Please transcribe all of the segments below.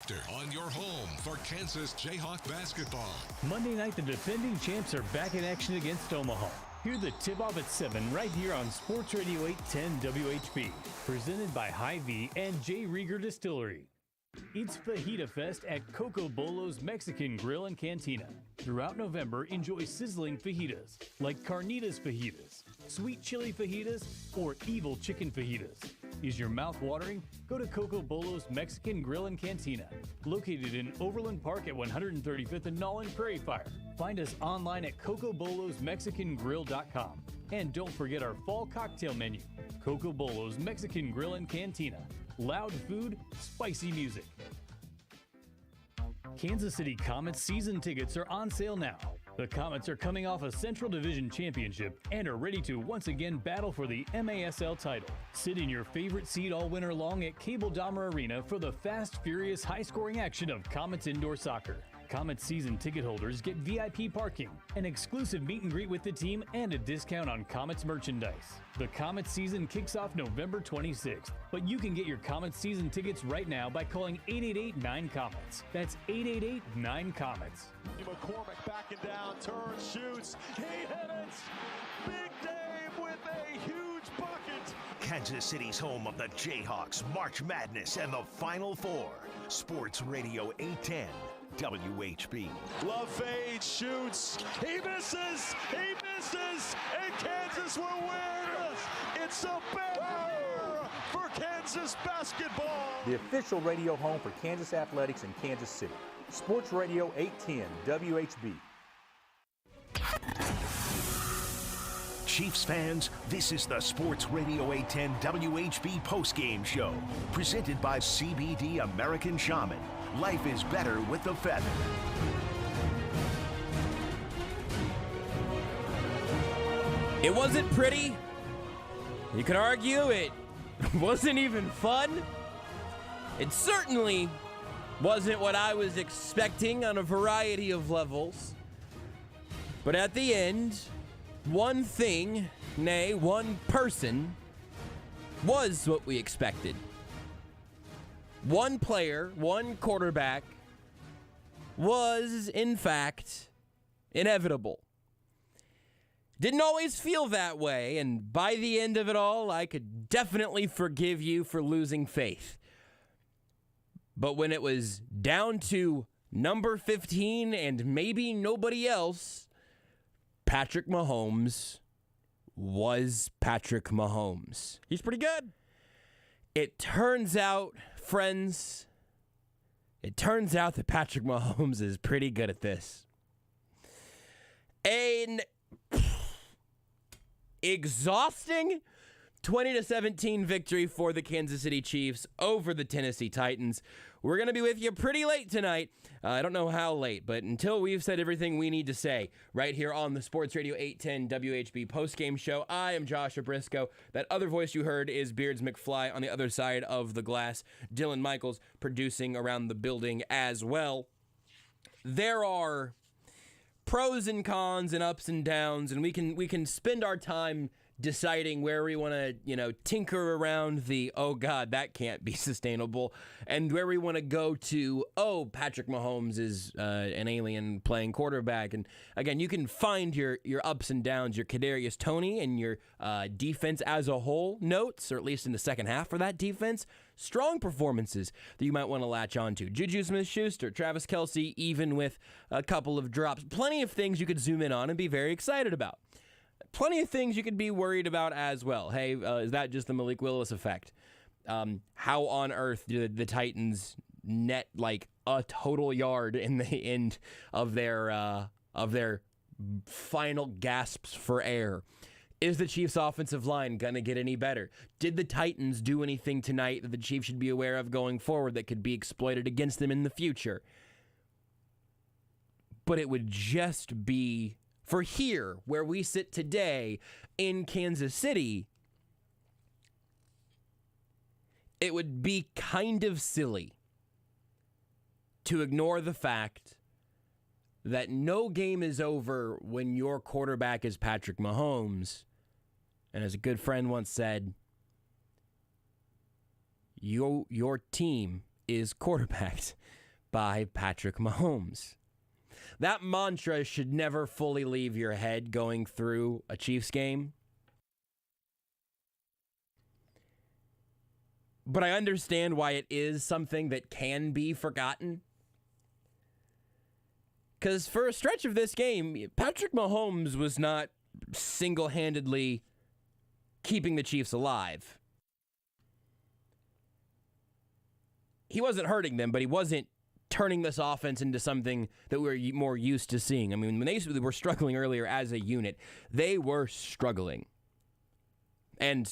after on your home for Kansas Jayhawk basketball. Monday night, the defending champs are back in action against Omaha. Hear the tip-off at 7 right here on Sports Radio 810 WHB. Presented by Hy-Vee and J. Rieger Distillery. It's Fajita Fest at Coco Bolo's Mexican Grill and Cantina. Throughout November, enjoy sizzling fajitas like Carnitas Fajitas, Sweet Chili Fajitas, or Evil Chicken Fajitas. Is your mouth watering? Go to Coco Bolo's Mexican Grill and Cantina, located in Overland Park at 135th and Nolan Prairie Fire. Find us online at CocoBolosMexicanGrill.com. And don't forget our fall cocktail menu, Coco Bolo's Mexican Grill and Cantina. Loud food, spicy music. Kansas City Comets season tickets are on sale now. The Comets are coming off a Central Division championship and are ready to once again battle for the MASL title. Sit in your favorite seat all winter long at Cable Dahmer Arena for the fast, furious, high-scoring action of Comets indoor soccer. Comets season ticket holders get VIP parking, an exclusive meet and greet with the team, and a discount on Comets merchandise. The Comets season kicks off November 26th, but you can get your Comets season tickets right now by calling 888-9-COMETS. That's 888-9-COMETS. McCormick backing down, turns, shoots, he hit it! Big Dave with a huge bucket! Kansas City's home of the Jayhawks, March Madness, and the Final Four. Sports Radio 810. WHB. Love fade, shoots, he misses, and Kansas will win! It's a bad year for Kansas basketball! The official radio home for Kansas Athletics in Kansas City. Sports Radio 810 WHB. Chiefs fans, this is the Sports Radio 810 WHB postgame show, presented by CBD American Shaman. Life is better with the feather. It wasn't pretty. You could argue it wasn't even fun. It certainly wasn't what I was expecting on a variety of levels. But at the end, one thing, nay, one person, was what we expected. One player, one quarterback, was, in fact, inevitable. Didn't always feel that way, and by the end of it all, I could definitely forgive you for losing faith. But when it was down to number 15 and maybe nobody else, Patrick Mahomes was Patrick Mahomes. He's pretty good. It turns out, friends, that Patrick Mahomes is pretty good at this. An exhausting 20-17 victory for the Kansas City Chiefs over the Tennessee Titans. We're going to be with you pretty late tonight. I don't know how late, but until we've said everything we need to say right here on the Sports Radio 810 WHB postgame show, I am Joshua Brisco. That other voice you heard is Beards McFly on the other side of the glass. Dylan Michaels producing around the building as well. There are pros and cons and ups and downs, and we can spend our time deciding where we want to, tinker around the, oh God, that can't be sustainable, and where we want to go to, oh, Patrick Mahomes is an alien playing quarterback. And again, you can find your ups and downs, your Kadarius Toney and your defense as a whole notes, or at least in the second half for that defense. Strong performances that you might want to latch onto. Juju Smith-Schuster, Travis Kelce, even with a couple of drops. Plenty of things you could zoom in on and be very excited about. Plenty of things you could be worried about as well. Hey, is that just the Malik Willis effect? How on earth did the Titans net like a total yard in the end of their final gasps for air? Is the Chiefs' offensive line going to get any better? Did the Titans do anything tonight that the Chiefs should be aware of going forward that could be exploited against them in the future? But it would just be, for here, where we sit today in Kansas City, it would be kind of silly to ignore the fact that no game is over when your quarterback is Patrick Mahomes. And as a good friend once said, your team is quarterbacked. by Patrick Mahomes. That mantra should never fully leave your head going through a Chiefs game. But I understand why it is something that can be forgotten. Because for a stretch of this game, Patrick Mahomes was not single-handedly keeping the Chiefs alive. He wasn't hurting them, but he wasn't turning this offense into something that we're more used to seeing. I mean, when they were struggling earlier as a unit, they were struggling. And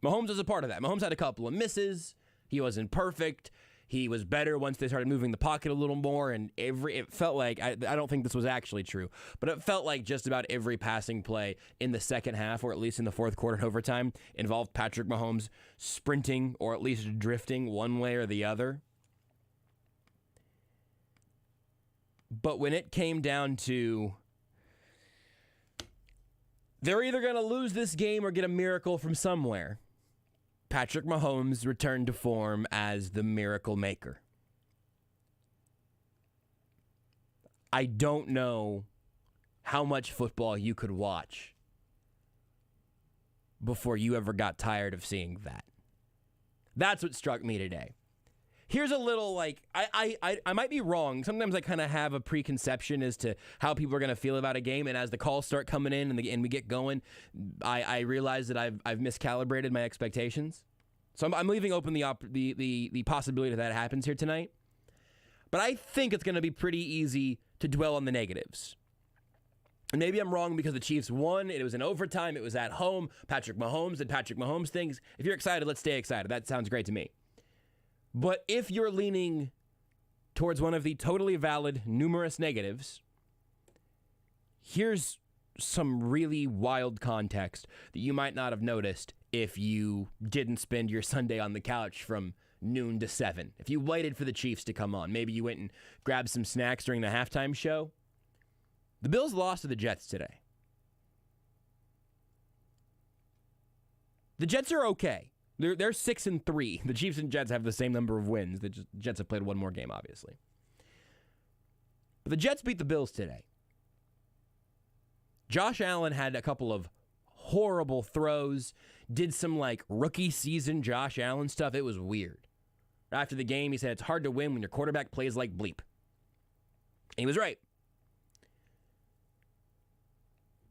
Mahomes was a part of that. Mahomes had a couple of misses. He wasn't perfect. He was better once they started moving the pocket a little more, and it felt like, I don't think this was actually true, but it felt like just about every passing play in the second half, or at least in the fourth quarter and overtime, involved Patrick Mahomes sprinting or at least drifting one way or the other. But when it came down to, they're either going to lose this game or get a miracle from somewhere, Patrick Mahomes returned to form as the miracle maker. I don't know how much football you could watch before you ever got tired of seeing that. That's what struck me today. Here's a little, I might be wrong. Sometimes I kind of have a preconception as to how people are going to feel about a game, and as the calls start coming in and we get going, I realize that I've miscalibrated my expectations. So I'm leaving open the possibility that happens here tonight. But I think it's going to be pretty easy to dwell on the negatives. And maybe I'm wrong because the Chiefs won. It was in overtime. It was at home. Patrick Mahomes did Patrick Mahomes things. If you're excited, let's stay excited. That sounds great to me. But if you're leaning towards one of the totally valid numerous negatives, here's some really wild context that you might not have noticed if you didn't spend your Sunday on the couch from noon to 7. If you waited for the Chiefs to come on, maybe you went and grabbed some snacks during the halftime show. The Bills lost to the Jets today. The Jets are okay. They're 6-3. The Chiefs and Jets have the same number of wins. The Jets have played one more game, obviously. But the Jets beat the Bills today. Josh Allen had a couple of horrible throws, did some rookie season Josh Allen stuff. It was weird. After the game, he said it's hard to win when your quarterback plays like bleep. And he was right.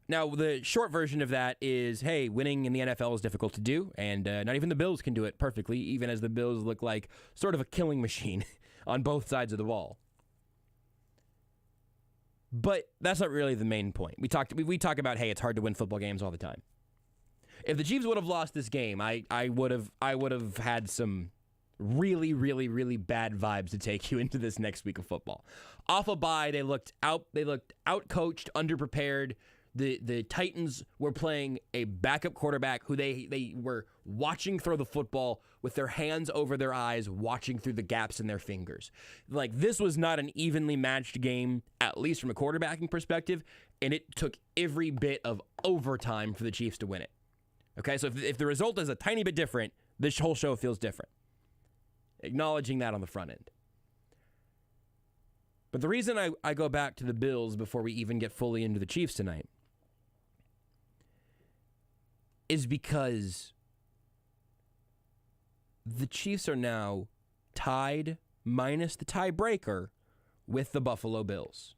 Now, the short version of that is, hey, winning in the NFL is difficult to do, and not even the Bills can do it perfectly, even as the Bills look like sort of a killing machine on both sides of the ball. But that's not really the main point. We talk about, hey, it's hard to win football games all the time. If the Chiefs would have lost this game, I would have had some really, really, really bad vibes to take you into this next week of football. Off a bye, they looked out-coached, underprepared. The Titans were playing a backup quarterback who they were watching throw the football with their hands over their eyes, watching through the gaps in their fingers. This was not an evenly matched game, at least from a quarterbacking perspective, and it took every bit of overtime for the Chiefs to win it. Okay, so if the result is a tiny bit different, this whole show feels different. Acknowledging that on the front end. But the reason I go back to the Bills before we even get fully into the Chiefs tonight is because the Chiefs are now tied, minus the tiebreaker, with the Buffalo Bills.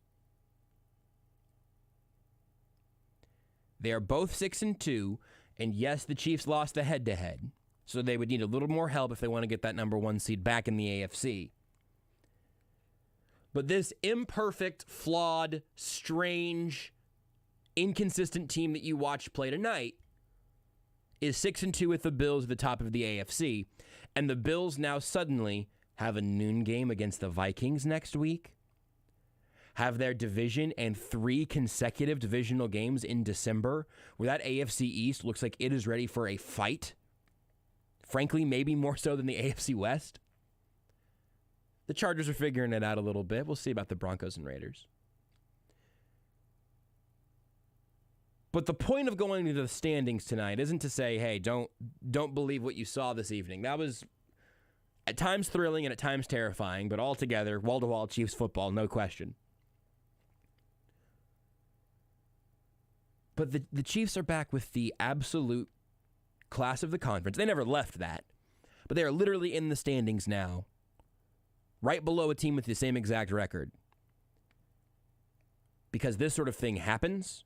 They are both 6-2, and yes, the Chiefs lost the head-to-head, so they would need a little more help if they want to get that number 1 seed back in the AFC. But this imperfect, flawed, strange, inconsistent team that you watch play tonight is 6-2 with the Bills at the top of the AFC. And the Bills now suddenly have a noon game against the Vikings next week, have their division and 3 consecutive divisional games in December, where that AFC East looks like it is ready for a fight. Frankly, maybe more so than the AFC West. The Chargers are figuring it out a little bit. We'll see about the Broncos and Raiders. But the point of going into the standings tonight isn't to say, hey, don't believe what you saw this evening. That was At times thrilling and at times terrifying, but altogether, wall-to-wall Chiefs football, no question. But the Chiefs are back with the absolute class of the conference. They never left that, but they are literally in the standings now, right below a team with the same exact record. Because this sort of thing happens,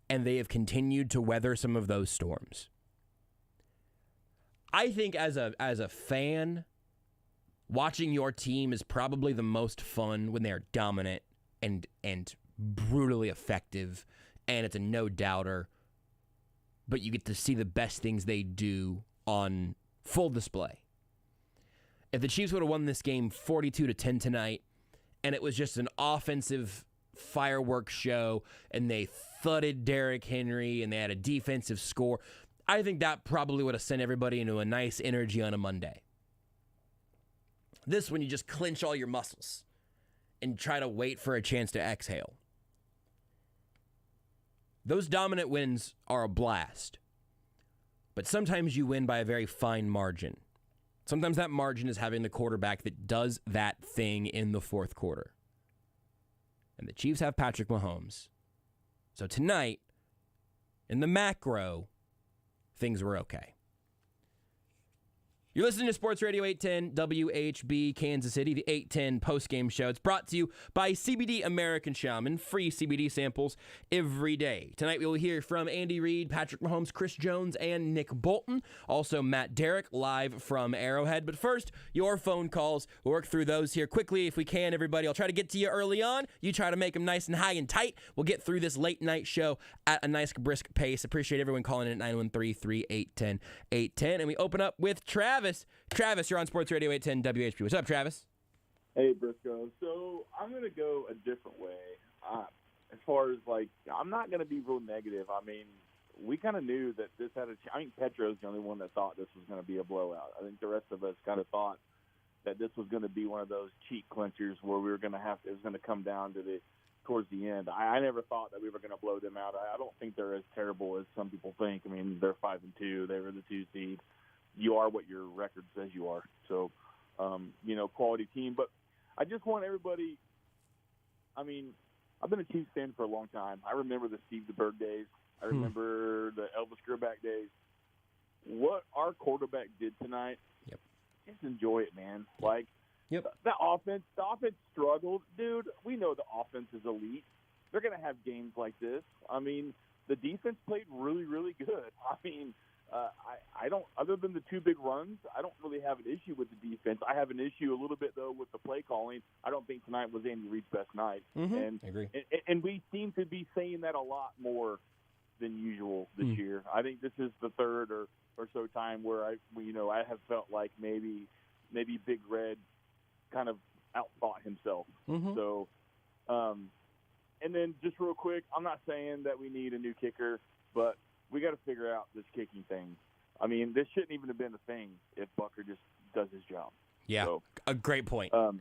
and they have continued to weather some of those storms. I think as a fan, watching your team is probably the most fun when they are dominant and brutally effective, and it's a no-doubter, but you get to see the best things they do on full display. If the Chiefs would have won this game 42-10 tonight, and it was just an offensive fireworks show, and they thudded Derrick Henry, and they had a defensive score, I think that probably would have sent everybody into a nice energy on a Monday. This one, you just clench all your muscles and try to wait for a chance to exhale. Those dominant wins are a blast, but sometimes you win by a very fine margin. Sometimes that margin is having the quarterback that does that thing in the fourth quarter. And the Chiefs have Patrick Mahomes. So tonight, in the macro, things were okay. You're listening to Sports Radio 810 WHB Kansas City, the 810 postgame show. It's brought to you by CBD American Shaman, free CBD samples every day. Tonight we will hear from Andy Reid, Patrick Mahomes, Chris Jones, and Nick Bolton. Also Matt Derrick live from Arrowhead. But first, your phone calls. We'll work through those here quickly if we can, everybody. I'll try to get to you early on. You try to make them nice and high and tight. We'll get through this late night show at a nice brisk pace. Appreciate everyone calling in at 913-381-810. And we open up with Travis. Travis, you're on Sports Radio 810 WHP. What's up, Travis? Hey, Brisco. So I'm going to go a different way. As far as, I'm not going to be real negative. I mean, we kind of knew that this had I think Petro's the only one that thought this was going to be a blowout. I think the rest of us kind of thought that this was going to be one of those cheat clinchers where we were going to it was going to come down to towards the end. I never thought that we were going to blow them out. I don't think they're as terrible as some people think. I mean, they're 5-2. They were the 2 seed. You are what your record says you are. So, quality team. But I just want everybody – I mean, I've been a Chiefs fan for a long time. I remember the Steve DeBerg days. I remember the Elvis Grbac days. What our quarterback did tonight, just enjoy it, man. The offense struggled. Dude, we know the offense is elite. They're going to have games like this. I mean, the defense played really, really good. I mean – I don't, other than the 2 big runs, I don't really have an issue with the defense. I have an issue a little bit, though, with the play calling. I don't think tonight was Andy Reid's best night. And, I agree. And we seem to be saying that a lot more than usual this year. I think this is the third or so time where I have felt like maybe Big Red kind of outthought himself. So, and then just real quick, I'm not saying that we need a new kicker, but we got to figure out this kicking thing. I mean, this shouldn't even have been a thing if Bucker just does his job. Yeah, so, a great point. All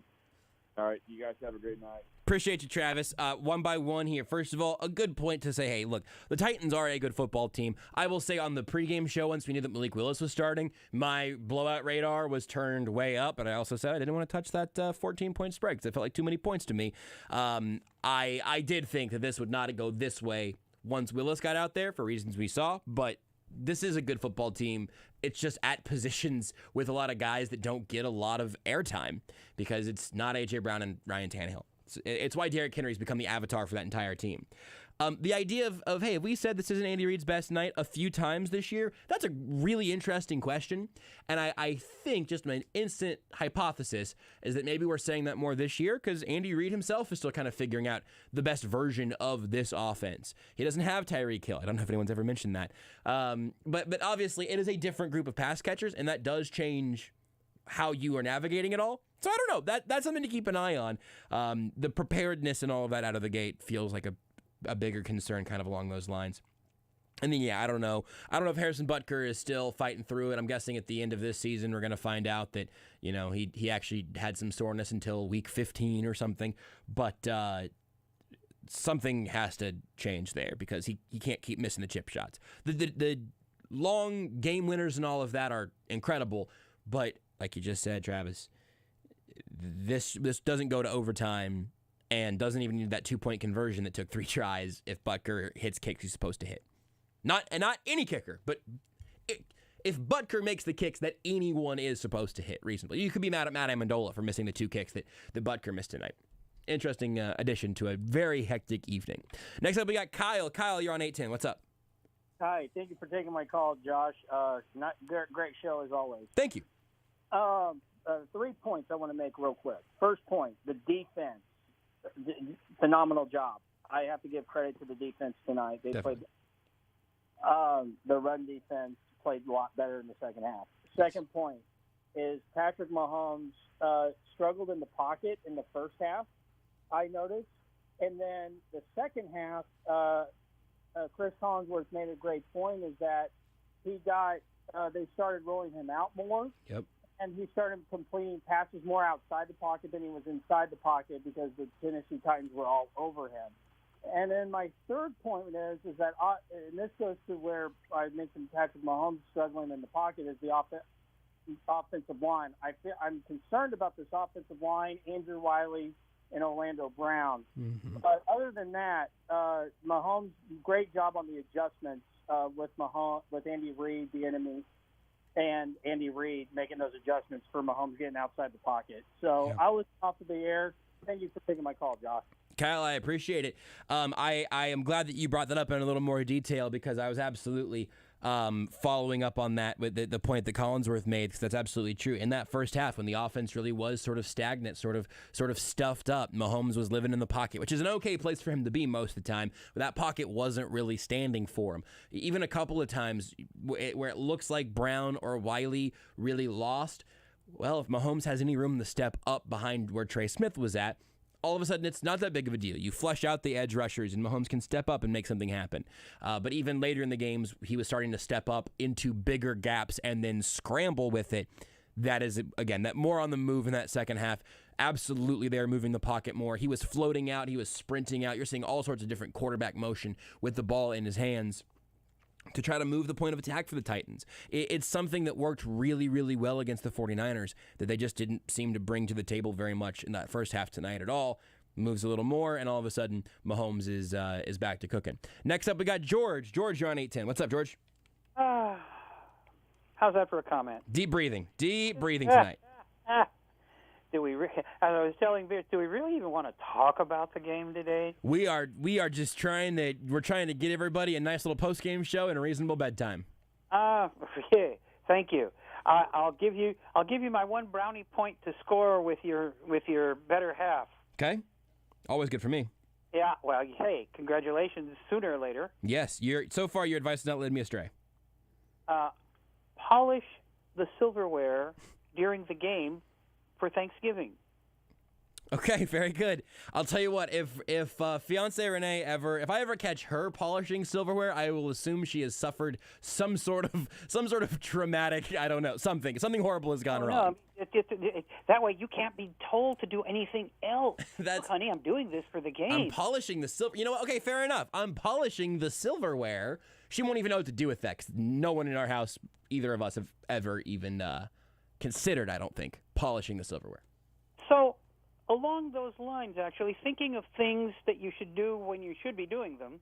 right, you guys have a great night. Appreciate you, Travis. One by one here. First of all, a good point to say, hey, look, the Titans are a good football team. I will say on the pregame show, once we knew that Malik Willis was starting, my blowout radar was turned way up, but I also said I didn't want to touch that 14-point spread because it felt like too many points to me. I did think that this would not go this way once Willis got out there for reasons we saw, but this is a good football team. It's just at positions with a lot of guys that don't get a lot of airtime because it's not A.J. Brown and Ryan Tannehill. It's why Derrick Henry's become the avatar for that entire team. The idea of, hey, have we said this isn't Andy Reid's best night a few times this year? That's a really interesting question. And I think just my instant hypothesis is that maybe we're saying that more this year because Andy Reid himself is still kind of figuring out the best version of this offense. He doesn't have Tyreek Hill. I don't know if anyone's ever mentioned that. But obviously it is a different group of pass catchers, and that does change how you are navigating it all. So I don't know. That's something to keep an eye on. The preparedness and all of that out of the gate feels like a bigger concern kind of along those lines. And then, I don't know. I don't know if Harrison Butker is still fighting through it. I'm guessing at the end of this season we're going to find out that, he actually had some soreness until week 15 or something. But something has to change there because he can't keep missing the chip shots. The long game winners and all of that are incredible, but like you just said, Travis, this doesn't go to overtime and doesn't even need that 2-point conversion that took 3 tries if Butker hits kicks he's supposed to hit. Not any kicker, but if Butker makes the kicks that anyone is supposed to hit reasonably. You could be mad at Matt Amendola for missing the 2 kicks that Butker missed tonight. Interesting addition to a very hectic evening. Next up, we got Kyle. Kyle, you're on 810. What's up? Hi, thank you for taking my call, Josh. Great show as always. Thank you. 3 points I want to make real quick. First point, the defense. Phenomenal job. I have to give credit to the defense tonight. They played. The run defense played a lot better in the second half. Second point is Patrick Mahomes struggled in the pocket in the first half, I noticed. And then the second half, Chris Collinsworth made a great point, is that they started rolling him out more. Yep. And he started completing passes more outside the pocket than he was inside the pocket because the Tennessee Titans were all over him. And then my third point is that, and this goes to where I mentioned Patrick Mahomes struggling in the pocket, is the offensive line. I'm concerned about this offensive line, Andrew Wiley and Orlando Brown. Mm-hmm. But other than that, Mahomes, great job on the adjustments with Andy Reid, the enemy, and Andy Reid making those adjustments for Mahomes getting outside the pocket. So I was off of the air. Thank you for taking my call, Josh. Kyle, I appreciate it. I am glad that you brought that up in a little more detail because I was absolutely following up on that with the point that Collinsworth made, because that's absolutely true. In that first half, when the offense really was sort of stagnant, sort of stuffed up, Mahomes was living in the pocket, which is an okay place for him to be most of the time, but that pocket wasn't really standing for him. Even a couple of times where it looks like Brown or Wiley really lost, well, if Mahomes has any room to step up behind where Trey Smith was at, all of a sudden it's not that big of a deal. You flush out the edge rushers, and Mahomes can step up and make something happen. But even later in the games, he was starting to step up into bigger gaps and then scramble with it. That is, again, that more on the move in that second half. Absolutely, they were moving the pocket more. He was floating out. He was sprinting out. You're seeing all sorts of different quarterback motion with the ball in his hands to try to move the point of attack for the Titans. It's something that worked really, really well against the 49ers that they just didn't seem to bring to the table very much in that first half tonight at all. Moves a little more, and all of a sudden, Mahomes is back to cooking. Next up, we got George. George, you're on 810. What's up, George? How's that for a comment? Deep breathing tonight. As I was telling Vince, do we really even want to talk about the game today? We are just trying to get everybody a nice little post-game show and a reasonable bedtime. Yeah, thank you. I'll give you my one brownie point to score with your better half. Okay, always good for me. Yeah, well, hey, congratulations, sooner or later. Yes, so far your advice has not led me astray. Polish the silverware during the game for Thanksgiving. Okay, very good. I'll tell you what, if fiance Renee if I ever catch her polishing silverware, I will assume she has suffered some sort of traumatic, I don't know, something horrible has gone wrong. That way you can't be told to do anything else. Look, honey, I'm doing this for the game. I'm polishing the silver. You know what? Okay, fair enough. I'm polishing the silverware. She won't even know what to do with that, because no one in our house, either of us, have ever even considered, I don't think, polishing the silverware. So, along those lines, actually, thinking of things that you should do when you should be doing them.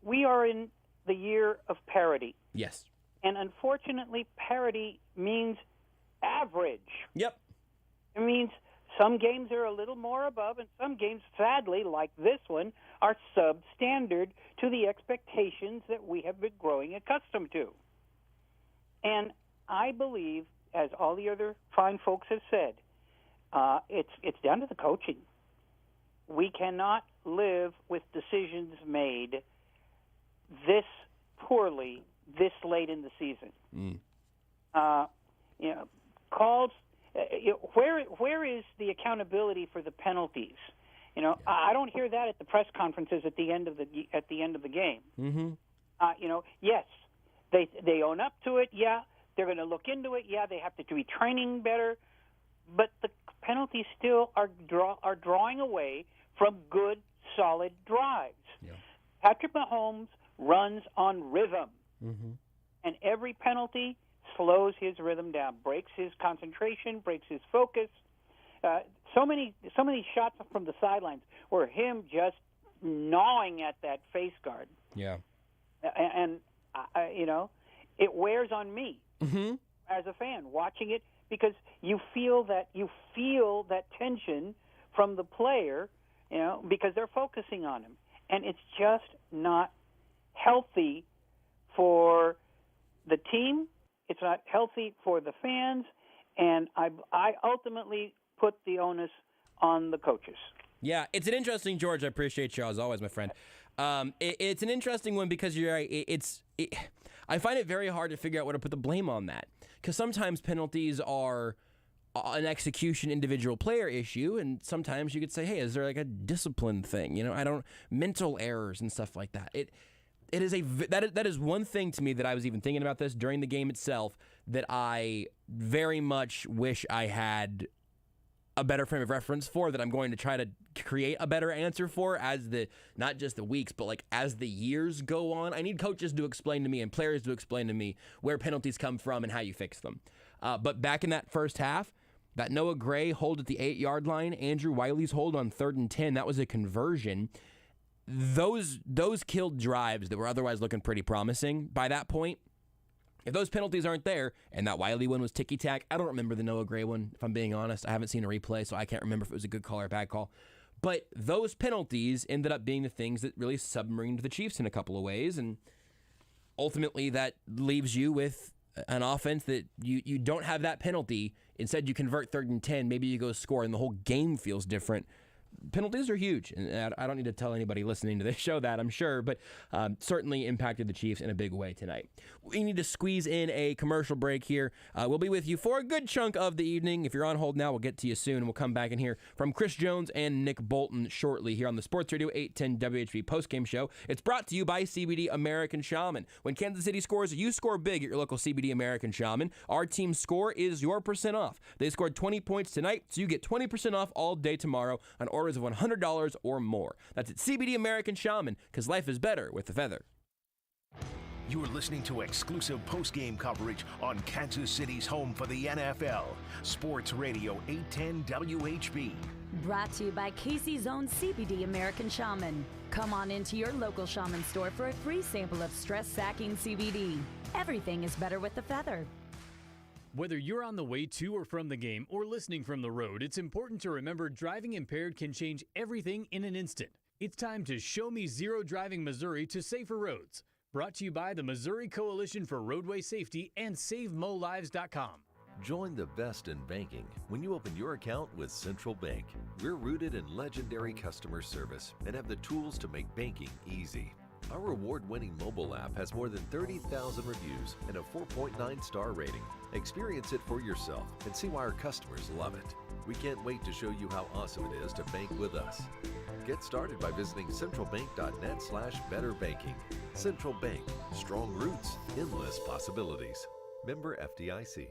We are in the year of parity. Yes. And unfortunately, parity means average. Yep. It means some games are a little more above, and some games, sadly, like this one, are substandard to the expectations that we have been growing accustomed to. And I believe, as all the other fine folks have said, it's down to the coaching. We cannot live with decisions made this poorly this late in the season. Calls. Where is the accountability for the penalties? I don't hear that at the press conferences at the end of the game. Mm-hmm. Yes, they own up to it. Yeah, they're going to look into it. Yeah, they have to be training better, but the penalties still are drawing away from good, solid drives. Yeah. Patrick Mahomes runs on rhythm. Mm-hmm. And every penalty slows his rhythm down, breaks his concentration, breaks his focus. So many shots from the sidelines were him just gnawing at that face guard. Yeah. And it wears on me Mm-hmm. as a fan watching it, because you feel that tension from the player, because they're focusing on him, and it's just not healthy for the team. It's not healthy for the fans, and I ultimately put the onus on the coaches. Yeah, it's an interesting, George. I appreciate you as always, my friend. It's an interesting one because you're right. I find it very hard to figure out where to put the blame on that, because sometimes penalties are an execution individual player issue, and sometimes you could say, hey, is there like a discipline thing? Mental errors and stuff like that. That is one thing to me that I was even thinking about this during the game itself, that I very much wish I had a better frame of reference for, that I'm going to try to create a better answer for as not just the weeks, but like as the years go on. I need coaches to explain to me and players to explain to me where penalties come from and how you fix them. But back in that first half, that Noah Gray hold at the 8-yard line, Andrew Wiley's hold on 3rd and 10, that was a conversion. Those killed drives that were otherwise looking pretty promising by that point. If those penalties aren't there, and that Wiley one was ticky-tack, I don't remember the Noah Gray one, if I'm being honest. I haven't seen a replay, so I can't remember if it was a good call or a bad call. But those penalties ended up being the things that really submarined the Chiefs in a couple of ways, and ultimately that leaves you with an offense that you don't have that penalty. Instead, you convert 3rd and 10, maybe you go score, and the whole game feels different. Penalties are huge, and I don't need to tell anybody listening to this show that, I'm sure, but certainly impacted the Chiefs in a big way tonight. We need to squeeze in a commercial break here. We'll be with you for a good chunk of the evening. If you're on hold now, we'll get to you soon, and we'll come back and hear from Chris Jones and Nick Bolton shortly here on the Sports Radio 810 WHB postgame show. It's brought to you by CBD American Shaman. When Kansas City scores, you score big at your local CBD American Shaman. Our team's score is your percent off. They scored 20 points tonight, so you get 20% off all day tomorrow on orders of $100 or more. That's at CBD American Shaman, because life is better with the feather. You are listening to exclusive post-game coverage on Kansas City's home for the NFL. Sports Radio 810 WHB. Brought to you by Casey's own CBD American Shaman. Come on into your local Shaman store for a free sample of stress-sacking CBD. Everything is better with the feather. Whether you're on the way to or from the game or listening from the road, it's important to remember driving impaired can change everything in an instant. It's time to show me Zero Driving Missouri to safer roads. Brought to you by the Missouri Coalition for Roadway Safety and SaveMoLives.com. Join the best in banking when you open your account with Central Bank. We're rooted in legendary customer service and have the tools to make banking easy. Our award-winning mobile app has more than 30,000 reviews and a 4.9 star rating. Experience it for yourself and see why our customers love it. We can't wait to show you how awesome it is to bank with us. Get started by visiting centralbank.net/betterbanking. Central Bank, strong roots, endless possibilities. Member FDIC.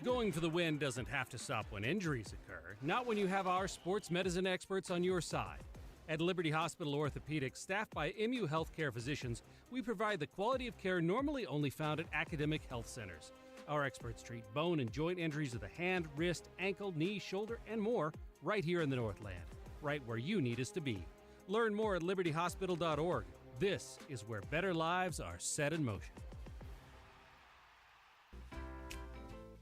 Going for the win doesn't have to stop when injuries occur, not when you have our sports medicine experts on your side. At Liberty Hospital Orthopedics, staffed by MU Healthcare physicians, we provide the quality of care normally only found at academic health centers. Our experts treat bone and joint injuries of the hand, wrist, ankle, knee, shoulder, and more right here in the Northland, right where you need us to be. Learn more at libertyhospital.org. This is where better lives are set in motion.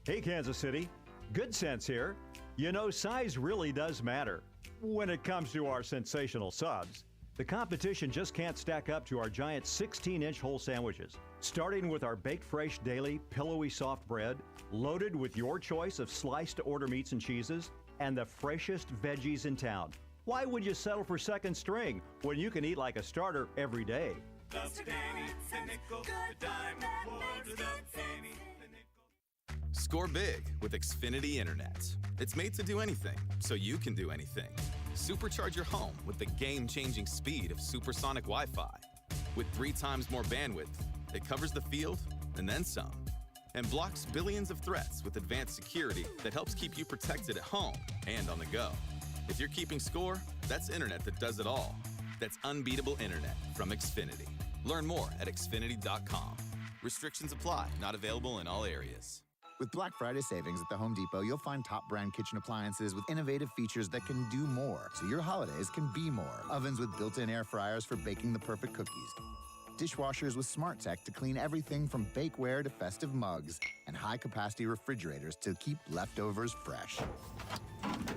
Hey, Kansas City. Good sense here. You know, size really does matter. When it comes to our sensational subs, the competition just can't stack up to our giant 16-inch whole sandwiches. Starting with our baked fresh daily pillowy soft bread, loaded with your choice of sliced to order meats and cheeses, and the freshest veggies in town. Why would you settle for second string when you can eat like a starter every day? Score big with Xfinity Internet. It's made to do anything, so you can do anything. Supercharge your home with the game-changing speed of supersonic Wi-Fi. With 3 times more bandwidth, it covers the field and then some, and blocks billions of threats with advanced security that helps keep you protected at home and on the go. If you're keeping score, that's internet that does it all. That's unbeatable internet from Xfinity. Learn more at Xfinity.com. Restrictions apply. Not available in all areas. With Black Friday savings at the Home Depot, you'll find top brand kitchen appliances with innovative features that can do more, so your holidays can be more. Ovens with built-in air fryers for baking the perfect cookies. Dishwashers with smart tech to clean everything from bakeware to festive mugs. And high-capacity refrigerators to keep leftovers fresh.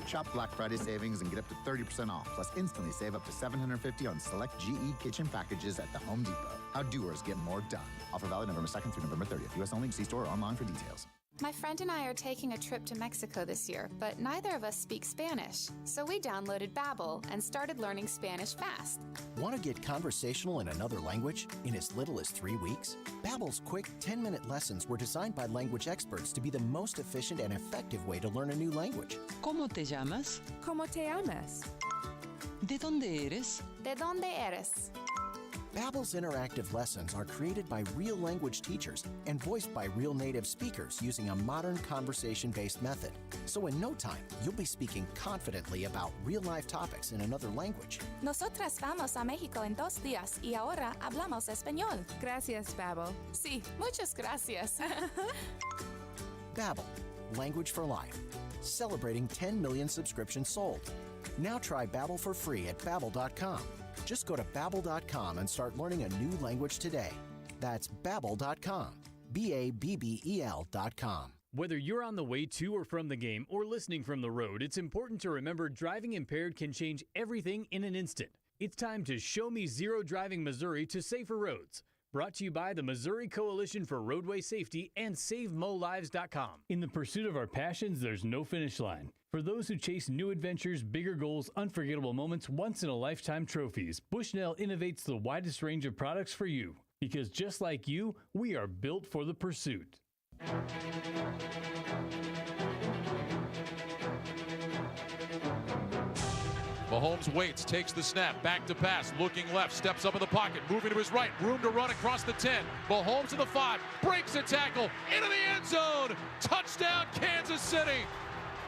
Shop Black Friday savings and get up to 30% off, plus instantly save up to $750 on select GE kitchen packages at the Home Depot. How doers get more done. Offer valid November 2nd through November 30th. U.S. only. See store or online for details. My friend and I are taking a trip to Mexico this year, but neither of us speak Spanish. So we downloaded Babbel and started learning Spanish fast. Want to get conversational in another language in as little as 3 weeks? Babbel's quick 10-minute lessons were designed by language experts to be the most efficient and effective way to learn a new language. ¿Cómo te llamas? ¿Cómo te llamas? ¿De dónde eres? ¿De dónde eres? Babbel's interactive lessons are created by real language teachers and voiced by real native speakers using a modern conversation-based method. So in no time, you'll be speaking confidently about real-life topics in another language. Nosotras vamos a México en 2 días y ahora hablamos español. Gracias, Babbel. Sí, muchas gracias. Babbel, language for life. Celebrating 10 million subscriptions sold. Now try Babbel for free at Babbel.com. Just go to Babbel.com and start learning a new language today. That's Babbel.com. Babbel.com. Whether you're on the way to or from the game or listening from the road, it's important to remember driving impaired can change everything in an instant. It's time to show me Zero Driving Missouri to safer roads. Brought to you by the Missouri Coalition for Roadway Safety and SaveMoLives.com. In the pursuit of our passions, there's no finish line. For those who chase new adventures, bigger goals, unforgettable moments, once-in-a-lifetime trophies, Bushnell innovates the widest range of products for you. Because just like you, we are built for the pursuit. Mahomes waits, takes the snap, back to pass, looking left, steps up in the pocket, moving to his right, room to run across the 10. Mahomes to the 5, breaks a tackle, into the end zone, touchdown Kansas City.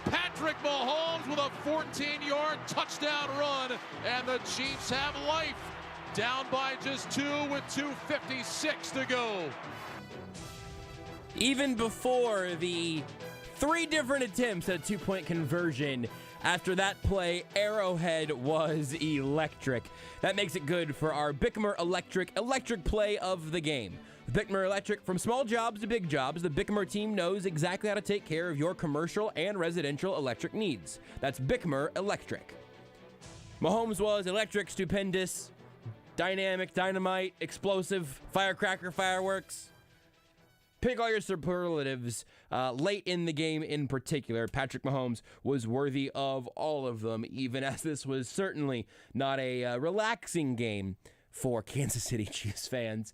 Patrick Mahomes with a 14-yard touchdown run, and the Chiefs have life. Down by just 2 with 2:56 to go. Even before the 3 different attempts at a 2-point conversion, after that play, Arrowhead was electric. That makes it good for our Bickmer electric play of the game. Bickmer Electric, from small jobs to big jobs, the Bickmer team knows exactly how to take care of your commercial and residential electric needs. That's Bickmer Electric. Mahomes was electric, stupendous, dynamic, dynamite, explosive, firecracker, fireworks. Pick all your superlatives. Late in the game in particular, Patrick Mahomes was worthy of all of them, even as this was certainly not a relaxing game for Kansas City Chiefs fans.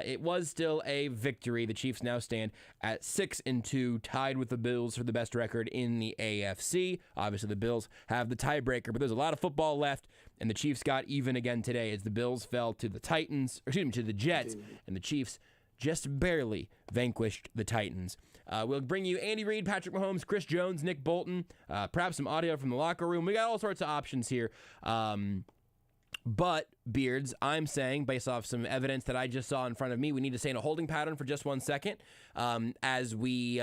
It was still a victory. The Chiefs now stand at 6-2, tied with the Bills for the best record in the AFC. Obviously, the Bills have the tiebreaker, but there's a lot of football left, and the Chiefs got even again today as the Bills fell to the to the Jets, and the Chiefs just barely vanquished the Titans. We'll bring you Andy Reid, Patrick Mahomes, Chris Jones, Nick Bolton, perhaps some audio from the locker room. We got all sorts of options here. But, Beards, I'm saying, based off some evidence that I just saw in front of me, we need to stay in a holding pattern for just 1 second as we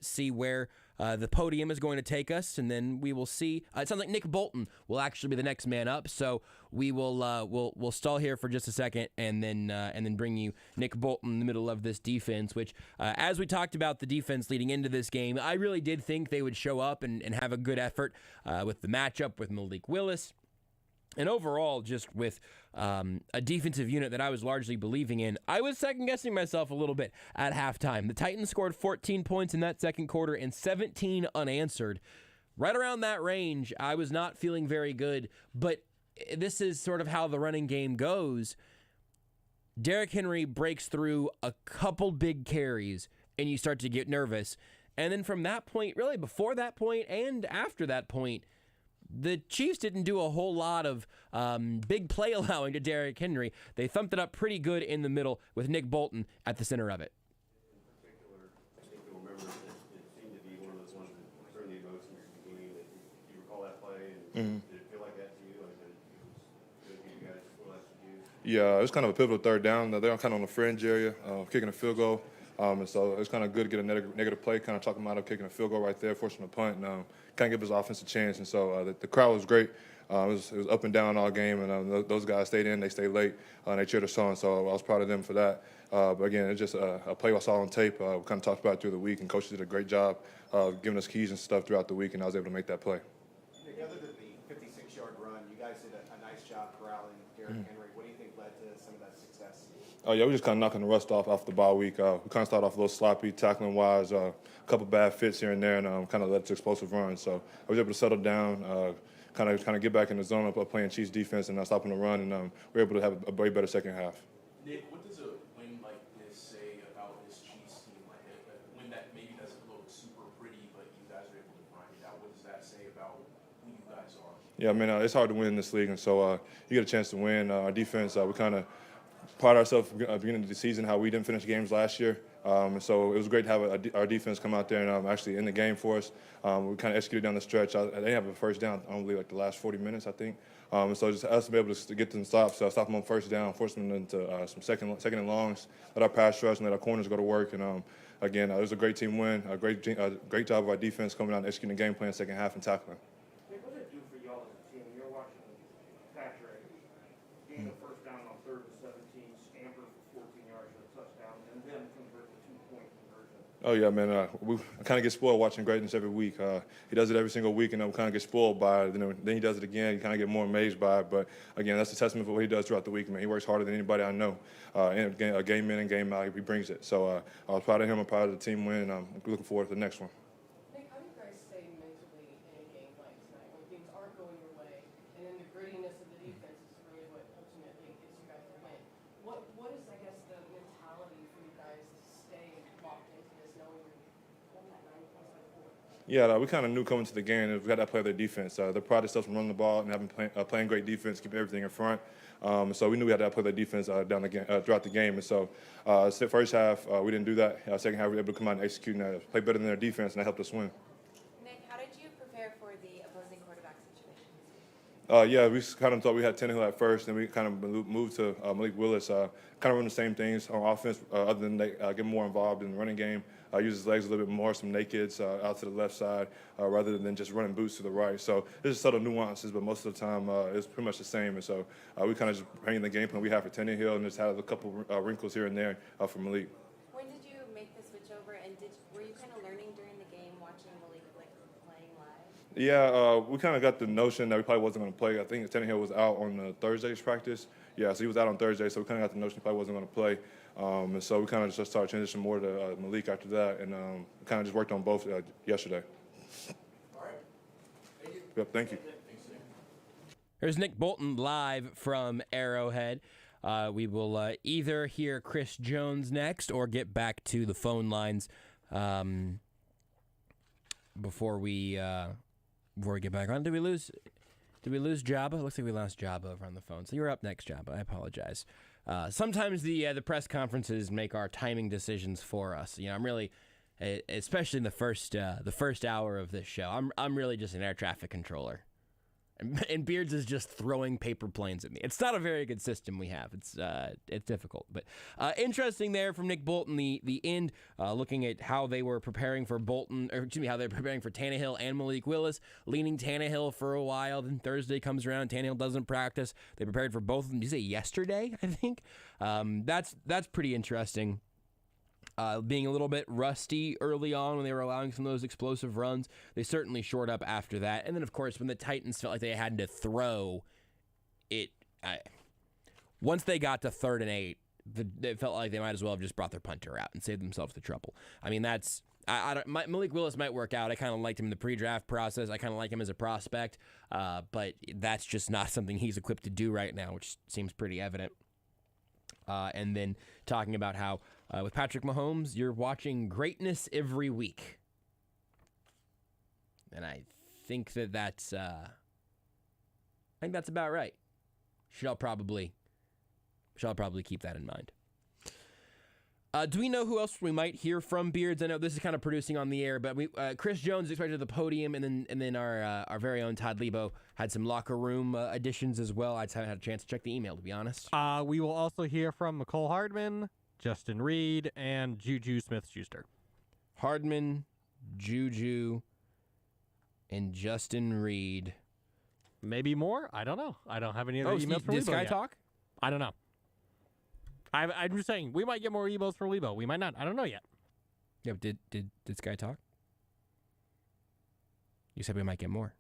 see where the podium is going to take us, and then we will see. It sounds like Nick Bolton will actually be the next man up, so we will we'll stall here for just a second, and then bring you Nick Bolton in the middle of this defense. Which, as we talked about the defense leading into this game, I really did think they would show up and have a good effort with the matchup with Malik Willis. And overall, just with a defensive unit that I was largely believing in, I was second-guessing myself a little bit at halftime. The Titans scored 14 points in that second quarter and 17 unanswered. Right around that range, I was not feeling very good, but this is sort of how the running game goes. Derrick Henry breaks through a couple big carries, and you start to get nervous. And then from that point, really before that point and after that point, the Chiefs didn't do a whole lot of big play allowing to Derrick Henry. They thumped it up pretty good in the middle with Nick Bolton at the center of it. In particular, I think you'll remember that it seemed to be one of those ones that turned the emotion at the beginning. That you recall that play, and did it feel like that to you? Like that it was good for you guys to Yeah, it's kind of a pivotal third down. They're kind of on the fringe area, kicking a field goal. And so it's kind of good to get a negative play, kind of talk them out of kicking a field goal right there, forcing a punt, and kind of give his offense a chance. And so the crowd was great. It was up and down all game, and those guys stayed in. They stayed late, and they cheered us on. So I was proud of them for that. But again, it's just a play I saw on tape. We kind of talked about it through the week, and coaches did a great job giving us keys and stuff throughout the week, and I was able to make that play. Nick, other than the 56-yard run, you guys did a nice job corralling Derrick Henry. What do you think led to some of that success? Oh, yeah, we just kind of knocking the rust off the bye week. We kind of started off a little sloppy, tackling-wise, a couple bad fits here and there, and kind of led to explosive runs. So I was able to settle down, kind of get back in the zone of playing Chiefs defense and not stopping the run, and we were able to have a way better second half. Nick, what does a win like this say about this Chiefs team? Like a win that maybe doesn't look super pretty, but you guys are able to grind it out. What does that say about who you guys are? Yeah, I mean, it's hard to win in this league, and so you get a chance to win. Our defense, we kind of pride ourselves at the beginning of the season how we didn't finish games last year. And so it was great to have our defense come out there and actually in the game for us. We kind of executed down the stretch. They have a first down, I don't believe, like the last 40 minutes, I think. And so just us to be able to get them stops, stop them on first down, force them into some second and longs, let our pass rush and let our corners go to work. And again, it was a great team win, a great job of our defense coming out and executing the game plan second half and tackling. Nick, what did it do for y'all as a team? You're watching Patrick gain the first down on 3rd and 17, scamper for 14 yards for a touchdown, and then convert the 2-point conversion. Oh, yeah, man. We kind of get spoiled watching greatness every week. He does it every single week, and we kind of get spoiled by it. Then he does it again. You kind of get more amazed by it. But, again, that's a testament for what he does throughout the week, man. He works harder than anybody I know. And game in and game out, he brings it. So I was proud of him. I'm proud of the team win, and I'm looking forward to the next one. Nick, how do you guys stay mentally in a game like tonight when things aren't going your way, and then the grittiness of the defense is really what ultimately gets you guys the win? What is, I guess, the mentality for you guys to stay locked into this, knowing you're holding that 9 points by 4? Yeah, we kind of knew coming to the game that we got to play their defense. They pride themselves from running the ball and playing great defense, keeping everything in front. So we knew we had to play their defense throughout the game. And so first half, we didn't do that. Second half, we were able to come out and execute and play better than their defense, and that helped us win. Nick, how did you prepare for the opposing quarterback situation? Yeah, we kind of thought we had Tannehill at first, and we kind of moved to Malik Willis. Kind of run the same things on offense, other than get more involved in the running game. Use his legs a little bit more, some nakeds out to the left side, rather than just running boots to the right. So there's subtle nuances, but most of the time it's pretty much the same. And so we kind of just bring the game plan we have for Tannehill and just had a couple wrinkles here and there for Malik. When did you make the switch over, and were you kind of learning during the game, watching Malik playing live? Yeah, we kind of got the notion that we probably wasn't going to play. I think Tannehill was out on Thursday's practice. Yeah, so he was out on Thursday, so we kind of got the notion he probably wasn't going to play. And so we kind of just started transitioning more to Malik after that, and kind of just worked on both yesterday. All right. Thank you. Yep, thank you. Here's Nick Bolton live from Arrowhead. We will either hear Chris Jones next or get back to the phone lines before we get back on. Did we lose Jabba? It looks like we lost Jabba over on the phone. So you're up next, Jabba. I apologize. Sometimes the press conferences make our timing decisions for us. You know, I'm really, especially in the first hour of this show, I'm really just an air traffic controller, and Beards is just throwing paper planes at me. It's not a very good system we have. It's difficult, but interesting there from Nick Bolton. The end, looking at how they were preparing for how they're preparing for Tannehill and Malik Willis, leaning Tannehill for a while. Then Thursday comes around, Tannehill doesn't practice. They prepared for both of them. Did you say yesterday? I think that's pretty interesting. Being a little bit rusty early on when they were allowing some of those explosive runs. They certainly shored up after that. And then, of course, when the Titans felt like they had to throw it, once they got to 3rd and 8, it felt like they might as well have just brought their punter out and saved themselves the trouble. I mean, Malik Willis might work out. I kind of liked him in the pre-draft process. I kind of like him as a prospect, but that's just not something he's equipped to do right now, which seems pretty evident. And then talking about how with Patrick Mahomes, you're watching greatness every week. And I think that's about right. Should probably keep that in mind. Do we know who else we might hear from, Beards? I know this is kind of producing on the air, but Chris Jones is expected to the podium, and then our very own Todd Lebo had some locker room additions as well. I just haven't had a chance to check the email, to be honest. We will also hear from Mecole Hardman, Justin Reid, and Juju Smith-Schuster. Hardman, Juju, and Justin Reid. Maybe more? I don't know. I don't have any other emails from did Lebo Sky yet. talk? I don't know. I'm just saying, we might get more emails from Lebo. We might not. I don't know yet. Yeah, did Sky talk? You said we might get more.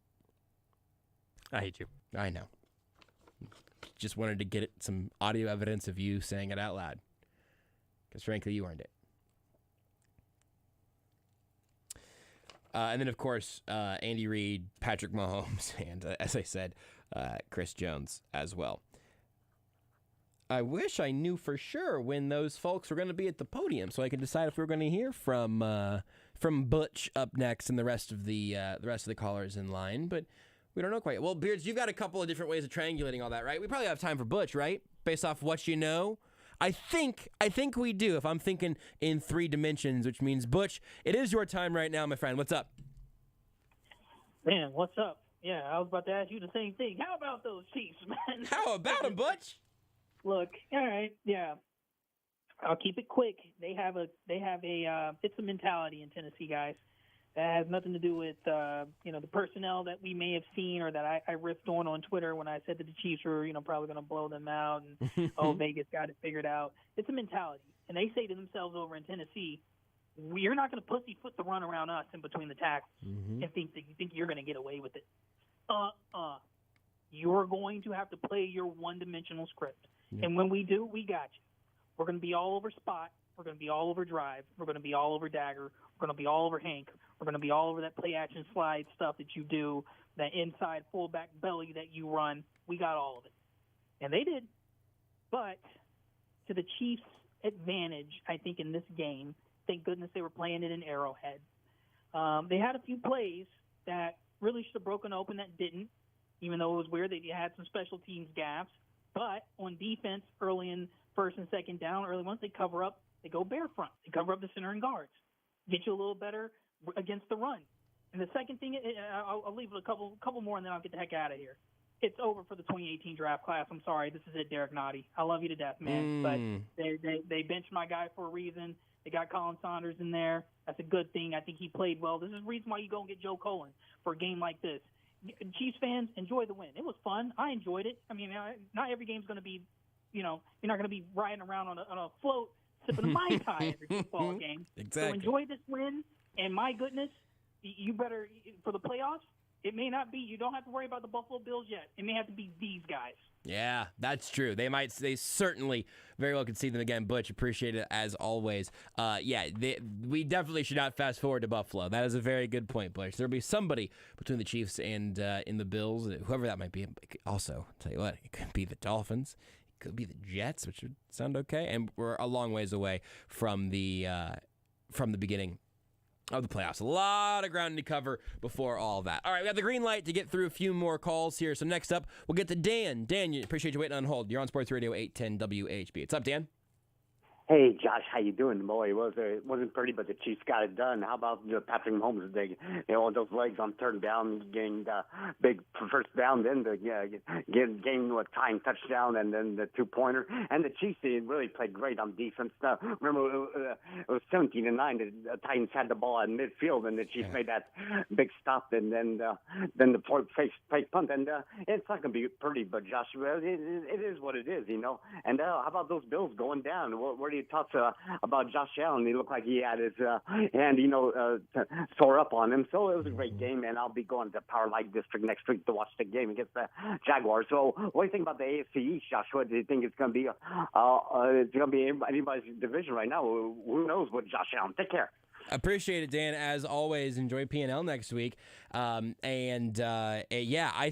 I hate you. I know. Just wanted to get some audio evidence of you saying it out loud. Because frankly, you earned it. And then, of course, Andy Reid, Patrick Mahomes, and, as I said, Chris Jones as well. I wish I knew for sure when those folks were going to be at the podium so I could decide if we were going to hear from Butch up next and the rest of the callers in line, but we don't know quite yet. Well, Beards, you've got a couple of different ways of triangulating all that, right? We probably have time for Butch, right? Based off what you know. I think we do, if I'm thinking in 3 dimensions, which means, Butch, it is your time right now, my friend. What's up? Man, what's up? Yeah, I was about to ask you the same thing. How about those Chiefs, man? How about them, Butch? Look, all right, yeah. I'll keep it quick. They have a it's a mentality in Tennessee, guys. That has nothing to do with the personnel that we may have seen or that I riffed on Twitter when I said that the Chiefs were probably going to blow them out and Vegas got it figured out. It's a mentality, and they say to themselves over in Tennessee, "You're not going to pussyfoot the run around us in between the tackles and think that you think you're going to get away with it. You're going to have to play your one-dimensional script, and when we do, we got you. We're going to be all over Spot. We're going to be all over Drive. We're going to be all over Dagger. We're going to be all over Hank. We're going to be all over that play-action slide stuff that you do, that inside fullback belly that you run. We got all of it." And they did. But to the Chiefs' advantage, I think, in this game, thank goodness they were playing it in Arrowhead. They had a few plays that really should have broken open that didn't, even though it was weird. They had some special teams gaffes. But on defense, early in first and second down, early ones, they cover up. They go bare front. They cover up the center and guards. Get you a little better against the run. And the second thing, I'll leave it a couple more, and then I'll get the heck out of here. It's over for the 2018 draft class. I'm sorry. This is it, Derrick Nottie. I love you to death, man. But they benched my guy for a reason. They got Colin Saunders in there. That's a good thing. I think he played well. This is the reason why you go and get Joe Colin for a game like this. Chiefs fans, enjoy the win. It was fun. I enjoyed it. I mean, not every game's going to be, you're not going to be riding around on a float sipping a Mai Tai every football game. Exactly. So enjoy this win. And my goodness, you better, for the playoffs, it may not be, you don't have to worry about the Buffalo Bills yet. It may have to be these guys. Yeah, that's true. They certainly very well could see them again. Butch, appreciate it as always. We definitely should not fast forward to Buffalo. That is a very good point, Butch. There'll be somebody between the Chiefs and in the Bills, whoever that might be. Also, I'll tell you what, it could be the Dolphins. It could be the Jets, which would sound okay. And we're a long ways away from the beginning of the playoffs. A lot of ground to cover before all that. All right, we got the green light to get through a few more calls here. So next up, we'll get to Dan. Dan, appreciate you waiting on hold. You're on Sports Radio 810 WHB. What's up, Dan? Hey, Josh, how you doing? Boy, it wasn't pretty, but the Chiefs got it done. How about Patrick Mahomes? Those legs on third down, getting the big first down, then getting a tying touchdown, and then the 2-pointer. And the Chiefs really played great on defense. Remember, it was 17-9. The Titans had the ball at midfield, and the Chiefs made that big stop, and then the fake punt. And it's not going to be pretty, but Josh, it is what it is, And how about those Bills going down? Where do you talk about Josh Allen? He looked like he had his hand, sore up on him. So it was a great game, and I'll be going to Power Light District next week to watch the game against the Jaguars. So what do you think about the AFC East, Joshua? Do you think it's going to be anybody's division right now? Who knows with Josh Allen? Take care. Appreciate it, Dan. As always, enjoy P&L next week. I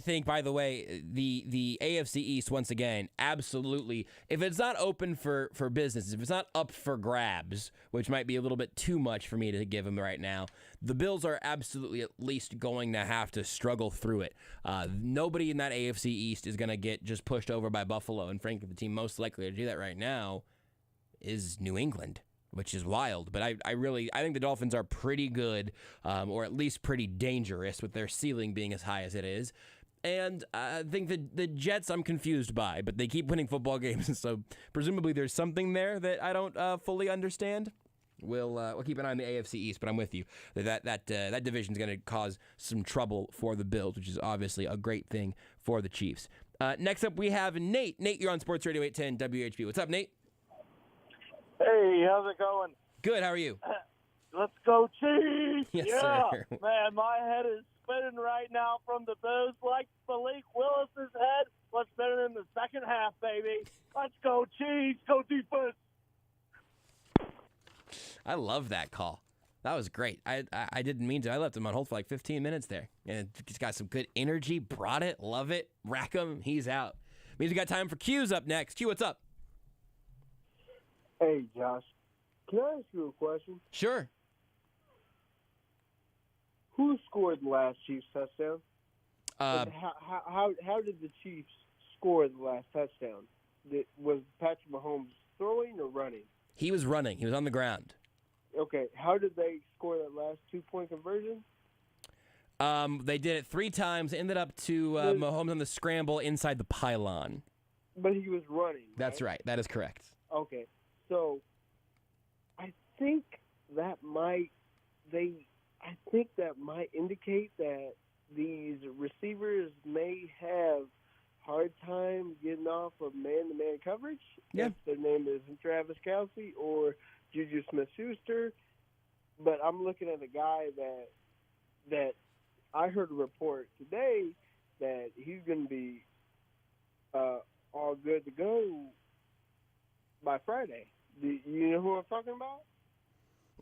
think, by the way, the AFC East, once again, absolutely, if it's not open for business, if it's not up for grabs, which might be a little bit too much for me to give them right now, the Bills are absolutely at least going to have to struggle through it. Nobody in that AFC East is going to get just pushed over by Buffalo, and frankly, the team most likely to do that right now is New England, which is wild. But I think the Dolphins are pretty good, or at least pretty dangerous, with their ceiling being as high as it is. And I think the Jets I'm confused by, but they keep winning football games, so presumably there's something there that I don't fully understand. We'll keep an eye on the AFC East, but I'm with you. That division is going to cause some trouble for the Bills, which is obviously a great thing for the Chiefs. Next up, we have Nate. Nate, you're on Sports Radio 810 WHB. What's up, Nate? Hey, how's it going? Good. How are you? Let's go Chiefs! Yes, yeah, sir. Man, my head is spinning right now from the booze like Malik Willis's head was spinning in the second half, baby. Let's go Chiefs! Go defense! I love that call. That was great. I didn't mean to. I left him on hold for like 15 minutes there. And he's got some good energy. Brought it. Love it. Rack him. He's out. Means we got time for Q's up next. Q, what's up? Hey, Josh. Can I ask you a question? Sure. Who scored the last Chiefs touchdown? Uh, And how did the Chiefs score the last touchdown? Was Patrick Mahomes throwing or running? He was running. He was on the ground. Okay, how did they score that last 2-point conversion? They did it 3 times. Ended up to Mahomes on the scramble inside the pylon. But he was running. That's right. That is correct. Okay, so I think that might indicate that these receivers may have hard time getting off of man-to-man coverage. Yeah. If their name is Travis Kelce or Juju Smith-Schuster. But I'm looking at a guy that I heard a report today that he's going to be all good to go by Friday. Do you know who I'm talking about?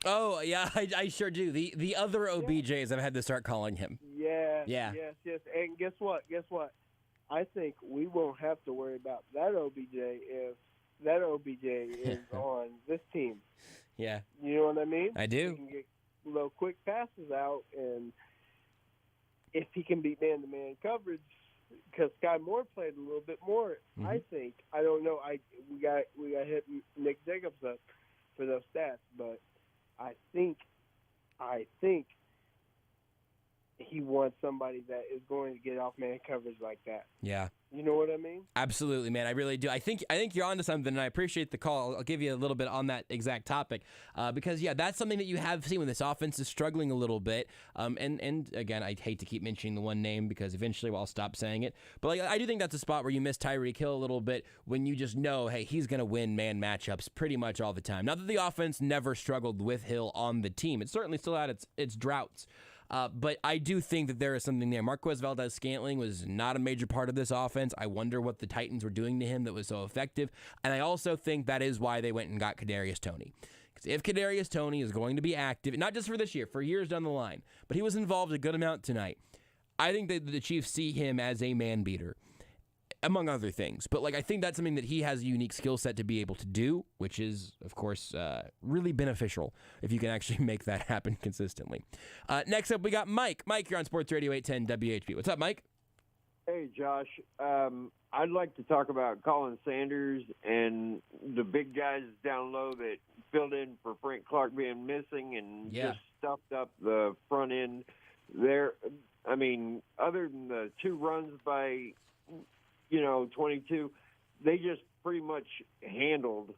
Oh, yeah, I sure do. The other OBJs I've had to start calling him. Yeah. Yeah. Yes. And guess what? I think we won't have to worry about that OBJ if that OBJ is on this team. Yeah. You know what I mean? I do. He can get little quick passes out, and if he can beat man-to-man coverage, because Sky Moore played a little bit more, I think. I don't know. We got hit Nick Jacobs up for those stats, but I think he wants somebody that is going to get off man coverage like that. Yeah. You know what I mean? Absolutely, man. I really do. I think you're onto something, and I appreciate the call. I'll give you a little bit on that exact topic because, yeah, that's something that you have seen when this offense is struggling a little bit. And again, I hate to keep mentioning the one name because eventually I'll stop saying it. But like, I do think that's a spot where you miss Tyreek Hill a little bit when you just know, hey, he's going to win man matchups pretty much all the time. Not that the offense never struggled with Hill on the team. It certainly still had its droughts. But I do think that there is something there. Marquez Valdes-Scantling was not a major part of this offense. I wonder what the Titans were doing to him that was so effective. And I also think that is why they went and got Kadarius Toney. Because if Kadarius Toney is going to be active, not just for this year, for years down the line, but he was involved a good amount tonight, I think that the Chiefs see him as a man beater, among other things. But like, I think that's something that he has a unique skill set to be able to do, which is, of course, really beneficial if you can actually make that happen consistently. Next up, we got Mike. Mike, you're on Sports Radio 810 WHB. What's up, Mike? Hey, Josh. I'd like to talk about Colin Sanders and the big guys down low that filled in for Frank Clark being missing and just stuffed up the front end there. I mean, other than the 2 runs by 22, they just pretty much handled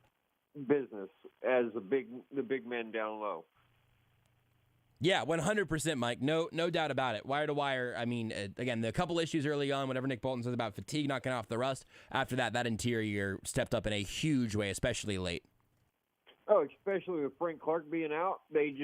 business as the big men down low. Yeah, 100%, Mike. No doubt about it. Wire to wire. I mean, again, the couple issues early on, whatever Nick Bolton says about fatigue knocking off the rust. After that interior stepped up in a huge way, especially late. Oh, especially with Frank Clark being out, they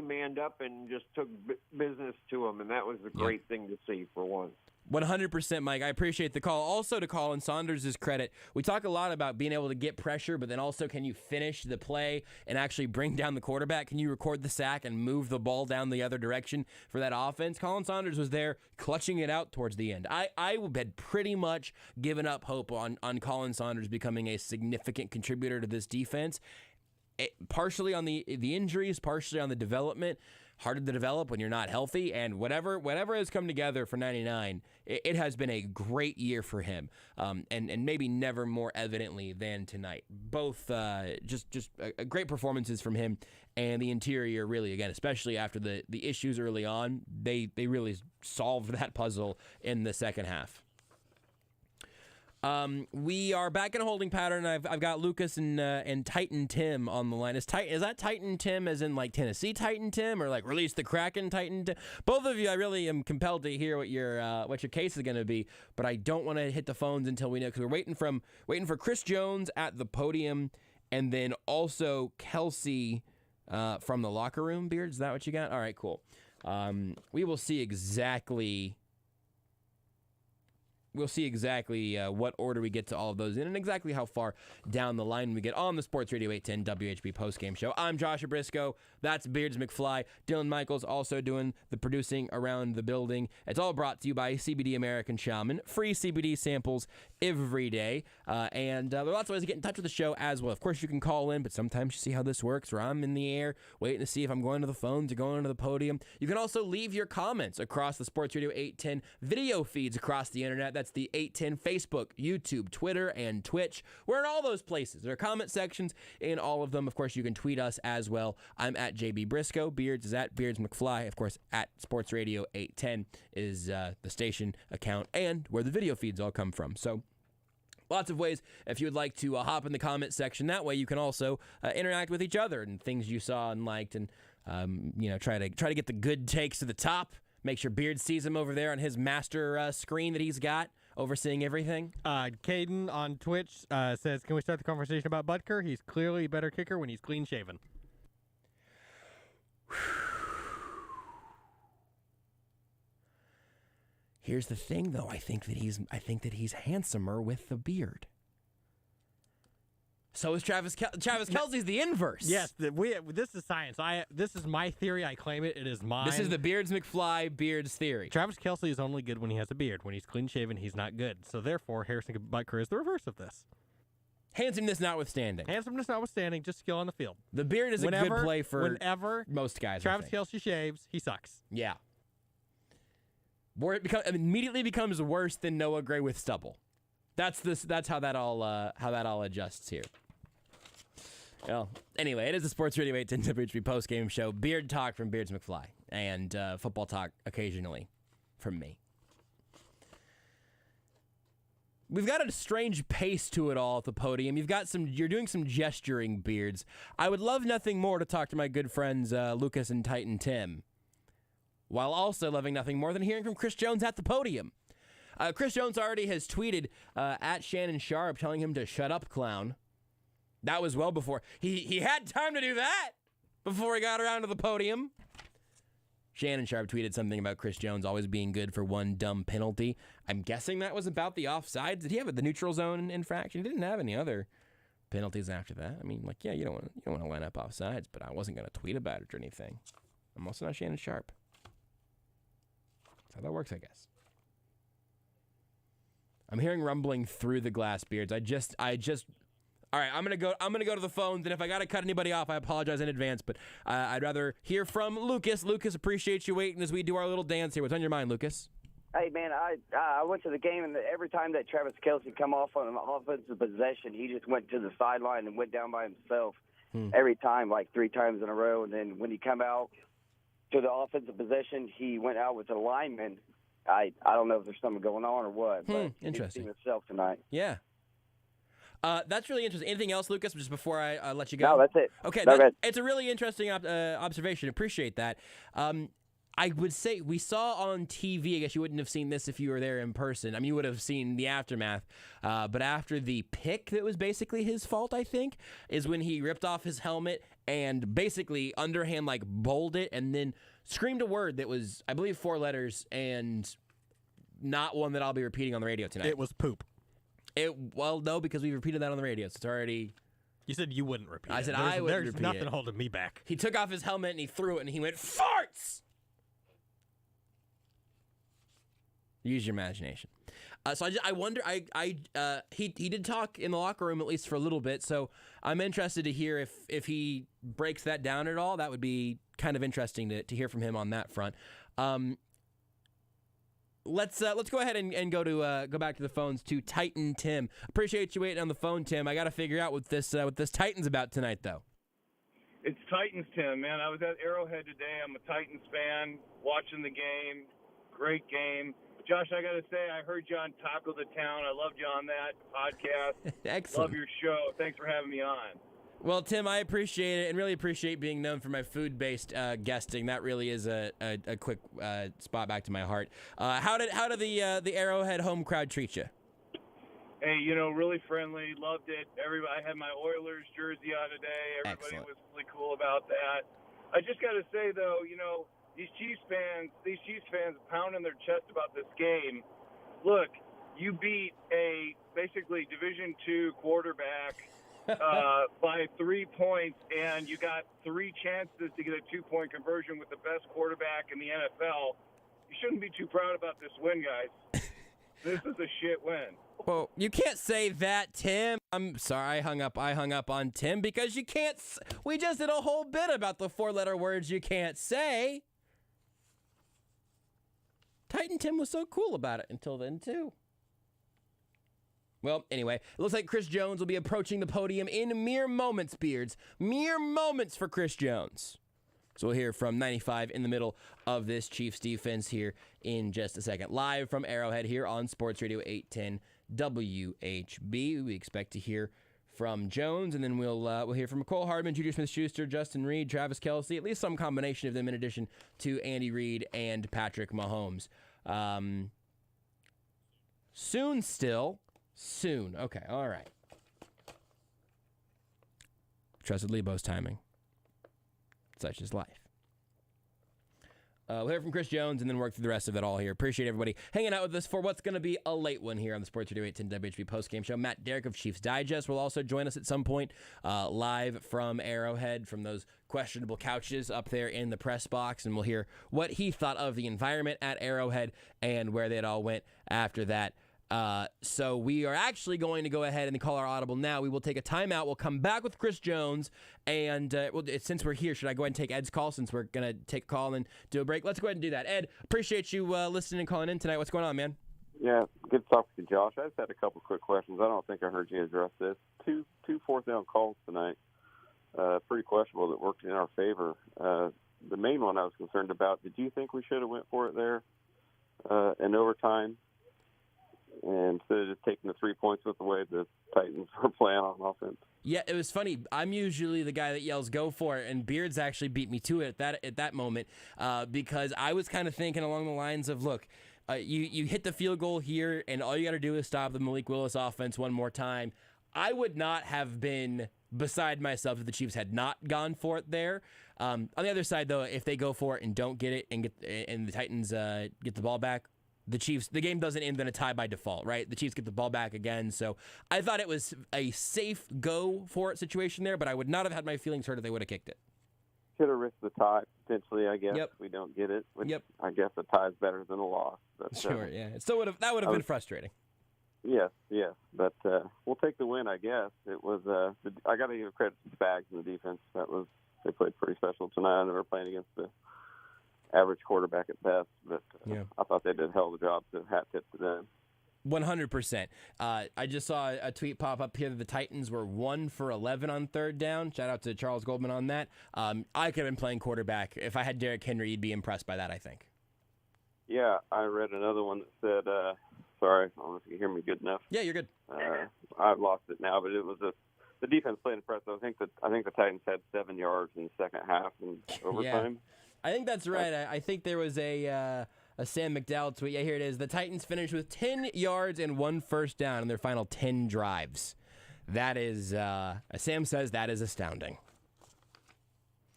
manned up and just took business to him, and that was a great thing to see for once. 100%, Mike. I appreciate the call. Also, to Colin Saunders' credit, we talk a lot about being able to get pressure, but then also can you finish the play and actually bring down the quarterback? Can you record the sack and move the ball down the other direction for that offense? Colin Saunders was there clutching it out towards the end. I had pretty much given up hope on Colin Saunders becoming a significant contributor to this defense, partially on the injuries, partially on the development. harder to develop when you're not healthy. And whatever has come together for 99, it has been a great year for him, and maybe never more evidently than tonight. Both just great performances from him and the interior, really, again, especially after the issues early on, they really solved that puzzle in the second half. We are back in a holding pattern. I've got Lucas and Titan Tim on the line. Is that Titan Tim as in like Tennessee Titan Tim, or like Release the Kraken Titan Tim? Both of you, I really am compelled to hear what your case is going to be, but I don't want to hit the phones until we know, because we're waiting for Chris Jones at the podium, and then also Kelsey from the locker room. Beard, is that what you got? All right, cool. We will see exactly. We'll see exactly what order we get to all of those in, and exactly how far down the line we get on the Sports Radio 810 WHB postgame show. I'm Joshua Brisco. That's Beards McFly. Dylan Michaels also doing the producing around the building. It's all brought to you by CBD American Shaman. Free CBD samples every day. And there are lots of ways to get in touch with the show as well. Of course, you can call in, but sometimes you see how this works, where I'm in the air waiting to see if I'm going to the phones or going to the podium. You can also leave your comments across the Sports Radio 810 video feeds across the internet. That's the 810 Facebook, YouTube, Twitter, and Twitch. We're in all those places. There are comment sections in all of them. Of course, you can tweet us as well. I'm at JB Brisco. Beards is at Beards McFly. Of course, at Sports Radio 810 is the station account and where the video feeds all come from. So lots of ways if you would like to hop in the comment section. That way you can also interact with each other and things you saw and liked, and try to get the good takes to the top. Make sure Beard sees him over there on his master screen that he's got, overseeing everything. Caden on Twitch says, can we start the conversation about Butker? He's clearly a better kicker when he's clean-shaven. Here's the thing, though. I think that he's handsomer with the beard. So is Travis Kelce's the inverse. Yes, this is science. This is my theory. I claim it. It is mine. This is the Beards McFly Beards theory. Travis Kelce is only good when he has a beard. When he's clean-shaven, he's not good. So therefore, Harrison Butker is the reverse of this. Handsomeness notwithstanding. Just skill on the field. The beard is a good play for most guys. Travis Kelce shaves, he sucks. Yeah. Where it immediately becomes worse than Noah Gray with stubble. That's how that all adjusts here. Well, anyway, it is the Sports Radio 810 WHB postgame show. Beard talk from Beards McFly, and football talk occasionally from me. We've got a strange pace to it all at the podium. You're doing some gesturing, Beards. I would love nothing more to talk to my good friends Lucas and Titan Tim, while also loving nothing more than hearing from Chris Jones at the podium. Chris Jones already has tweeted at Shannon Sharp telling him to shut up, clown. That was well before. He had time to do that before he got around to the podium. Shannon Sharp tweeted something about Chris Jones always being good for one dumb penalty. I'm guessing that was about the offsides. Did he have the neutral zone infraction? He didn't have any other penalties after that. I mean, you don't want to line up offsides, but I wasn't going to tweet about it or anything. I'm also not Shannon Sharp. That's how that works, I guess. I'm hearing rumbling through the glass, Beards. All right, I'm gonna go to the phones, and if I gotta cut anybody off, I apologize in advance. But I'd rather hear from Lucas. Lucas, appreciate you waiting as we do our little dance here. What's on your mind, Lucas? Hey man, I went to the game, and every time that Travis Kelce come off on an offensive possession, he just went to the sideline and went down by himself every time, like 3 times in a row. And then when he come out to the offensive possession, he went out with the lineman. I don't know if there's something going on or what, but interesting. He didn't see himself tonight. Yeah. That's really interesting. Anything else, Lucas, just before I let you go? No, that's it. Okay, it's a really interesting observation. Appreciate that. I would say we saw on TV, I guess you wouldn't have seen this if you were there in person. I mean, you would have seen the aftermath. But after the pick that was basically his fault, I think, is when he ripped off his helmet and basically underhand bowled it and then screamed a word that was, I believe, 4 letters and not one that I'll be repeating on the radio tonight. It was poop. Well, no, because we repeated that on the radio, so it's already... You said you wouldn't repeat it. I said I wouldn't repeat it. There's nothing holding me back. He took off his helmet and he threw it and he went, farts! Use your imagination. So I wonder. He did talk in the locker room at least for a little bit. So I'm interested to hear if he breaks that down at all. That would be kind of interesting to hear from him on that front. Let's go ahead and go back to the phones to Titan Tim. Appreciate you waiting on the phone, Tim. I got to figure out what this Titans about tonight though. It's Titans, Tim, man. I was at Arrowhead today. I'm a Titans fan, watching the game. Great game. Josh, I got to say, I heard you on Taco the Town. I loved you on that podcast. Excellent. Love your show. Thanks for having me on. Well, Tim, I appreciate it and really appreciate being known for my food-based guesting. That really is a quick spot back to my heart. How did the Arrowhead home crowd treat you? Hey, really friendly. Loved it. I had my Oilers jersey on today. Everybody was really cool about that. I just got to say, though, these Chiefs fans pounding their chest about this game. Look, you beat a basically Division II quarterback by 3 points, and you got 3 chances to get a 2-point conversion with the best quarterback in the NFL. You shouldn't be too proud about this win, guys. This is a shit win. Well, you can't say that, Tim. I'm sorry, I hung up on Tim because you can't. We just did a whole bit about the 4-letter words you can't say. Titan Tim was so cool about it until then, too. Well, anyway, it looks like Chris Jones will be approaching the podium in mere moments, Beards. Mere moments for Chris Jones. So we'll hear from 95 in the middle of this Chiefs defense here in just a second. Live from Arrowhead here on Sports Radio 810 WHB. We expect to hear from Jones, and then we'll hear from Mecole Hardman, Juju Smith-Schuster, Justin Reid, Travis Kelce, at least some combination of them in addition to Andy Reid and Patrick Mahomes. Soon. Okay, all right. Trusted Lebo's timing. Such is life. We'll hear from Chris Jones and then work through the rest of it all here. Appreciate everybody hanging out with us for what's going to be a late one here on the Sports Radio 810 WHB postgame show. Matt Derrick of Chiefs Digest will also join us at some point live from Arrowhead, from those questionable couches up there in the press box, and we'll hear what he thought of the environment at Arrowhead and where they all went after that. So we are actually going to go ahead and call our audible now. We will take a timeout. We'll come back with Chris Jones. And since we're here, should I go ahead and take Ed's call since we're going to take a call and do a break? Let's go ahead and do that. Ed, appreciate you listening and calling in tonight. What's going on, man? Yeah, good to talk to you, Josh. I just had a couple quick questions. I don't think I heard you address this. Two fourth down calls tonight. Pretty questionable that worked in our favor. The main one I was concerned about, did you think we should have went for it there in overtime? And instead of just taking the 3 points with the way the Titans were playing on offense. Yeah, it was funny. I'm usually the guy that yells "go for it," and Beards actually beat me to it at that moment because I was kind of thinking along the lines of, look, you hit the field goal here, and all you got to do is stop the Malik Willis offense one more time. I would not have been beside myself if the Chiefs had not gone for it there. On the other side, though, if they go for it and don't get it and the Titans get the ball back, the game doesn't end in a tie by default, right? The Chiefs get the ball back again. So I thought it was a safe go for it situation there, but I would not have had my feelings hurt if they would have kicked it. Should have risked the tie, potentially, I guess, if we don't get it. Which I guess a tie is better than a loss. But, sure, yeah. That would have been frustrating. Yes. But we'll take the win, I guess. It was. I got to give credit to Spags and the defense. They played pretty special tonight. They were playing against the average quarterback at best, but I thought they did a hell of a job, so hat tip to them. 100%. I just saw a tweet pop up here that the Titans were 1 for 11 on third down. Shout out to Charles Goldman on that. I could have been playing quarterback. If I had Derrick Henry, you'd be impressed by that, I think. Yeah, I read another one that said, sorry, I don't know if you can hear me good enough. Yeah, you're good. I've lost it now, but it was the defense played impressive. I think the Titans had 7 yards in the second half in overtime. Yeah. I think that's right. I think there was a Sam McDowell tweet. Yeah, here it is. The Titans finished with 10 yards and 1 first down in their final 10 drives. That is, as Sam says, that is astounding.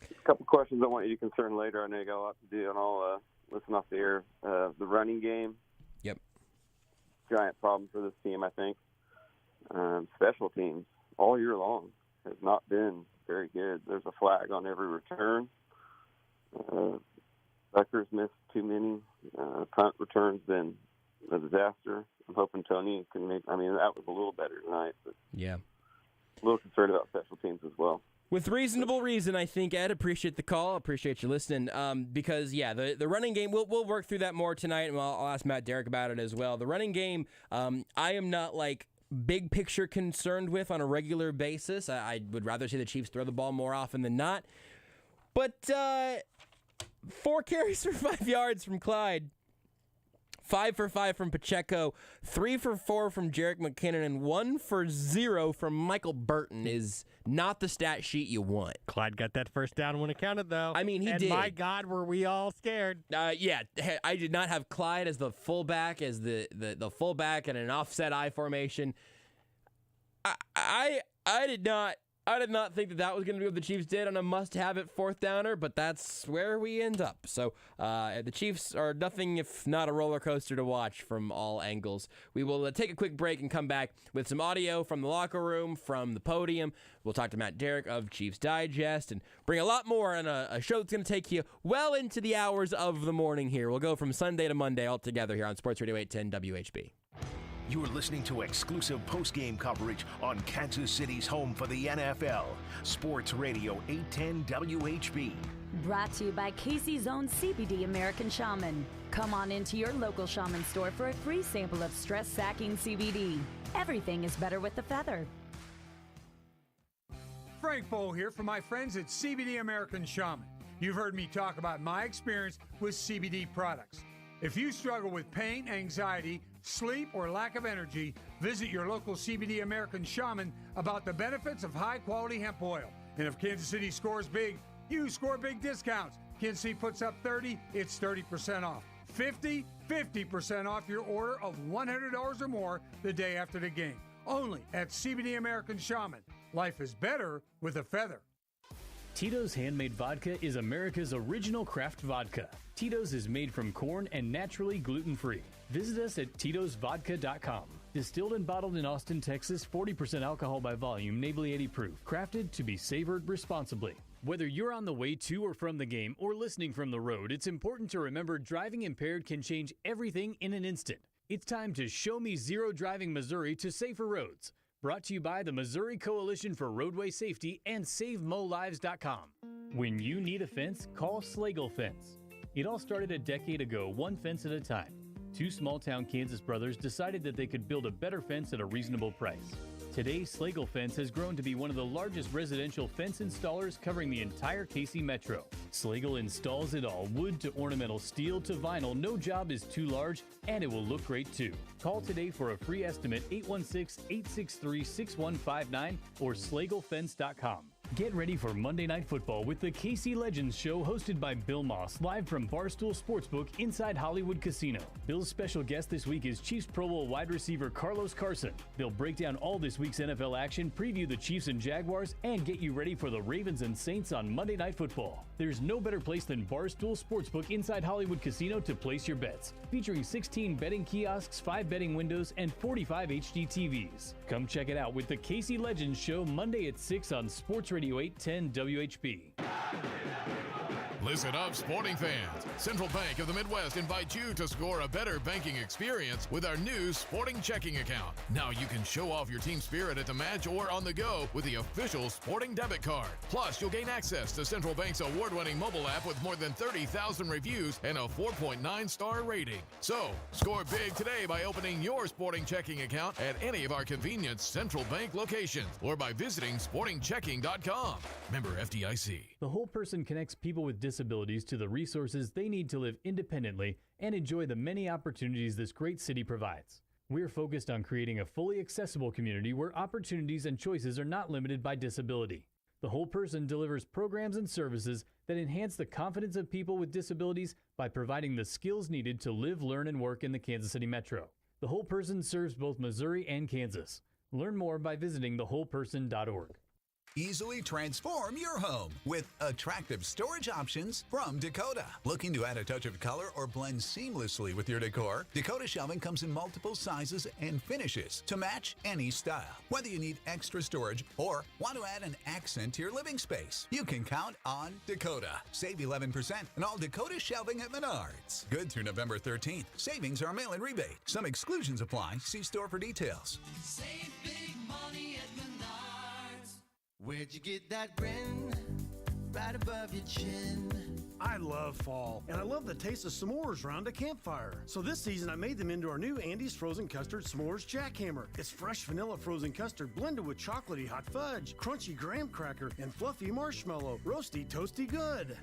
A couple questions I want you to concern later. I know you got a lot to do, and I'll listen off the air. The running game. Yep. Giant problem for this team, I think. Special teams all year long has not been very good. There's a flag on every return. Buckers missed too many punt returns than a disaster. I'm hoping Tony can make. I mean, that was a little better tonight, but yeah, a little concerned about special teams as well. With reasonable reason, I think, Ed. Appreciate the call. Appreciate you listening. Because, yeah, the running game, we'll work through that more tonight, and I'll ask Matt Derrick about it as well. The running game, I am not, big picture concerned with on a regular basis. I would rather see the Chiefs throw the ball more often than not. But 4 carries for 5 yards from Clyde. 5 for 5 from Pacheco, 3 for 4 from Jerick McKinnon, and 1 for 0 from Michael Burton is not the stat sheet you want. Clyde got that first down when it counted, though. I mean, he and did. My God, were we all scared. Yeah, I did not have Clyde as the fullback, as the fullback in an offset I formation. I did not think that was going to be what the Chiefs did on a must-have-it 4th downer, but that's where we end up. So the Chiefs are nothing if not a roller coaster to watch from all angles. We will take a quick break and come back with some audio from the locker room, from the podium. We'll talk to Matt Derrick of Chiefs Digest and bring a lot more on a show that's going to take you well into the hours of the morning here. We'll go from Sunday to Monday all together here on Sports Radio 810 WHB. You're listening to exclusive post-game coverage on Kansas City's home for the NFL. Sports Radio 810 WHB. Brought to you by Casey's own CBD American Shaman. Come on into your local Shaman store for a free sample of stress-sacking CBD. Everything is better with the feather. Frank Bowl here from my friends at CBD American Shaman. You've heard me talk about my experience with CBD products. If you struggle with pain, anxiety, sleep, or lack of energy, visit your local CBD American Shaman about the benefits of high-quality hemp oil. And if Kansas City scores big, you score big discounts. Kansas City puts up 30, it's 30% off. 50% off your order of $100 or more the day after the game. Only at CBD American Shaman. Life is better with a feather. Tito's Handmade Vodka is America's original craft vodka. Tito's is made from corn and naturally gluten-free. Visit us at titosvodka.com. Distilled and bottled in Austin, Texas, 40% alcohol by volume, Neighborly 80 proof. Crafted to be savored responsibly. Whether you're on the way to or from the game or listening from the road, it's important to remember driving impaired can change everything in an instant. It's time to show me Zero Driving Missouri to safer roads. Brought to you by the Missouri Coalition for Roadway Safety and SaveMoLives.com. When you need a fence, call Slagle Fence. It all started a decade ago, one fence at a time. 2 small-town Kansas brothers decided that they could build a better fence at a reasonable price. Today, Slagle Fence has grown to be one of the largest residential fence installers covering the entire KC Metro. Slagle installs it all, wood to ornamental steel to vinyl. No job is too large, and it will look great too. Call today for a free estimate, 816-863-6159 or slaglefence.com. Get ready for Monday Night Football with the KC Legends Show hosted by Bill Moss, live from Barstool Sportsbook inside Hollywood Casino. Bill's special guest this week is Chiefs Pro Bowl wide receiver Carlos Carson. They'll break down all this week's NFL action, preview the Chiefs and Jaguars, and get you ready for the Ravens and Saints on Monday Night Football. There's no better place than Barstool Sportsbook inside Hollywood Casino to place your bets. Featuring 16 betting kiosks, 5 betting windows, and 45 HD TVs. Come check it out with the KC Legends Show Monday at 6 on Sports Radio 810 WHB. Listen up, sporting fans. Central Bank of the Midwest invites you to score a better banking experience with our new sporting checking account. Now you can show off your team spirit at the match or on the go with the official sporting debit card. Plus, you'll gain access to Central Bank's award-winning mobile app with more than 30,000 reviews and a 4.9-star rating. So, score big today by opening your sporting checking account at any of our convenient Central Bank locations or by visiting sportingchecking.com. Member FDIC. The Whole Person connects people with disabilities to the resources they need to live independently and enjoy the many opportunities this great city provides. We're focused on creating a fully accessible community where opportunities and choices are not limited by disability. The Whole Person delivers programs and services that enhance the confidence of people with disabilities by providing the skills needed to live, learn, and work in the Kansas City Metro. The Whole Person serves both Missouri and Kansas. Learn more by visiting thewholeperson.org. Easily transform your home with attractive storage options from Dakota. Looking to add a touch of color or blend seamlessly with your decor? Dakota shelving comes in multiple sizes and finishes to match any style. Whether you need extra storage or want to add an accent to your living space, you can count on Dakota. Save 11% on all Dakota shelving at Menards. Good through November 13th. Savings are mail-in rebate. Some exclusions apply. See store for details. Save big money at Menards. Where'd you get that grin? Right above your chin. I love fall, and I love the taste of s'mores around a campfire. So this season, I made them into our new Andy's Frozen Custard S'mores Jackhammer. It's fresh vanilla frozen custard blended with chocolatey hot fudge, crunchy graham cracker, and fluffy marshmallow. Roasty, toasty good.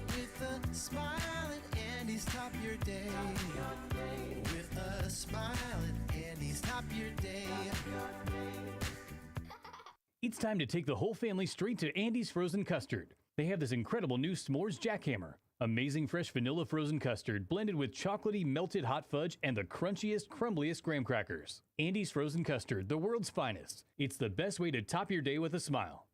With a smile at Andy's, top your day. With a smile at Andy's, top your day. It's time to take the whole family straight to Andy's Frozen Custard. They have this incredible new S'mores Jackhammer. Amazing fresh vanilla frozen custard blended with chocolatey melted hot fudge and the crunchiest, crumbliest graham crackers. Andy's Frozen Custard, the world's finest. It's the best way to top your day with a smile.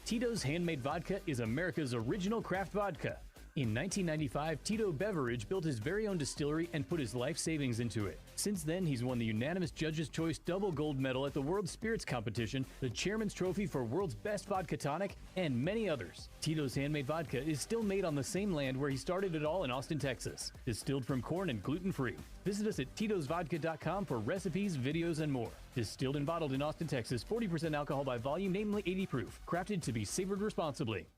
Tito's Handmade Vodka is America's original craft vodka. In 1995, Tito Beveridge built his very own distillery and put his life savings into it. Since then, he's won the unanimous Judges' Choice Double Gold Medal at the World Spirits Competition, the Chairman's Trophy for World's Best Vodka Tonic, and many others. Tito's Handmade Vodka is still made on the same land where he started it all in Austin, Texas. Distilled from corn and gluten-free. Visit us at titosvodka.com for recipes, videos, and more. Distilled and bottled in Austin, Texas, 40% alcohol by volume, namely 80 proof. Crafted to be savored responsibly.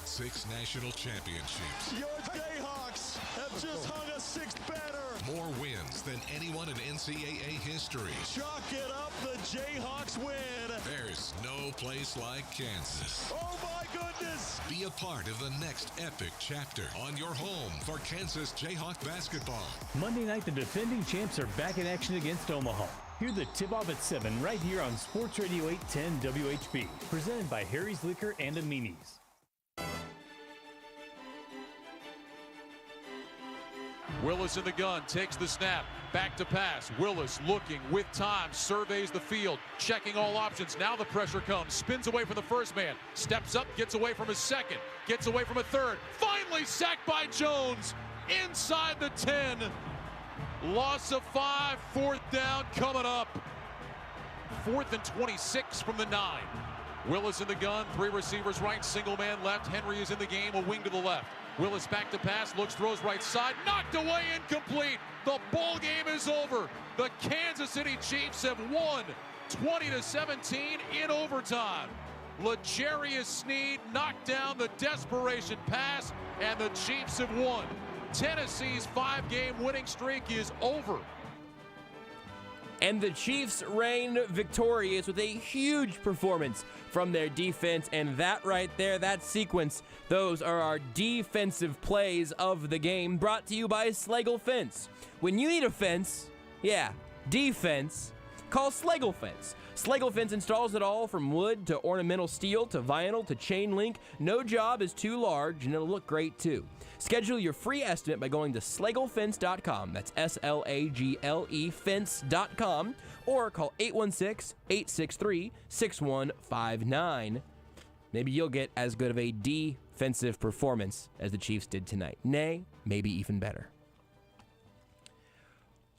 6 national championships. Your Jayhawks have just hung a 6th banner. More wins than anyone in NCAA history. Chalk it up, the Jayhawks win. There's no place like Kansas. Oh my goodness! Be a part of the next epic chapter on your home for Kansas Jayhawk basketball. Monday night, the defending champs are back in action against Omaha. Hear the tip-off at 7 right here on Sports Radio 810 WHB. Presented by Harry's Liquor and Amini's. Willis in the gun, takes the snap, back to pass. Willis looking with time, surveys the field, checking all options. Now the pressure comes, spins away from the first man, steps up, gets away from his second, gets away from a third. Finally sacked by Jones inside the 10. Loss of 5, 4th down coming up. 4th and 26 from the 9. Willis in the gun, 3 receivers right, single man left. Henry is in the game, a wing to the left. Willis back to pass, looks, throws right side, knocked away, incomplete. The ball game is over. The Kansas City Chiefs have won 20-17 in overtime. L'Jarius Sneed knocked down the desperation pass, and the Chiefs have won. Tennessee's 5-game winning streak is over. And the Chiefs reign victorious with a huge performance from their defense. And that right there, that sequence, those are our defensive plays of the game, brought to you by Schlegel Fence. When you need a fence, defense, call Schlegel Fence. Schlegel Fence installs it all from wood to ornamental steel to vinyl to chain link. No job is too large, and it'll look great too. Schedule your free estimate by going to schlegelfence.com. That's SLAGLE fence.com, or call 816-863-6159. Maybe you'll get as good of a defensive performance as the Chiefs did tonight. Nay, maybe even better.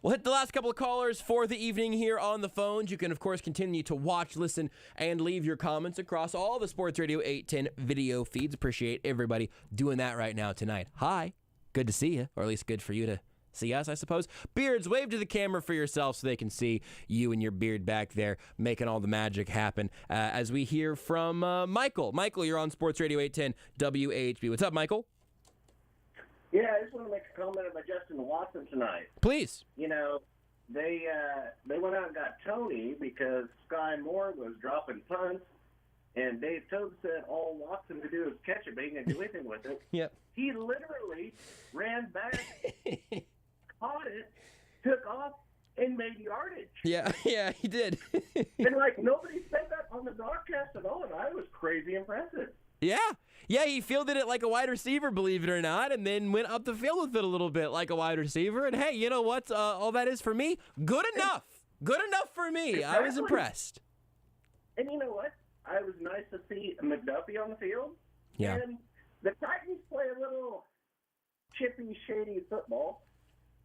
We'll hit the last couple of callers for the evening here on the phones. You can, of course, continue to watch, listen, and leave your comments across all the Sports Radio 810 video feeds. Appreciate everybody doing that right now tonight. Hi. Good to see you, or at least good for you to see us, I suppose. Beards, wave to the camera for yourself so they can see you and your beard back there making all the magic happen. As we hear from Michael. Michael, you're on Sports Radio 810 WHB. What's up, Michael? Yeah, I just want to make a comment about Justin Watson tonight. Please. You know, they went out and got Tony because Sky Moore was dropping punts, and Dave Toad said all Watson could do is catch it, but he didn't do anything with it. Yep. He literally ran back, caught it, took off, and made yardage. Yeah, he did. And, nobody said that on the broadcast at all, and I was crazy impressive. Yeah, he fielded it like a wide receiver, believe it or not, and then went up the field with it a little bit like a wide receiver. And hey, you know what? All that is for me, good enough. Good enough for me. Exactly. I was impressed. And you know what? it was nice to see McDuffie on the field. Yeah. And the Titans play a little chippy, shady football.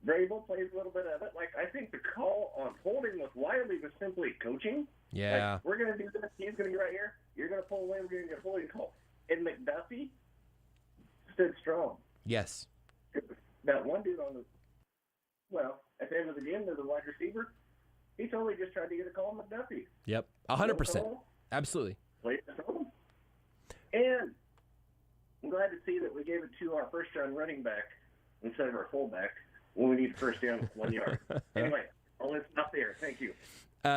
Vrabel plays a little bit of it. Like, I think the call on holding with Wiley was simply coaching. Yeah. Like, we're going to do this. He's going to be right here. You're going to pull away. We're going to get a holding call. And McDuffie stood strong. Yes. That one dude on the, at the end of the game, there's a wide receiver. He totally just tried to get a call on McDuffie. Yep. 100%. Absolutely. Played it home. And I'm glad to see that we gave it to our first-round running back instead of our fullback when we need first down 1 yard. Anyway, I'll stop there. Thank you.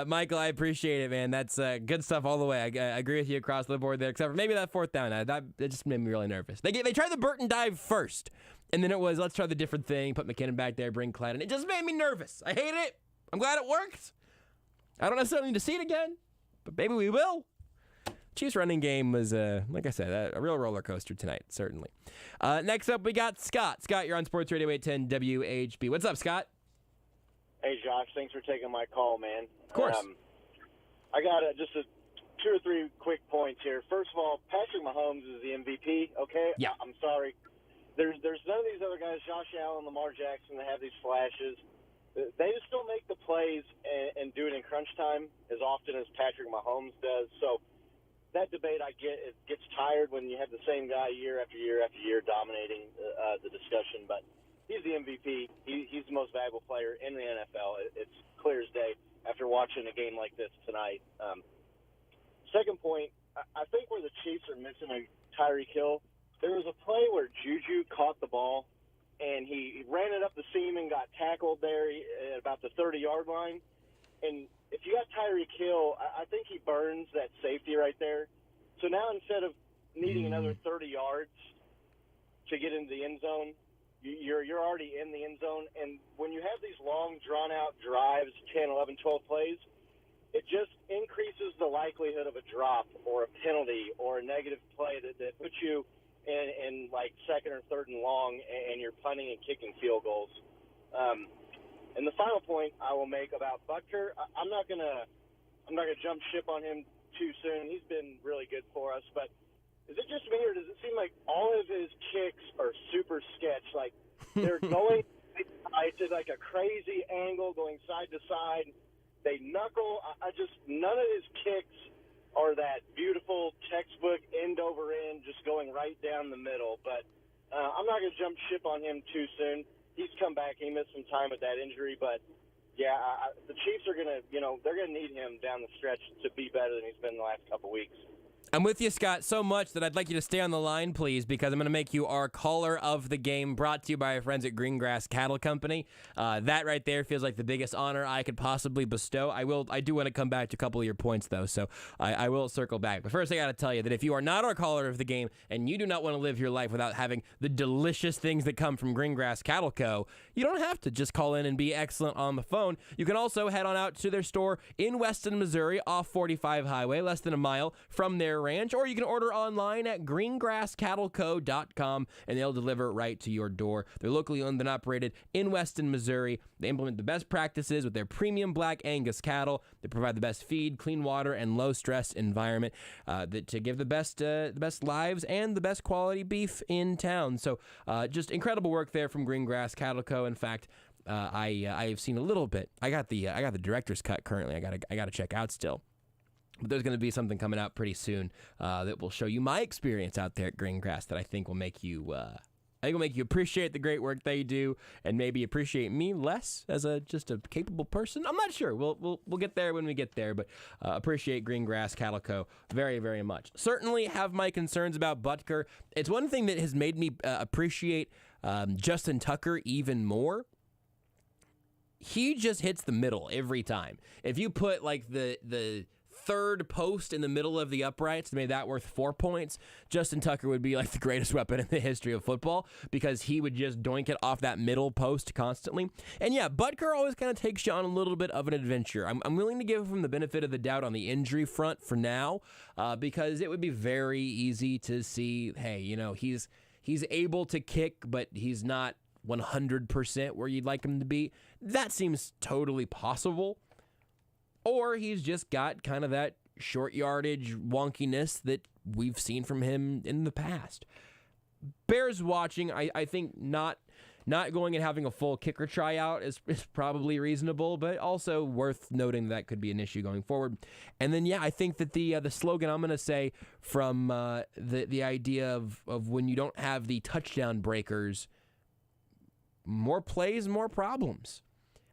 Michael, I appreciate it, man. That's good stuff all the way. I agree with you across the board there, except for maybe that fourth down. That just made me really nervous. They tried the Burton dive first, and then it was, let's try the different thing, put McKinnon back there, bring Clyde, and it just made me nervous. I hate it. I'm glad it worked. I don't necessarily need to see it again, but maybe we will. Chiefs running game was, like I said, a real roller coaster tonight, certainly. Next up, we got Scott. Scott, you're on Sports Radio 810 WHB. What's up, Scott? Hey, Josh. Thanks for taking my call, man. Of course. I got just 2 or 3 quick points here. First of all, Patrick Mahomes is the MVP, okay? Yeah. I'm sorry. There's none of these other guys, Josh Allen, Lamar Jackson, that have these flashes. They just don't make the plays and do it in crunch time as often as Patrick Mahomes does. So that debate, I get, it gets tired when you have the same guy year after year after year dominating the discussion. But he's the MVP. He's the most valuable player in the NFL. It's clear as day after watching a game like this tonight. Second point, I think where the Chiefs are missing a Tyreek Hill, there was a play where Juju caught the ball, and he ran it up the seam and got tackled there at about the 30-yard line. And if you got Tyreek Hill, I think he burns that safety right there. So now instead of needing another 30 yards to get into the end zone, you're already in the end zone. And when you have these long, drawn-out drives, 10, 11, 12 plays, it just increases the likelihood of a drop or a penalty or a negative play that puts you in like second or third and long, and you're punting and kicking field goals. And the final point I will make about Butker, I'm not gonna jump ship on him too soon. He's been really good for us, but is it just me, or does it seem like all of his kicks are super sketch? Like they're going to like a crazy angle, going side to side. They knuckle. None of his kicks are that beautiful textbook end over end, just going right down the middle. But I'm not going to jump ship on him too soon. He's come back. He missed some time with that injury, but yeah, the Chiefs are going to, they're going to need him down the stretch to be better than he's been the last couple weeks. I'm with you, Scott, so much that I'd like you to stay on the line, please, because I'm going to make you our caller of the game, brought to you by our friends at Greengrass Cattle Company. That right there feels like the biggest honor I could possibly bestow. I do want to come back to a couple of your points, though, so I will circle back. But first, I got to tell you that if you are not our caller of the game and you do not want to live your life without having the delicious things that come from Greengrass Cattle Co., you don't have to just call in and be excellent on the phone. You can also head on out to their store in Weston, Missouri, off 45 Highway, less than a mile from their ranch, or you can order online at greengrasscattleco.com and they'll deliver right to your door. They're locally owned and operated in Weston, Missouri. They implement the best practices with their premium Black Angus cattle. They provide the best feed, clean water, and low-stress environment to give the best lives and the best quality beef in town. So just incredible work there from Greengrass Cattle Co. In fact, I've seen a little bit. I got the director's cut currently. I got to check out still. But there's going to be something coming out pretty soon that will show you my experience out there at Greengrass that I think will make you appreciate the great work they do and maybe appreciate me less as just a capable person. I'm not sure. We'll get there when we get there, but appreciate Greengrass Cattle Co. very, very much. Certainly have my concerns about Butker. It's one thing that has made me appreciate Justin Tucker even more. He just hits the middle every time. If you put like the third post in the middle of the uprights, made that worth 4 points, Justin Tucker would be like the greatest weapon in the history of football because he would just doink it off that middle post constantly. And yeah, Butker always kind of takes you on a little bit of an adventure. I'm willing to give him the benefit of the doubt on the injury front for now because it would be very easy to see, hey, he's able to kick, but he's not 100% where you'd like him to be. That seems totally possible. Or he's just got kind of that short yardage wonkiness that we've seen from him in the past. Bears watching, I think not going and having a full kicker tryout is probably reasonable, but also worth noting that could be an issue going forward. And then, I think that the slogan I'm going to say from the idea of when you don't have the touchdown breakers, more plays, more problems.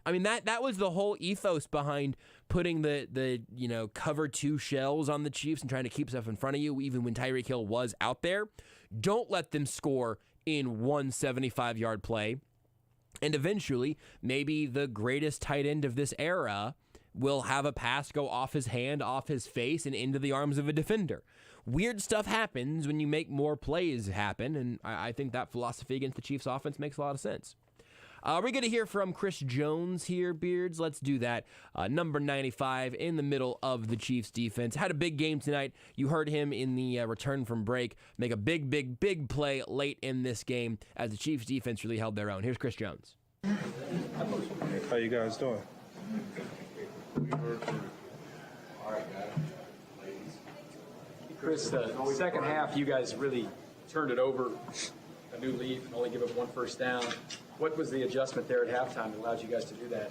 I mean, that was the whole ethos behind putting the cover 2 shells on the Chiefs and trying to keep stuff in front of you, even when Tyreek Hill was out there. Don't let them score in one 75-yard play. And eventually, maybe the greatest tight end of this era will have a pass go off his hand, off his face, and into the arms of a defender. Weird stuff happens when you make more plays happen, and I think that philosophy against the Chiefs offense makes a lot of sense. We're going to hear from Chris Jones here, Beards. Let's do that. Number 95 in the middle of the Chiefs defense. Had a big game tonight. You heard him in the return from break make a big play late in this game as the Chiefs defense really held their own. Here's Chris Jones. How you guys doing? Chris, the second half, you guys really turned it over, a new leaf, and only give up one first down. What was the adjustment there at halftime that allowed you guys to do that?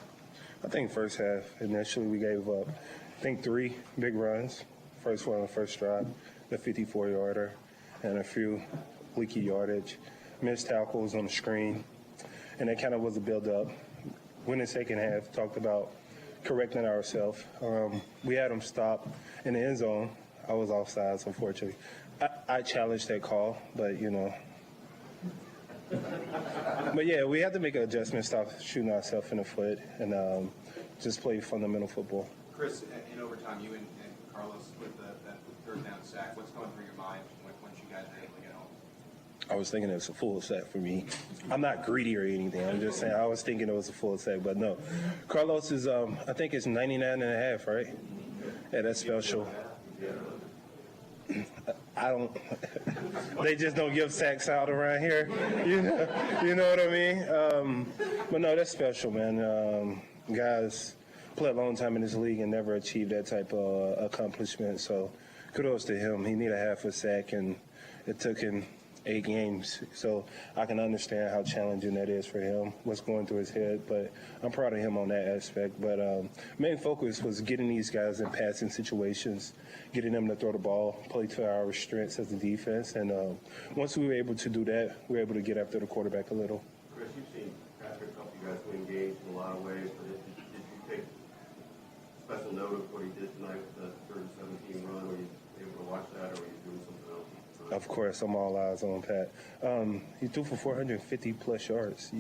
I think first half, initially we gave up, 3 big runs. First one on the first drive, the 54-yarder, and a few leaky yardage, missed tackles on the screen, and that kind of was a build-up. When the second half, talked about correcting ourselves. We had them stop in the end zone. I was offsides, unfortunately. I challenged that call, but, But yeah, we had to make an adjustment, stop shooting ourselves in the foot, and just play fundamental football. Chris, in overtime, you and Carlos with that third down sack. What's going through your mind once you guys are able to get home? I was thinking it was a full sack for me. I'm not greedy or anything. I'm just saying I was thinking it was a full sack, but no. Carlos is, I think it's 99.5, right? Yeah, that's special. I don't. They just don't give sacks out around here. You know what I mean? But no, that's special, man. Guys play a long time in this league and never achieved that type of accomplishment. So kudos to him. He needed a half a sack, and it took him 8 games. So I can understand how challenging that is for him, what's going through his head. But I'm proud of him on that aspect. But main focus was getting these guys in passing situations, getting them to throw the ball, play to our strengths as a defense. And once we were able to do that, we were able to get after the quarterback a little. Chris, you've seen Patrick help you guys win games in a lot of ways, but did you take special note of what he did tonight with the 3rd and 17 run? Were you able to watch that, or were you doing something else? Of course, I'm all eyes on Pat. He threw for 450-plus yards,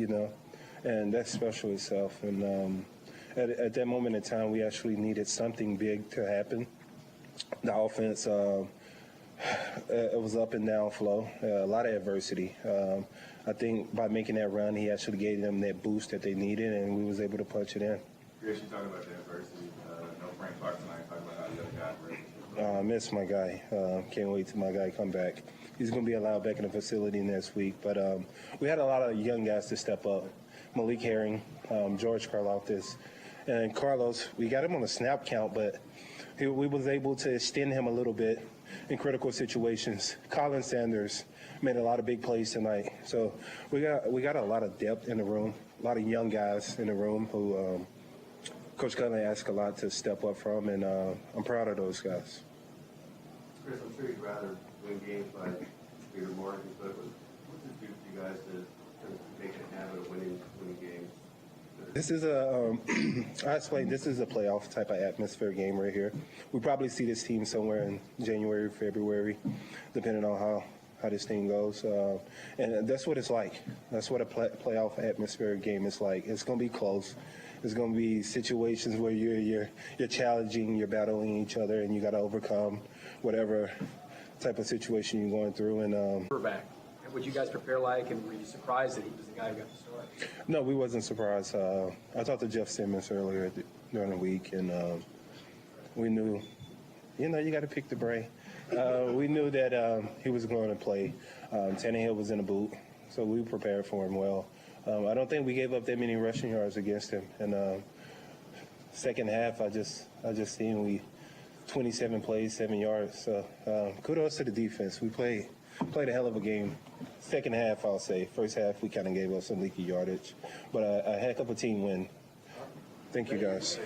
and that's special itself. And at that moment in time, we actually needed something big to happen. The offense, it was up and down flow, a lot of adversity. I think by making that run, he actually gave them that boost that they needed, and we was able to punch it in. Chris, you talking about the adversity. No Frank Clark tonight, talking about how the other guy really. I miss my guy. Can't wait till my guy come back. He's going to be allowed back in the facility next week. But we had a lot of young guys to step up. Malik Herring, George Karlaftis, and Carlos. We got him on a snap count, but we was able to extend him a little bit in critical situations. Colin Sanders made a lot of big plays tonight. So we got a lot of depth in the room, a lot of young guys in the room who Coach Cullen asked a lot to step up from, and I'm proud of those guys. Chris, I'm sure you'd rather win games by bigger margins, but what does it do for you guys to make a habit of winning games? This is I explained, this is a playoff type of atmosphere game right here. We probably see this team somewhere in January, February, depending on how this thing goes. And that's what it's like. That's what a playoff atmosphere game is like. It's going to be close. There's going to be situations where you're challenging, you're battling each other, and you got to overcome whatever type of situation you're going through. And Quarterback, what you guys prepare like, and were you surprised that he was the guy who got the start? No, we wasn't surprised. I talked to Jeff Simmons earlier during the week, and we knew, you got to pick the brain. We knew that he was going to play. Tannehill was in the boot, so we prepared for him well. I don't think we gave up that many rushing yards against him. And second half, I just seen 27 plays, 7 yards. So kudos to the defense. We played a hell of a game. Second half, I'll say. First half, we kind of gave up some leaky yardage. But a heck of a team win. Thank you, guys.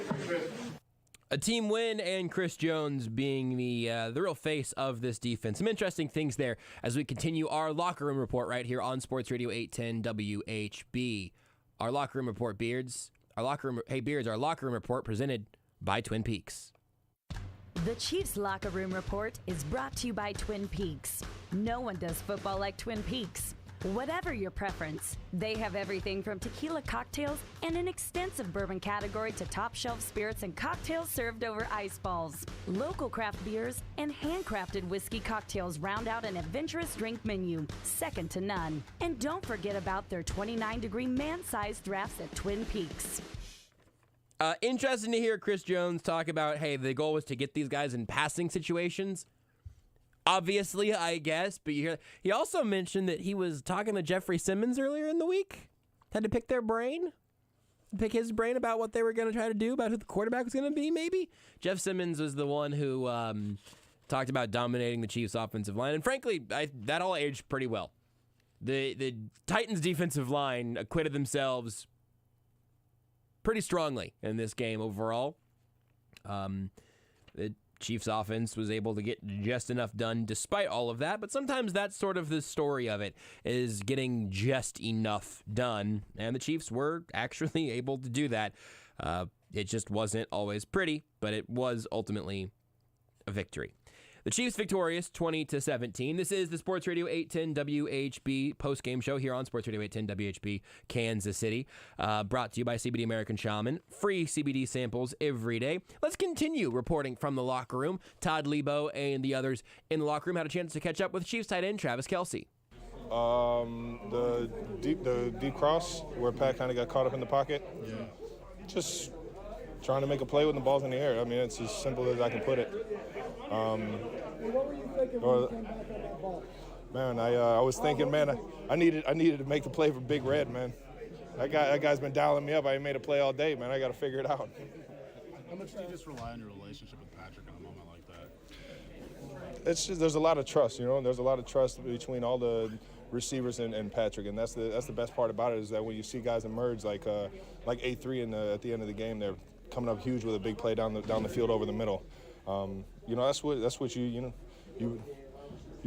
A team win, and Chris Jones being the real face of this defense. Some interesting things there as we continue our locker room report right here on Sports Radio 810 WHB. Our locker room report, Beards. Our locker room report presented by Twin Peaks. The Chiefs Locker Room Report is brought to you by Twin Peaks. No one does football like Twin Peaks. Whatever your preference, they have everything from tequila cocktails and an extensive bourbon category to top shelf spirits and cocktails served over ice balls. Local craft beers and handcrafted whiskey cocktails round out an adventurous drink menu, second to none. And don't forget about their 29-degree man-sized drafts at Twin Peaks. Interesting to hear Chris Jones talk about, hey, the goal was to get these guys in passing situations. Obviously, I guess, but he also mentioned that he was talking to Jeffrey Simmons earlier in the week. Had to pick his brain about what they were going to try to do, about who the quarterback was going to be, maybe. Jeff Simmons was the one who talked about dominating the Chiefs' offensive line, and frankly, that all aged pretty well. The Titans' defensive line acquitted themselves pretty strongly in this game overall. The Chiefs offense was able to get just enough done despite all of that, but sometimes that's sort of the story of it, is getting just enough done, and the Chiefs were actually able to do that. It just wasn't always pretty, but it was ultimately a victory. The Chiefs victorious 20-17. This is the Sports Radio 810 WHB postgame show here on Sports Radio 810 WHB Kansas City. Brought to you by CBD American Shaman. Free CBD samples every day. Let's continue reporting from the locker room. Todd Lebo and the others in the locker room had a chance to catch up with Chiefs tight end Travis Kelce. The deep cross where Pat kind of got caught up in the pocket. Yeah. Just trying to make a play when the ball's in the air. I mean, it's as simple as I can put it. What were you thinking when you came back on that ball? Man, I was thinking, man, I needed to make the play for Big Red, man. That guy's been dialing me up. I ain't made a play all day, man. I got to figure it out. How much do you just rely on your relationship with Patrick in a moment like that? It's just, there's a lot of trust, you know. There's a lot of trust between all the receivers and Patrick, and that's the best part about it, is that when you see guys emerge like A3 at the end of the game, they're coming up huge with a big play down the field over the middle. You know, that's what you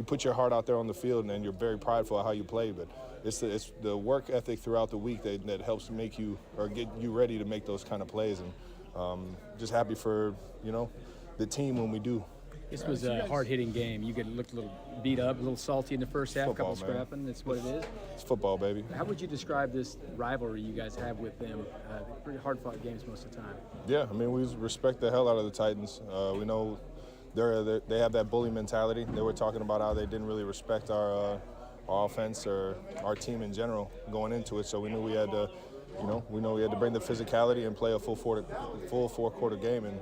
put your heart out there on the field, and you're very prideful of how you play. But it's the work ethic throughout the week that helps make you or get you ready to make those kind of plays. And just happy for the team when we do. This was a hard-hitting game. You looked a little beat up, a little salty in the first half, football, couple scrapping. That's what it is. It's football, baby. How would you describe this rivalry you guys have with them? Pretty hard-fought games most of the time. Yeah, I mean, we respect the hell out of the Titans. We know they have that bully mentality. They were talking about how they didn't really respect our offense or our team in general going into it. So we knew we had to, bring the physicality and play a full four-quarter game. And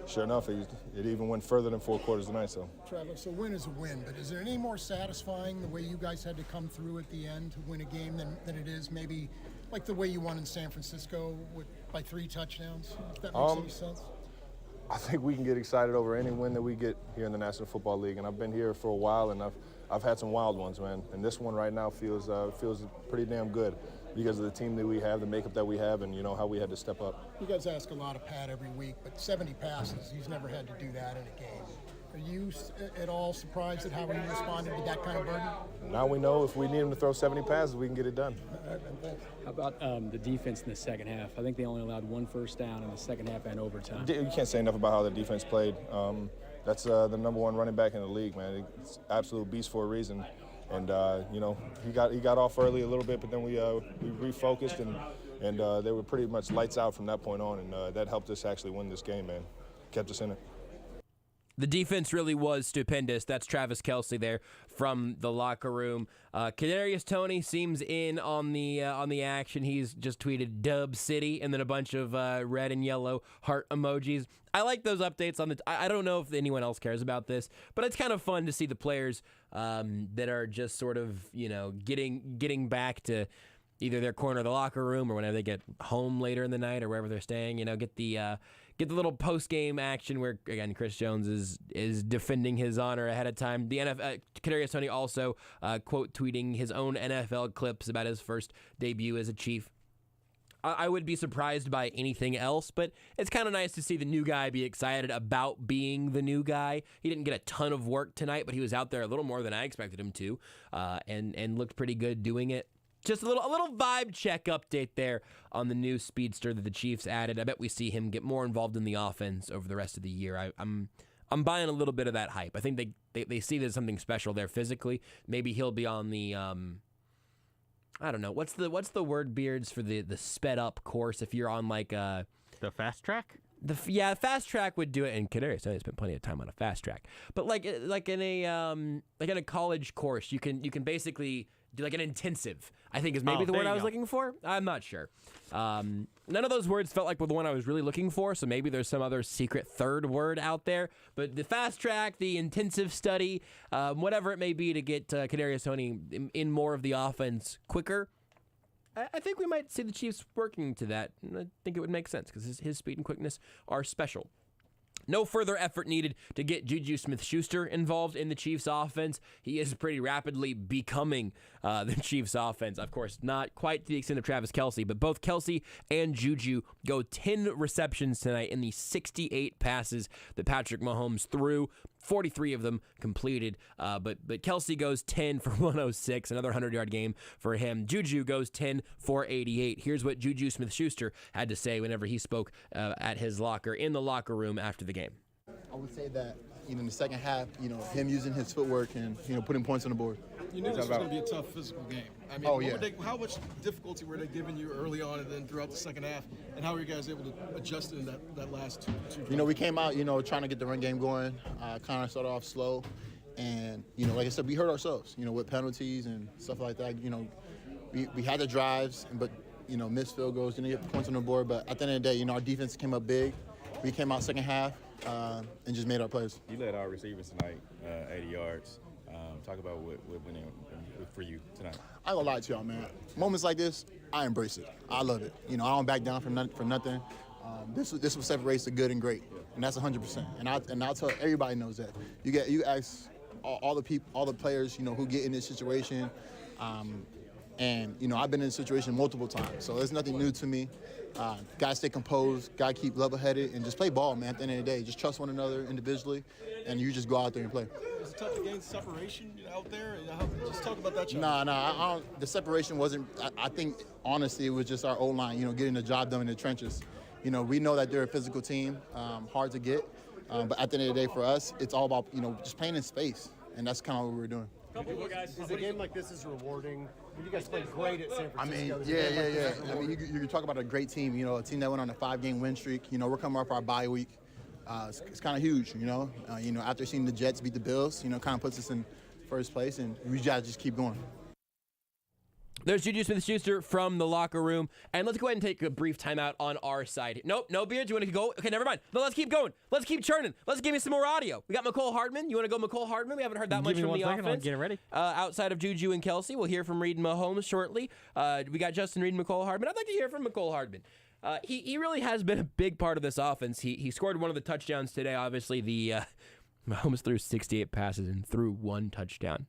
sure enough, it even went further than 4 quarters tonight. So, Travis, a win is a win, but is there any more satisfying the way you guys had to come through at the end to win a game than it is maybe like the way you won in San Francisco by 3 touchdowns? If that makes any sense. I think we can get excited over any win that we get here in the National Football League, and I've been here for a while, and I've had some wild ones, man. And this one right now feels pretty damn good because of the team that we have, the makeup that we have, and how we had to step up. You guys ask a lot of Pat every week, but 70 passes, he's never had to do that in a game. Are you at all surprised at how he responded to that kind of burden? Now we know if we need him to throw 70 passes, we can get it done. How about the defense in the second half? I think they only allowed 1 first down in the second half and overtime. You can't say enough about how the defense played. That's the number 1 running back in the league, man. It's an absolute beast for a reason. And he got off early a little bit, but then we refocused and they were pretty much lights out from that point on, and that helped us actually win this game, man. Kept us in it. The defense really was stupendous. That's Travis Kelce there from the locker room. Kadarius Toney seems in on the action. He's just tweeted "Dub City" and then a bunch of red and yellow heart emojis. I like those updates on the. I don't know if anyone else cares about this, but it's kind of fun to see the players that are just sort of getting back to either their corner of the locker room or whenever they get home later in the night or wherever they're staying. Get the little post-game action where, again, Chris Jones is defending his honor ahead of time. The NFL, Kadarius Toney also quote tweeting his own NFL clips about his first debut as a Chief. I would be surprised by anything else, but it's kind of nice to see the new guy be excited about being the new guy. He didn't get a ton of work tonight, but he was out there a little more than I expected him to, and looked pretty good doing it. Just a little vibe check update there on the new speedster that the Chiefs added. I bet we see him get more involved in the offense over the rest of the year. I'm buying a little bit of that hype. I think they see there's something special there physically. Maybe he'll be on the I don't know. What's the word, Beards, for the sped up course if you're on like the fast track? Fast track would do it, and Kadarius Toney spent plenty of time on a fast track. But like in a college course, you can basically do like an intensive, I think is maybe the word I was looking for. I'm not sure. None of those words felt like the one I was really looking for, so maybe there's some other secret third word out there. But the fast track, the intensive study, whatever it may be to get Kadarius Toney in more of the offense quicker, I think we might see the Chiefs working to that. And I think it would make sense because his speed and quickness are special. No further effort needed to get Juju Smith-Schuster involved in the Chiefs' offense. He is pretty rapidly becoming the Chiefs' offense. Of course, not quite to the extent of Travis Kelce, but both Kelce and Juju go 10 receptions tonight in the 68 passes that Patrick Mahomes threw. 43 of them completed, but Kelce goes 10 for 106, another 100-yard game for him. Juju goes 10 for 88. Here's what Juju Smith-Schuster had to say whenever he spoke in the locker room after the game. I would say that in the second half, him using his footwork and putting points on the board. You knew this was going to be a tough physical game. I mean, how much difficulty were they giving you early on and then throughout the second half? And how were you guys able to adjust in that last two drives? We came out, trying to get the run game going. Kind of started off slow. And, like I said, we hurt ourselves, with penalties and stuff like that. We had the drives, but, missed field goals, didn't get points on the board. But at the end of the day, our defense came up big. We came out second half and just made our plays. You led our receivers tonight, 80 yards. Talk about what went in for you tonight. I ain't gonna lie to y'all, man. Moments like this, I embrace it. I love it. I don't back down for nothing. This what separates the good and great, and that's 100%. And I'll tell everybody knows that. You ask all the players, who get in this situation. And I've been in this situation multiple times, so there's nothing new to me. Gotta stay composed, gotta keep level-headed, and just play ball, man. At the end of the day, just trust one another individually, and you just go out there and play. Was it tough to gain separation out there? Just talk about that. Nah. The separation wasn't. I think honestly, it was just our O-line, getting the job done in the trenches. We know that they're a physical team, hard to get, but at the end of the day, for us, it's all about just playing in space, and that's kind of what we were doing. Is a game like this is rewarding? You guys played great at San Francisco. I mean, you talk about a great team, a team that went on a 5-game win streak. We're coming off our bye week. It's kind of huge, after seeing the Jets beat the Bills, kind of puts us in first place, and we gotta just keep going. There's Juju Smith-Schuster from the locker room. And let's go ahead and take a brief timeout on our side. Nope, no, Beards, you want to go? Okay, never mind. No, let's keep going. Let's keep churning. Let's give me some more audio. We got Mecole Hardman. You want to go Mecole Hardman? We haven't heard that much from the offense. I'll get it ready. Outside of Juju and Kelce, we'll hear from Reid and Mahomes shortly. We got Justin Reid and Mecole Hardman. I'd like to hear from Mecole Hardman. He really has been a big part of this offense. He scored one of the touchdowns today. Obviously, Mahomes threw 68 passes and threw one touchdown.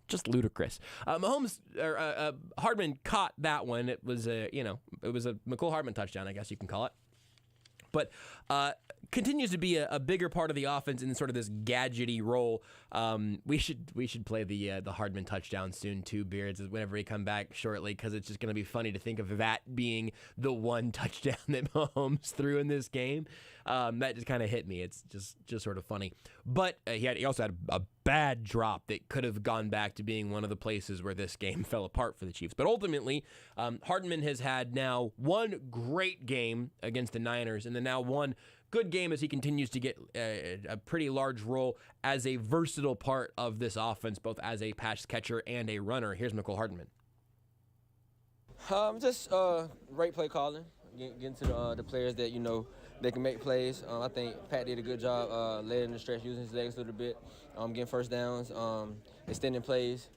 Just ludicrous. Hardman caught that one. It was a Mecole Hardman touchdown, I guess you can call it. But continues to be a bigger part of the offense in sort of this gadgety role. We should play the Hardman touchdown soon too, Beards, whenever we come back shortly, because it's just going to be funny to think of that being the one touchdown that Mahomes threw in this game. That just kind of hit me. It's just sort of funny. But he also had a bad drop that could have gone back to being one of the places where this game fell apart for the Chiefs. But ultimately, Hardman has had now one great game against the Niners and then now one good game as he continues to get a pretty large role as a versatile part of this offense, both as a pass catcher and a runner. Here's Mecole Hardman. Just great play calling, getting to the players that, they can make plays. I think Pat did a good job led in the stretch, using his legs a little bit, getting first downs, extending plays.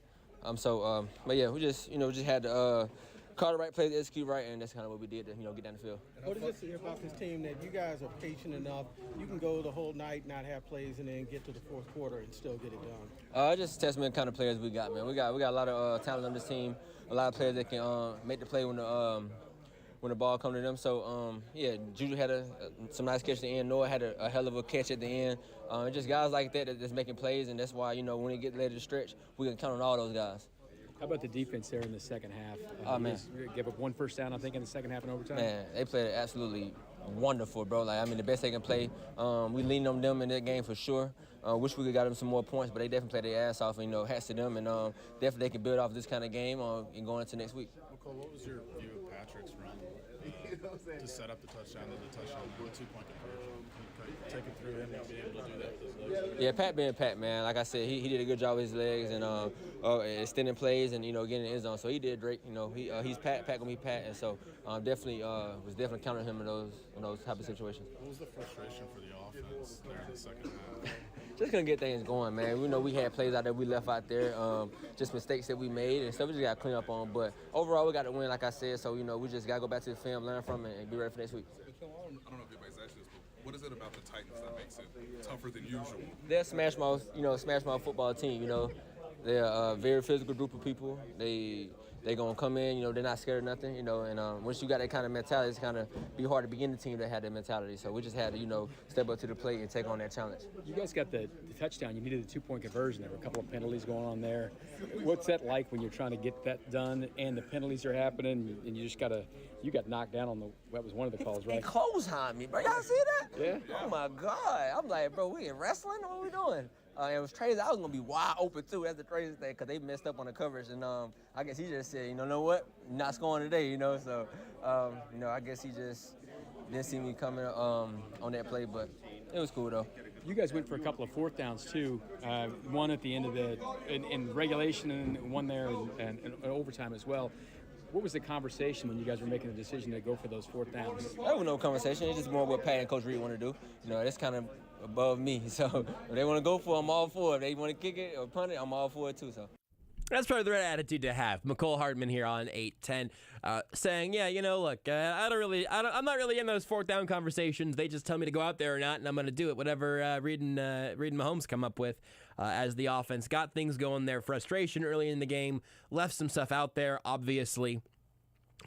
But yeah, we just had to call the right plays, execute right, and that's kind of what we did to get down the field. What is it about this team that you guys are patient enough? You can go the whole night, not have plays, and then get to the fourth quarter and still get it done. Just a testament to the kind of players we got, man. We got a lot of talent on this team. A lot of players that can make the play when the ball comes to them. So Juju had some nice catch at the end. Noah had a hell of a catch at the end. Just guys like that that's making plays, and that's why when we get later to stretch, we can count on all those guys. How about the defense there in the second half? Oh, man. You gave up one first down, I think, in the second half in overtime. Man, they played absolutely wonderful, bro. The best they can play. We leaned on them in that game for sure. Wish we could got them some more points, but they definitely played their ass off. And, hats to them, and definitely they can build off this kind of game and going into next week. Mecole, what was your view of Patrick's run to set up the touchdown and the touchdown, the 2-point conversion? Can you take it through him and be able to do that with his legs? Yeah, Pat being Pat, man. Like I said, he did a good job with his legs and extending plays and getting in the end zone. So he did great. He's Pat gonna be Pat, and so definitely counting him in those type of situations. What was the frustration for the offense there in the second half? Just gonna get things going, man. We know we had plays out there we left out there, just mistakes that we made and stuff we just got to clean up on. But overall, we got to win, like I said. So we just got to go back to the film, learn from it, and be ready for next week. I don't know if anybody's asked this, but what is it about the Titans that makes it tougher than usual? They're a smash mouth football team. They're a very physical group of people. They gonna come in, they're not scared of nothing, and once you got that kind of mentality, it's kind of be hard to begin the team that had that mentality. So we just had to, step up to the plate and take on that challenge. You guys got the touchdown. You needed the 2-point conversion. There were a couple of penalties going on there. What's that like when you're trying to get that done and the penalties are happening and you got knocked down on that was one of the calls, right? He clotheslined me, bro. Y'all see that? Yeah. Oh my God. I'm like, bro, we in wrestling? What are we doing? It was crazy. I was going to be wide open, too. That's the crazy thing, because they messed up on the coverage. And I guess he just said, you know what? Not scoring today, So, I guess he just didn't see me coming on that play. But it was cool, though. You guys went for a couple of fourth downs, too. One at the end of in regulation and one there and overtime as well. What was the conversation when you guys were making the decision to go for those fourth downs? There was no conversation. It's just more what Pat and Coach Reid want to do. That's kind of above me. So if they want to go for it, I'm all for it. If they want to kick it or punt it, I'm all for it too. So that's probably the right attitude to have. Mecole Hardman here on 810 saying, look, I'm not really in those fourth down conversations. They just tell me to go out there or not, and I'm going to do it. Whatever Reid and Mahomes come up with as the offense got things going there. Frustration early in the game, left some stuff out there, obviously.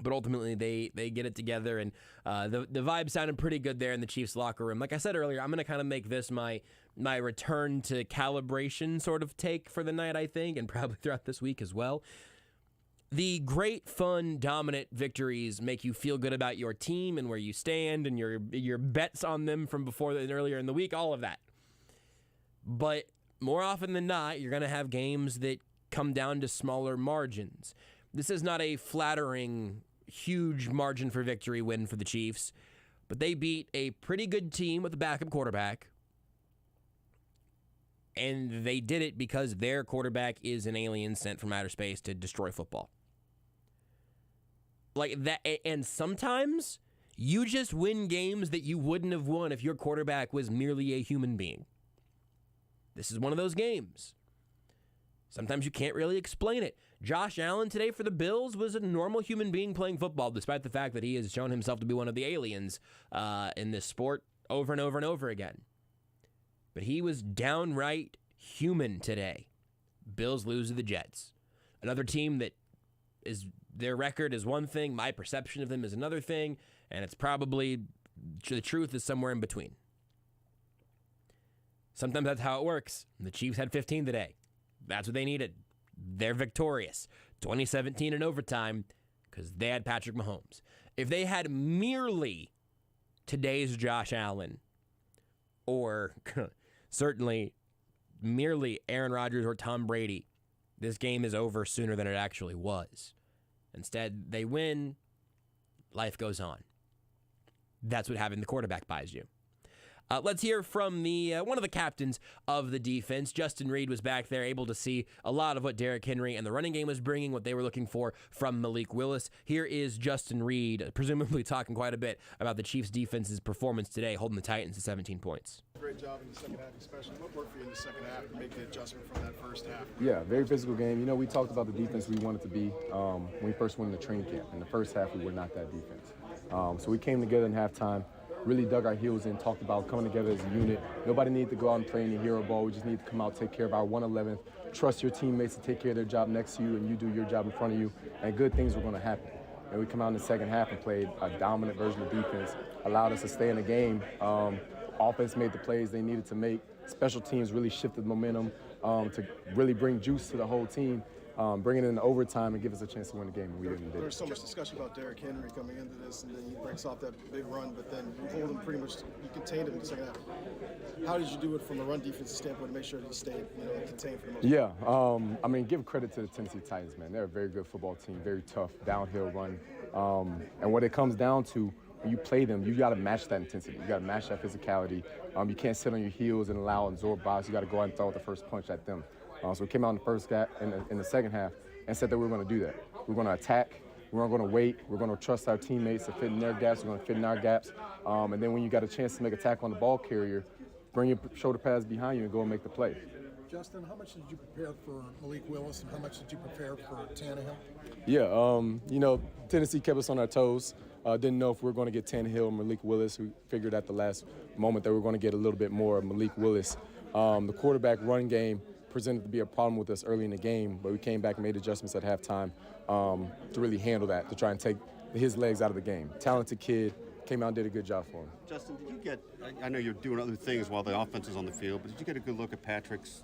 But ultimately, they get it together, and the vibe sounded pretty good there in the Chiefs locker room. Like I said earlier, I'm going to kind of make this my return to calibration sort of take for the night, I think, and probably throughout this week as well. The great, fun, dominant victories make you feel good about your team and where you stand and your bets on them from before and earlier in the week, all of that. But more often than not, you're going to have games that come down to smaller margins. This is not a flattering, huge margin for victory win for the Chiefs, but they beat a pretty good team with a backup quarterback, and they did it because their quarterback is an alien sent from outer space to destroy football. Like that, and sometimes you just win games that you wouldn't have won if your quarterback was merely a human being. This is one of those games. Sometimes you can't really explain it. Josh Allen today for the Bills was a normal human being playing football, despite the fact that he has shown himself to be one of the aliens in this sport over and over and over again. But he was downright human today. Bills lose to the Jets. Another team that is their record is one thing, my perception of them is another thing, and it's probably the truth is somewhere in between. Sometimes that's how it works. The Chiefs had 15 today. That's what they needed. They're victorious. 2017 in overtime because they had Patrick Mahomes. If they had merely today's Josh Allen or certainly merely Aaron Rodgers or Tom Brady, this game is over sooner than it actually was. Instead, they win, life goes on. That's what having the quarterback buys you. Let's hear from the one of the captains of the defense. Justin Reid was back there, able to see a lot of what Derrick Henry and the running game was bringing, what they were looking for from Malik Willis. Here is Justin Reid, presumably talking quite a bit about the Chiefs' defense's performance today, holding the Titans to 17 points. Great job in the second half, especially. What worked for you in the second half to make the adjustment from that first half? Yeah, very physical game. You know, we talked about the defense we wanted to be when we first went into training camp. In the first half, we were not that defense. So we came together in halftime, really dug our heels in, talked about coming together as a unit. Nobody needed to go out and play any hero ball. We just need to come out, take care of our 111th, trust your teammates to take care of their job next to you, and you do your job in front of you, and good things were going to happen. And we come out in the second half and played a dominant version of defense, allowed us to stay in the game. Offense made the plays they needed to make. Special teams really shifted momentum to really bring juice to the whole team, bring it into overtime and give us a chance to win the game, and we didn't do it. There's so much discussion about Derrick Henry coming into this, and then he breaks off that big run, but then you hold him pretty much, you contained him in the second half. How did you do it from a run defense standpoint to make sure that he stayed, contained for the most part? Yeah, I mean, give credit to the Tennessee Titans, man. They're a very good football team, very tough, downhill run. And what it comes down to, when you play them, you got to match that intensity. You got to match that physicality. You can't sit on your heels and allow absorb box. You got to go out and throw the first punch at them. So we came out in the first half, in the second half, and said that we were going to do that. We're going to attack. We're going to wait. We're going to trust our teammates to fit in their gaps. We're going to fit in our gaps. And then when you got a chance to make a tackle on the ball carrier, bring your shoulder pads behind you and go and make the play. Justin, how much did you prepare for Malik Willis, and how much did you prepare for Tannehill? Yeah, Tennessee kept us on our toes. Didn't know if we were going to get Tannehill or Malik Willis. We figured at the last moment that we were going to get a little bit more of Malik Willis. The quarterback run game presented to be a problem with us early in the game, but we came back and made adjustments at halftime to really handle that, to try and take his legs out of the game. Talented kid, came out and did a good job for him. Justin, did you get, I know you're doing other things while the offense is on the field, but did you get a good look at Patrick's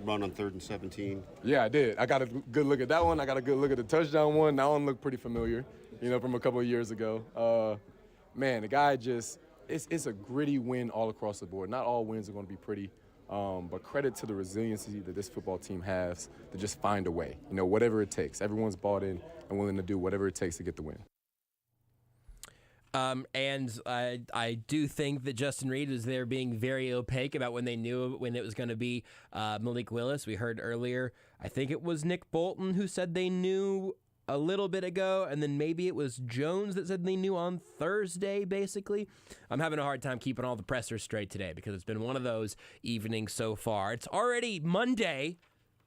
run on 3rd and 17? Yeah, I did. I got a good look at that one. I got a good look at the touchdown one. That one looked pretty familiar, from a couple of years ago. Man, the guy just, it's a gritty win all across the board. Not all wins are going to be pretty, but credit to the resiliency that this football team has to just find a way, whatever it takes. Everyone's bought in and willing to do whatever it takes to get the win. And I do think that Justin Reid was there being very opaque about when they knew when it was going to be Malik Willis. We heard earlier, I think it was Nick Bolton who said they knew a little bit ago, and then maybe it was Jones that said they knew on Thursday, basically. I'm having a hard time keeping all the pressers straight today because it's been one of those evenings so far. It's already Monday.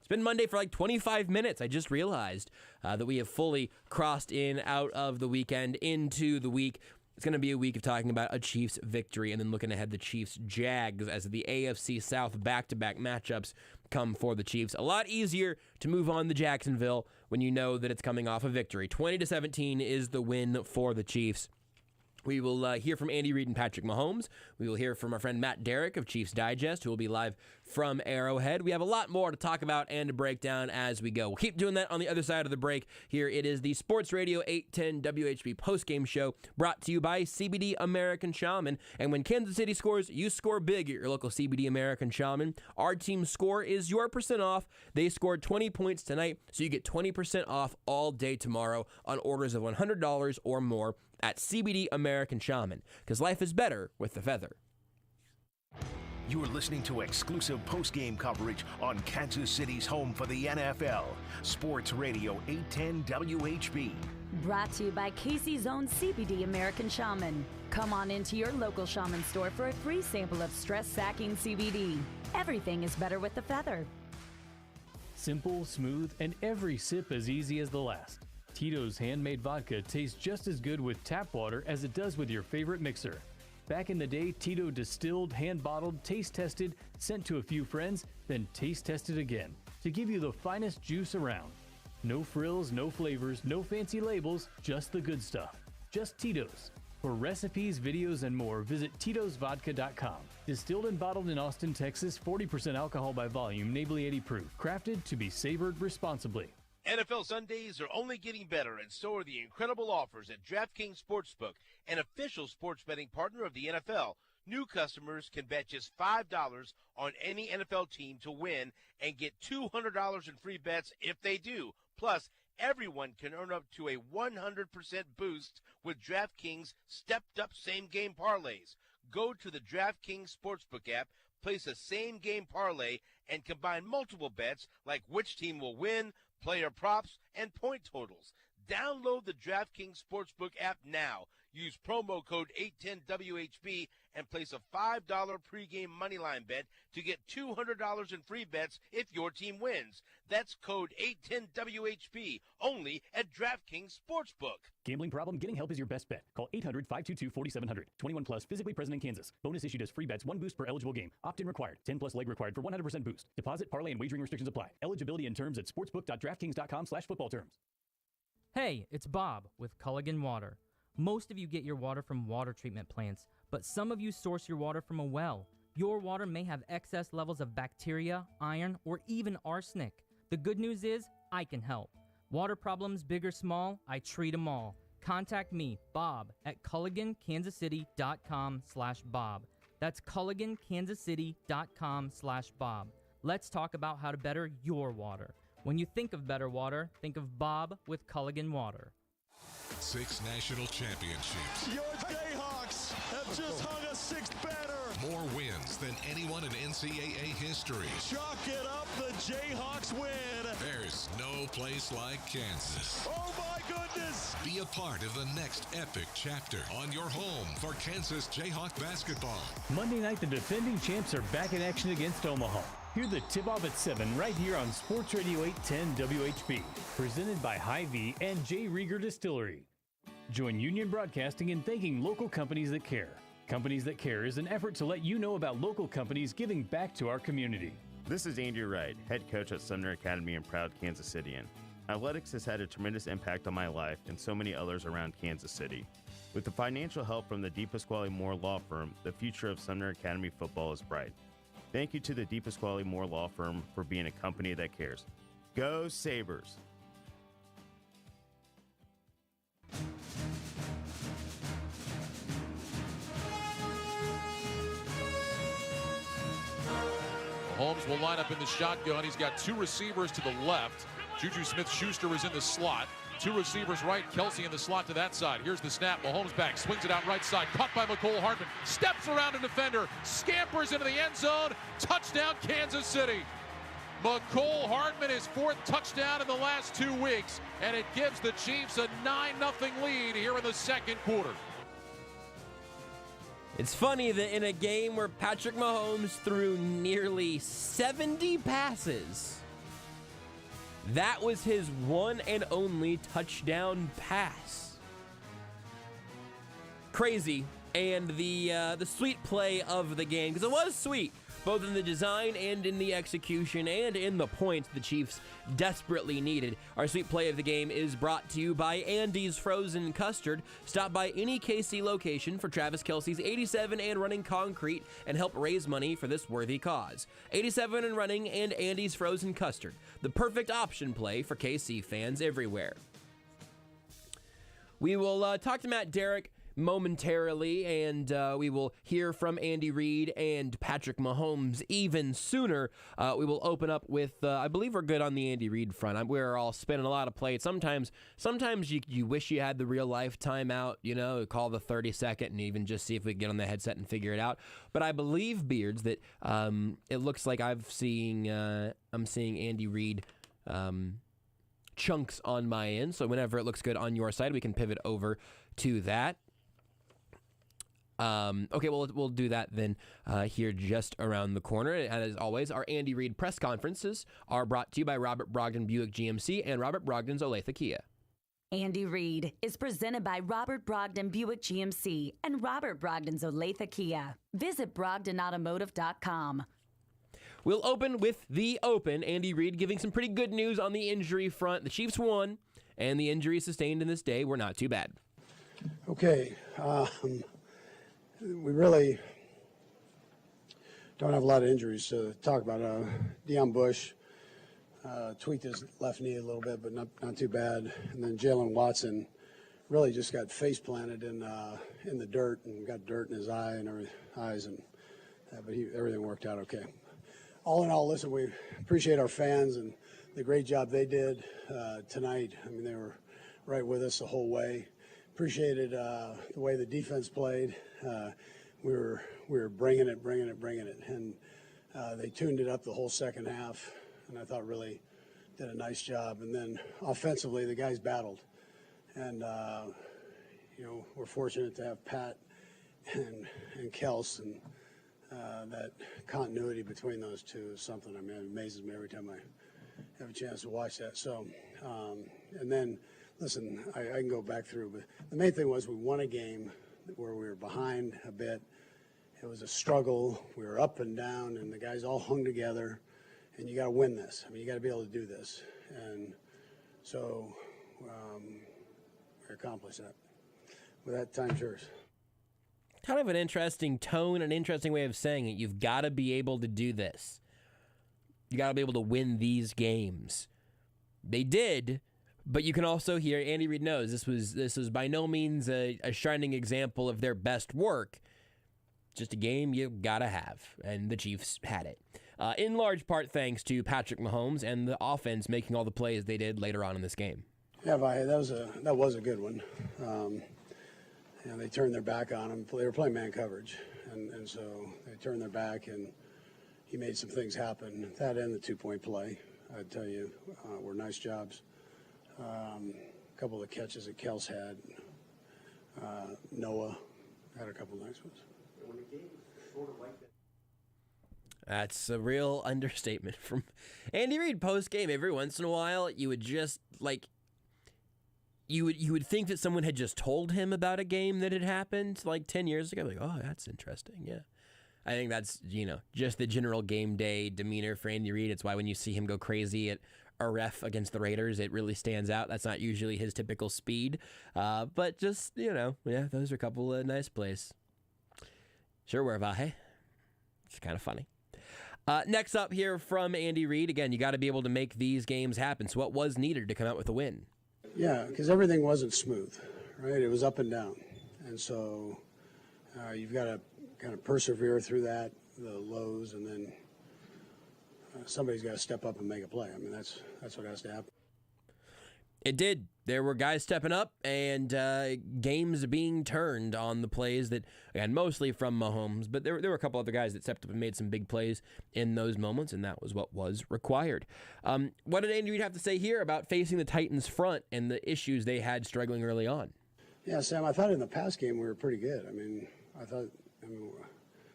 It's been Monday for like 25 minutes. I just realized that we have fully crossed out of the weekend into the week. It's going to be a week of talking about a Chiefs victory and then looking ahead the Chiefs-Jags as the AFC South back-to-back matchups come for the Chiefs. A lot easier to move on to Jacksonville when you know that it's coming off a victory. 20-17 is the win for the Chiefs. We will hear from Andy Reid and Patrick Mahomes. We will hear from our friend Matt Derrick of Chiefs Digest, who will be live from Arrowhead. We have a lot more to talk about and to break down as we go. We'll keep doing that on the other side of the break. Here it is, the Sports Radio 810 WHB postgame show brought to you by CBD American Shaman. And when Kansas City scores, you score big at your local CBD American Shaman. Our team's score is your percent off. They scored 20 points tonight, so you get 20% off all day tomorrow on orders of $100 or more at CBD American Shaman, because life is better with the feather. You're listening to exclusive post-game coverage on Kansas City's home for the NFL, Sports Radio 810 WHB. Brought to you by Casey's own CBD American Shaman. Come on into your local shaman store for a free sample of stress-sacking CBD. Everything is better with the feather. Simple, smooth, and every sip as easy as the last. Tito's handmade vodka tastes just as good with tap water as it does with your favorite mixer. Back in the day, Tito distilled, hand-bottled, taste-tested, sent to a few friends, then taste-tested again to give you the finest juice around. No frills, no flavors, no fancy labels, just the good stuff. Just Tito's. For recipes, videos, and more, visit Tito'sVodka.com. Distilled and bottled in Austin, Texas, 40% alcohol by volume, Neighborly 80 proof. Crafted to be savored responsibly. NFL Sundays are only getting better, and so are the incredible offers at DraftKings Sportsbook, an official sports betting partner of the NFL. New customers can bet just $5 on any NFL team to win and get $200 in free bets if they do. Plus, everyone can earn up to a 100% boost with DraftKings stepped-up same-game parlays. Go to the DraftKings Sportsbook app, place a same-game parlay, and combine multiple bets like which team will win, player props, and point totals. Download the DraftKings Sportsbook app now. Use promo code 810WHB and place a $5 pregame moneyline bet to get $200 in free bets if your team wins. That's code 810WHB, only at DraftKings Sportsbook. Gambling problem? Getting help is your best bet. Call 800-522-4700. 21 plus, physically present in Kansas. Bonus issued as free bets, 1 boost per eligible game. Opt-in required. 10 plus leg required for 100% boost. Deposit, parlay, and wagering restrictions apply. Eligibility and terms at sportsbook.draftkings.com/football terms. Hey, it's Bob with Culligan Water. Most of you get your water from water treatment plants, but some of you source your water from a well. Your water may have excess levels of bacteria, iron, or even arsenic. The good news is, I can help. Water problems, big or small, I treat them all. Contact me, Bob, at CulliganKansasCity.com/Bob. That's CulliganKansasCity.com/Bob. Let's talk about how to better your water. When you think of better water, think of Bob with Culligan Water. 6 national championships. Your Jayhawks have just hung a 6th banner. More wins than anyone in NCAA history. Chalk it up, the Jayhawks win. There's no place like Kansas. Oh my goodness. Be a part of the next epic chapter on your home for Kansas Jayhawk basketball. Monday night, the defending champs are back in action against Omaha. Hear the tip-off at 7 right here on Sports Radio 810 WHB. Presented by Hy-Vee and J. Rieger Distillery. Join Union Broadcasting in thanking local companies that care. Companies That Care is an effort to let you know about local companies giving back to our community. This is Andrew Reid, head coach at Sumner Academy and proud Kansas Cityan. Athletics has had a tremendous impact on my life and so many others around Kansas City. With the financial help from the DePasquale Moore Law Firm, the future of Sumner Academy football is bright. Thank you to the DePasquale Moore Law Firm for being a company that cares. Go Sabres! Mahomes will line up in the shotgun. He's got 2 receivers to the left. Juju Smith-Schuster is in the slot. 2 receivers right, Kelsey in the slot to that side. Here's the snap, Mahomes back, swings it out right side, caught by Mecole Hardman, steps around a defender, scampers into the end zone, touchdown Kansas City. Mecole Hardman, his 4th touchdown in the last 2 weeks, and it gives the Chiefs a 9-0 lead here in the second quarter. It's funny that in a game where Patrick Mahomes threw nearly 70 passes, that was his one and only touchdown pass. Crazy. And the sweet play of the game, because it was sweet, both in the design and in the execution and in the points the Chiefs desperately needed. Our sweet play of the game is brought to you by Andy's Frozen Custard. Stop by any KC location for Travis Kelce's 87 and running concrete and help raise money for this worthy cause. 87 and running and Andy's Frozen Custard, the perfect option play for KC fans everywhere. We will talk to Matt Derrick momentarily, and we will hear from Andy Reid and Patrick Mahomes even sooner. We will open up with, I believe we're good on the Andy Reid front. We're all spinning a lot of plates. Sometimes you wish you had the real life timeout, call the 30-second and even just see if we can get on the headset and figure it out. But I believe, Beards, that it looks like I'm seeing Andy Reid chunks on my end. So whenever it looks good on your side, we can pivot over to that. Okay, well, we'll do that then here just around the corner. And as always, our Andy Reid press conferences are brought to you by Robert Brogdon Buick GMC and Robert Brogdon's Olathe Kia. Andy Reid is presented by Robert Brogdon Buick GMC and Robert Brogdon's Olathe Kia. Visit BrogdonAutomotive.com. We'll open with the open. Andy Reid giving some pretty good news on the injury front. The Chiefs won, and the injuries sustained in this day were not too bad. Okay. We really don't have a lot of injuries to talk about. Deion Bush tweaked his left knee a little bit, but not too bad. And then Jalen Watson really just got face planted in the dirt and got dirt in his eye and eyes, but everything worked out okay. All in all, listen, we appreciate our fans and the great job they did tonight. I mean, they were right with us the whole way. Appreciated the way the defense played. we were bringing it, and they tuned it up the whole second half, and I thought really did a nice job. And then offensively, the guys battled, and we're fortunate to have Pat and Kels, and that continuity between those two is something. I mean, it amazes me every time I have a chance to watch that. So, and then, listen, I can go back through, but the main thing was we won a game where we were behind a bit. It was a struggle. We were up and down, and the guys all hung together. And you got to win this. I mean, you got to be able to do this. And so we accomplished that. With that, time's yours. Kind of an interesting tone, an interesting way of saying it. You've got to be able to do this. You got to be able to win these games. They did, but you can also hear Andy Reid knows this was by no means a shining example of their best work. Just a game you got to have, and the Chiefs had it. In large part thanks to Patrick Mahomes and the offense making all the plays they did later on in this game. Yeah, that was a good one. And they turned their back on him. They were playing man coverage, and so they turned their back, and he made some things happen. That and the two-point play, I'd tell you, were nice jobs. A couple of the catches that Kels had. Noah had a couple nice ones. When the game is sort of like that. That's a real understatement from Andy Reid post-game. Every once in a while, you would just, you would think that someone had just told him about a game that had happened, 10 years ago. Like, oh, that's interesting, yeah. I think that's, just the general game day demeanor for Andy Reid. It's why when you see him go crazy at a ref against the Raiders, it really stands out. That's not usually his typical speed. But just, yeah, those are a couple of nice plays. Sure were, Vahe. It's kind of funny. Next up here from Andy Reid, again, you got to be able to make these games happen. So what was needed to come out with a win? Yeah, because everything wasn't smooth, right? It was up and down. And so you've got to kind of persevere through that, the lows, and then somebody's got to step up and make a play. I mean, that's what has to happen. It did. There were guys stepping up and games being turned on the plays that, again, mostly from Mahomes, but there were a couple other guys that stepped up and made some big plays in those moments, and that was what was required. What did Andy Reid have to say here about facing the Titans front and the issues they had struggling early on? Yeah, Sam, I thought in the past game we were pretty good. I mean,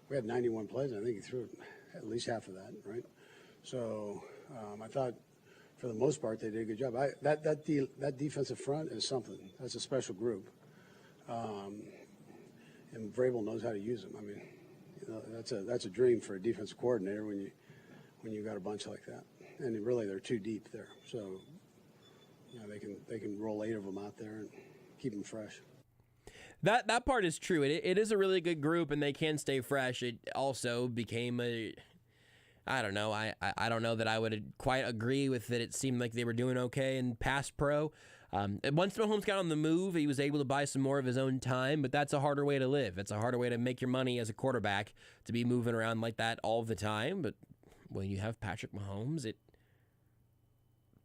we had 91 plays, and I think he threw at least half of that, right? So I thought, for the most part, they did a good job. That defensive front is something. That's a special group, and Vrabel knows how to use them. I mean, that's a dream for a defensive coordinator when you got a bunch like that. And really, they're too deep there, so they can roll 8 of them out there and keep them fresh. That part is true. It is a really good group, and they can stay fresh. It also became I don't know. I don't know that I would quite agree with that. It seemed like they were doing okay in pass pro. Once Mahomes got on the move, he was able to buy some more of his own time, but that's a harder way to live. It's a harder way to make your money as a quarterback, to be moving around like that all the time. But when you have Patrick Mahomes, it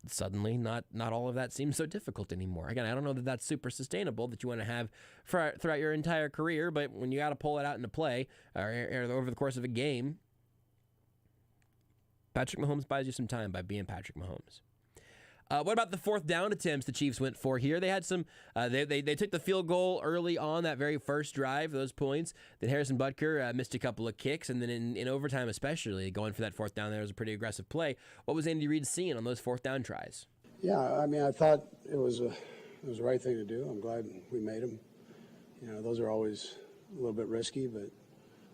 suddenly not all of that seems so difficult anymore. Again, I don't know that that's super sustainable that you want to have throughout your entire career, but when you got to pull it out into play or over the course of a game, Patrick Mahomes buys you some time by being Patrick Mahomes. What about the fourth down attempts the Chiefs went for here? They had some. They took the field goal early on that very first drive, those points. Then Harrison Butker missed a couple of kicks, and then in overtime especially, going for that fourth down there was a pretty aggressive play. What was Andy Reid seeing on those fourth down tries? Yeah, I mean, I thought it was the right thing to do. I'm glad we made them. Those are always a little bit risky, but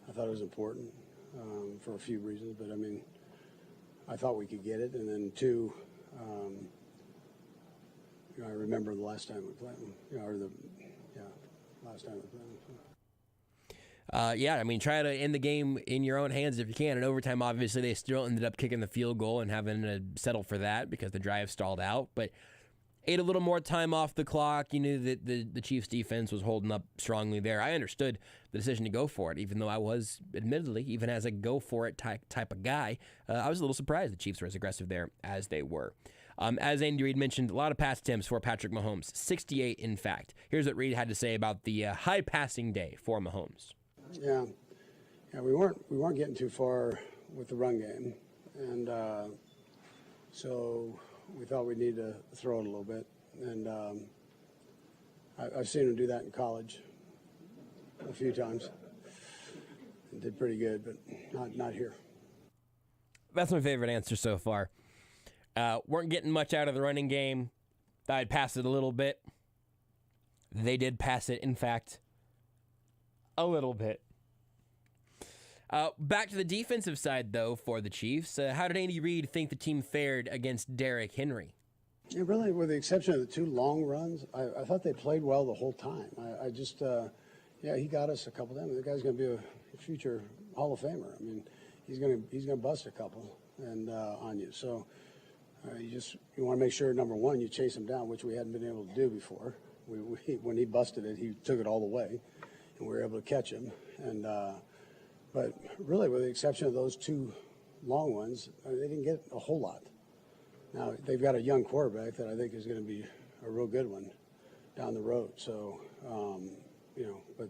I thought it was important for a few reasons. But I mean, I thought we could get it, and then two. I remember the last time we played them, last time we played them. Try to end the game in your own hands if you can. In overtime, obviously, they still ended up kicking the field goal and having to settle for that because the drive stalled out. But ate a little more time off the clock. You knew that the Chiefs' defense was holding up strongly there. I understood the decision to go for it, even though I was, admittedly, even as a go-for-it type of guy, I was a little surprised the Chiefs were as aggressive there as they were. As Andy Reid mentioned, a lot of pass attempts for Patrick Mahomes, 68 in fact. Here's what Reid had to say about the high passing day for Mahomes. Yeah, we weren't getting too far with the run game, and so we thought we'd need to throw it a little bit. And I've seen him do that in college a few times. And did pretty good, but not here. That's my favorite answer so far. Weren't getting much out of the running game. Thought I'd pass it a little bit. They did pass it, in fact, a little bit. Back to the defensive side, though, for the Chiefs. How did Andy Reid think the team fared against Derrick Henry? Yeah, really, with the exception of the 2 long runs, I thought they played well the whole time. I just, he got us a couple of them. The guy's going to be a future Hall of Famer. I mean, he's going to bust a couple and on you. So you want to make sure, number one, you chase him down, which we hadn't been able to do before. When he busted it, he took it all the way, and we were able to catch him. And but really, with the exception of those 2 long ones, they didn't get a whole lot. Now, they've got a young quarterback that I think is going to be a real good one down the road. So, but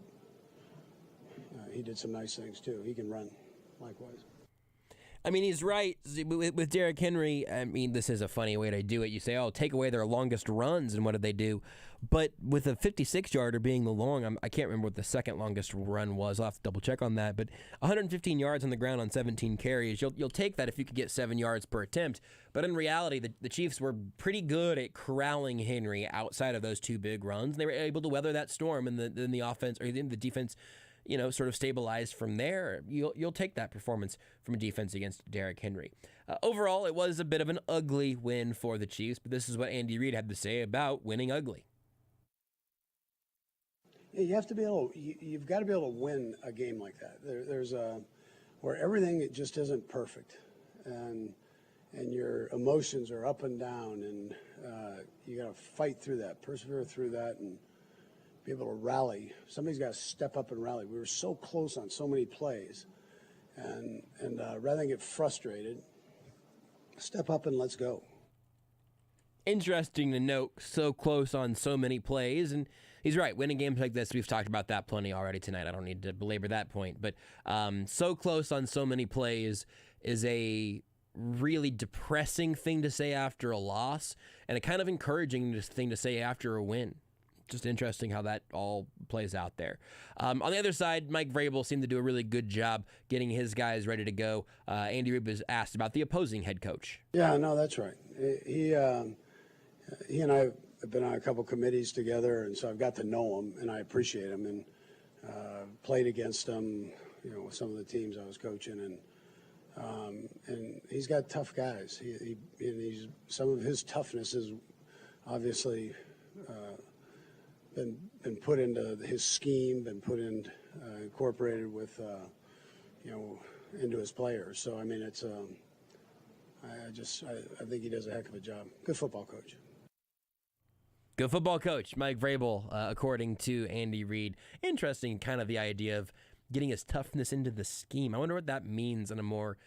he did some nice things, too. He can run likewise. I mean, he's right. With Derrick Henry, I mean, this is a funny way to do it. You say, take away their longest runs, and what did they do? But with a 56-yarder being the long, I can't remember what the second longest run was. I'll have to double-check on that. But 115 yards on the ground on 17 carries, you'll take that if you could get 7 yards per attempt. But in reality, the Chiefs were pretty good at corralling Henry outside of those 2 big runs. They were able to weather that storm, and then the offense, or the defense, sort of stabilized from there. You'll take that performance from a defense against Derrick Henry. Overall, it was a bit of an ugly win for the Chiefs, but this is what Andy Reid had to say about winning ugly. Yeah, you've got to be able to win a game like that. There's where everything just isn't perfect, and your emotions are up and down, and you got to fight through that, persevere through that, and be able to rally. Somebody's got to step up and rally. We were so close on so many plays, and rather than get frustrated, step up and let's go. Interesting to note, so close on so many plays, and he's right. Winning games like this, we've talked about that plenty already tonight. I don't need to belabor that point, but so close on so many plays is a really depressing thing to say after a loss, and a kind of encouraging thing to say after a win. Just interesting how that all plays out there. On the other side, Mike Vrabel seemed to do a really good job getting his guys ready to go. Andy Reid was asked about the opposing head coach. Yeah, no, that's right. He and I have been on a couple committees together, and so I've got to know him, and I appreciate him, and played against him, with some of the teams I was coaching, and he's got tough guys. He's some of his toughness is obviously been put into his scheme, been put in, incorporated with, into his players. So I mean, it's I think he does a heck of a job. Good football coach. Good football coach, Mike Vrabel, according to Andy Reid. Interesting, kind of the idea of getting his toughness into the scheme. I wonder what that means in a more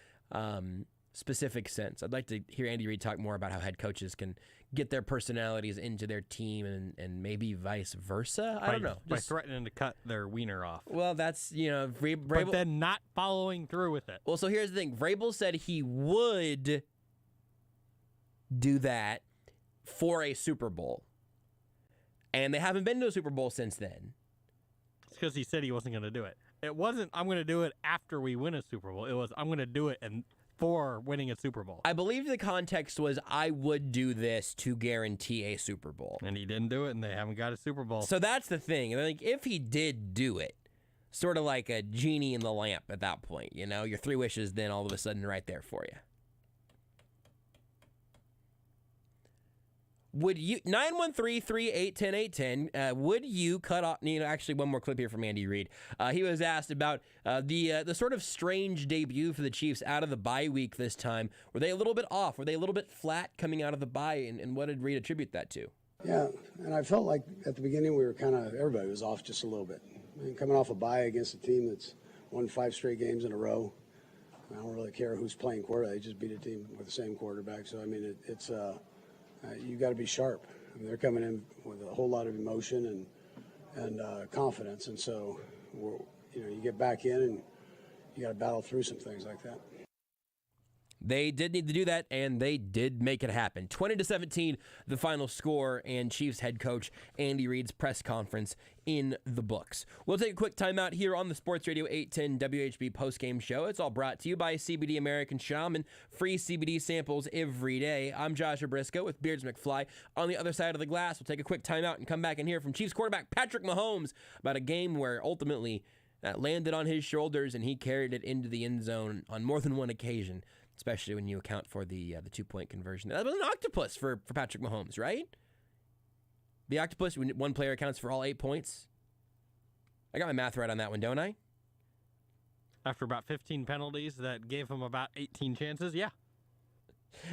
specific sense. I'd like to hear Andy Reid talk more about how head coaches can get their personalities into their team and maybe vice versa. I don't know. By threatening to cut their wiener off. Well, that's, Vrabel. But then not following through with it. Well, so here's the thing. Vrabel said he would do that for a Super Bowl. And they haven't been to a Super Bowl since then. It's because he said he wasn't going to do it. It wasn't, I'm going to do it after we win a Super Bowl. It was, I'm going to do it for winning a Super Bowl. I believe the context was, I would do this to guarantee a Super Bowl. And he didn't do it, and they haven't got a Super Bowl. So that's the thing. Like, if he did do it, sort of like a genie in the lamp at that point, your 3 wishes then all of a sudden right there for you. Would you, 913-381-0810, would you cut off, actually one more clip here from Andy Reid. He was asked about the sort of strange debut for the Chiefs out of the bye week this time. Were they a little bit off? Were they a little bit flat coming out of the bye? And what did Reid attribute that to? Yeah, and I felt like at the beginning we were everybody was off just a little bit. I mean, coming off a bye against a team that's won 5 straight games in a row. I don't really care who's playing quarterback. They just beat a team with the same quarterback. So, I mean, it's you got to be sharp. I mean, they're coming in with a whole lot of emotion and confidence, and so you get back in and you got to battle through some things like that. They did need to do that, and they did make it happen. 20-17, the final score, and Chiefs head coach Andy Reid's press conference in the books. We'll take a quick timeout here on the Sports Radio 810 WHB postgame show. It's all brought to you by CBD American Shaman. Free CBD samples every day. I'm Joshua Brisco with Beards McFly. On the other side of the glass, we'll take a quick timeout and come back and hear from Chiefs quarterback Patrick Mahomes about a game where ultimately that landed on his shoulders and he carried it into the end zone on more than one occasion, especially when you account for the 2-point conversion. That was an octopus for Patrick Mahomes, right? The octopus, when one player accounts for all 8 points. I got my math right on that one, don't I? After about 15 penalties that gave him about 18 chances, yeah.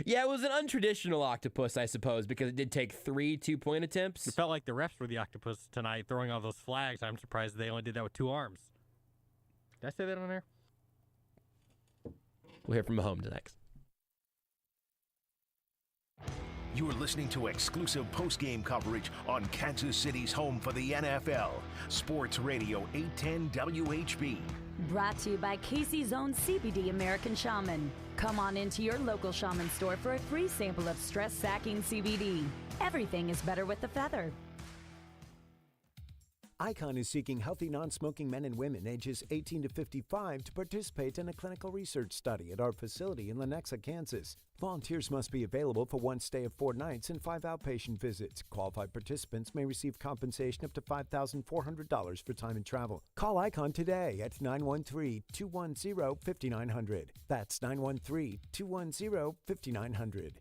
Yeah, it was an untraditional octopus, I suppose, because it did take 3 2-point attempts. It felt like the refs were the octopus tonight, throwing all those flags. I'm surprised they only did that with 2 arms. Did I say that on there? We'll hear from Mahomes next. You're listening to exclusive post-game coverage on Kansas City's home for the NFL. Sports Radio 810 WHB. Brought to you by Casey's own CBD American Shaman. Come on into your local shaman store for a free sample of stress-sacking CBD. Everything is better with the feather. ICON is seeking healthy non-smoking men and women ages 18 to 55 to participate in a clinical research study at our facility in Lenexa, Kansas. Volunteers must be available for 1 stay of 4 nights and 5 outpatient visits. Qualified participants may receive compensation up to $5,400 for time and travel. Call ICON today at 913-210-5900. That's 913-210-5900.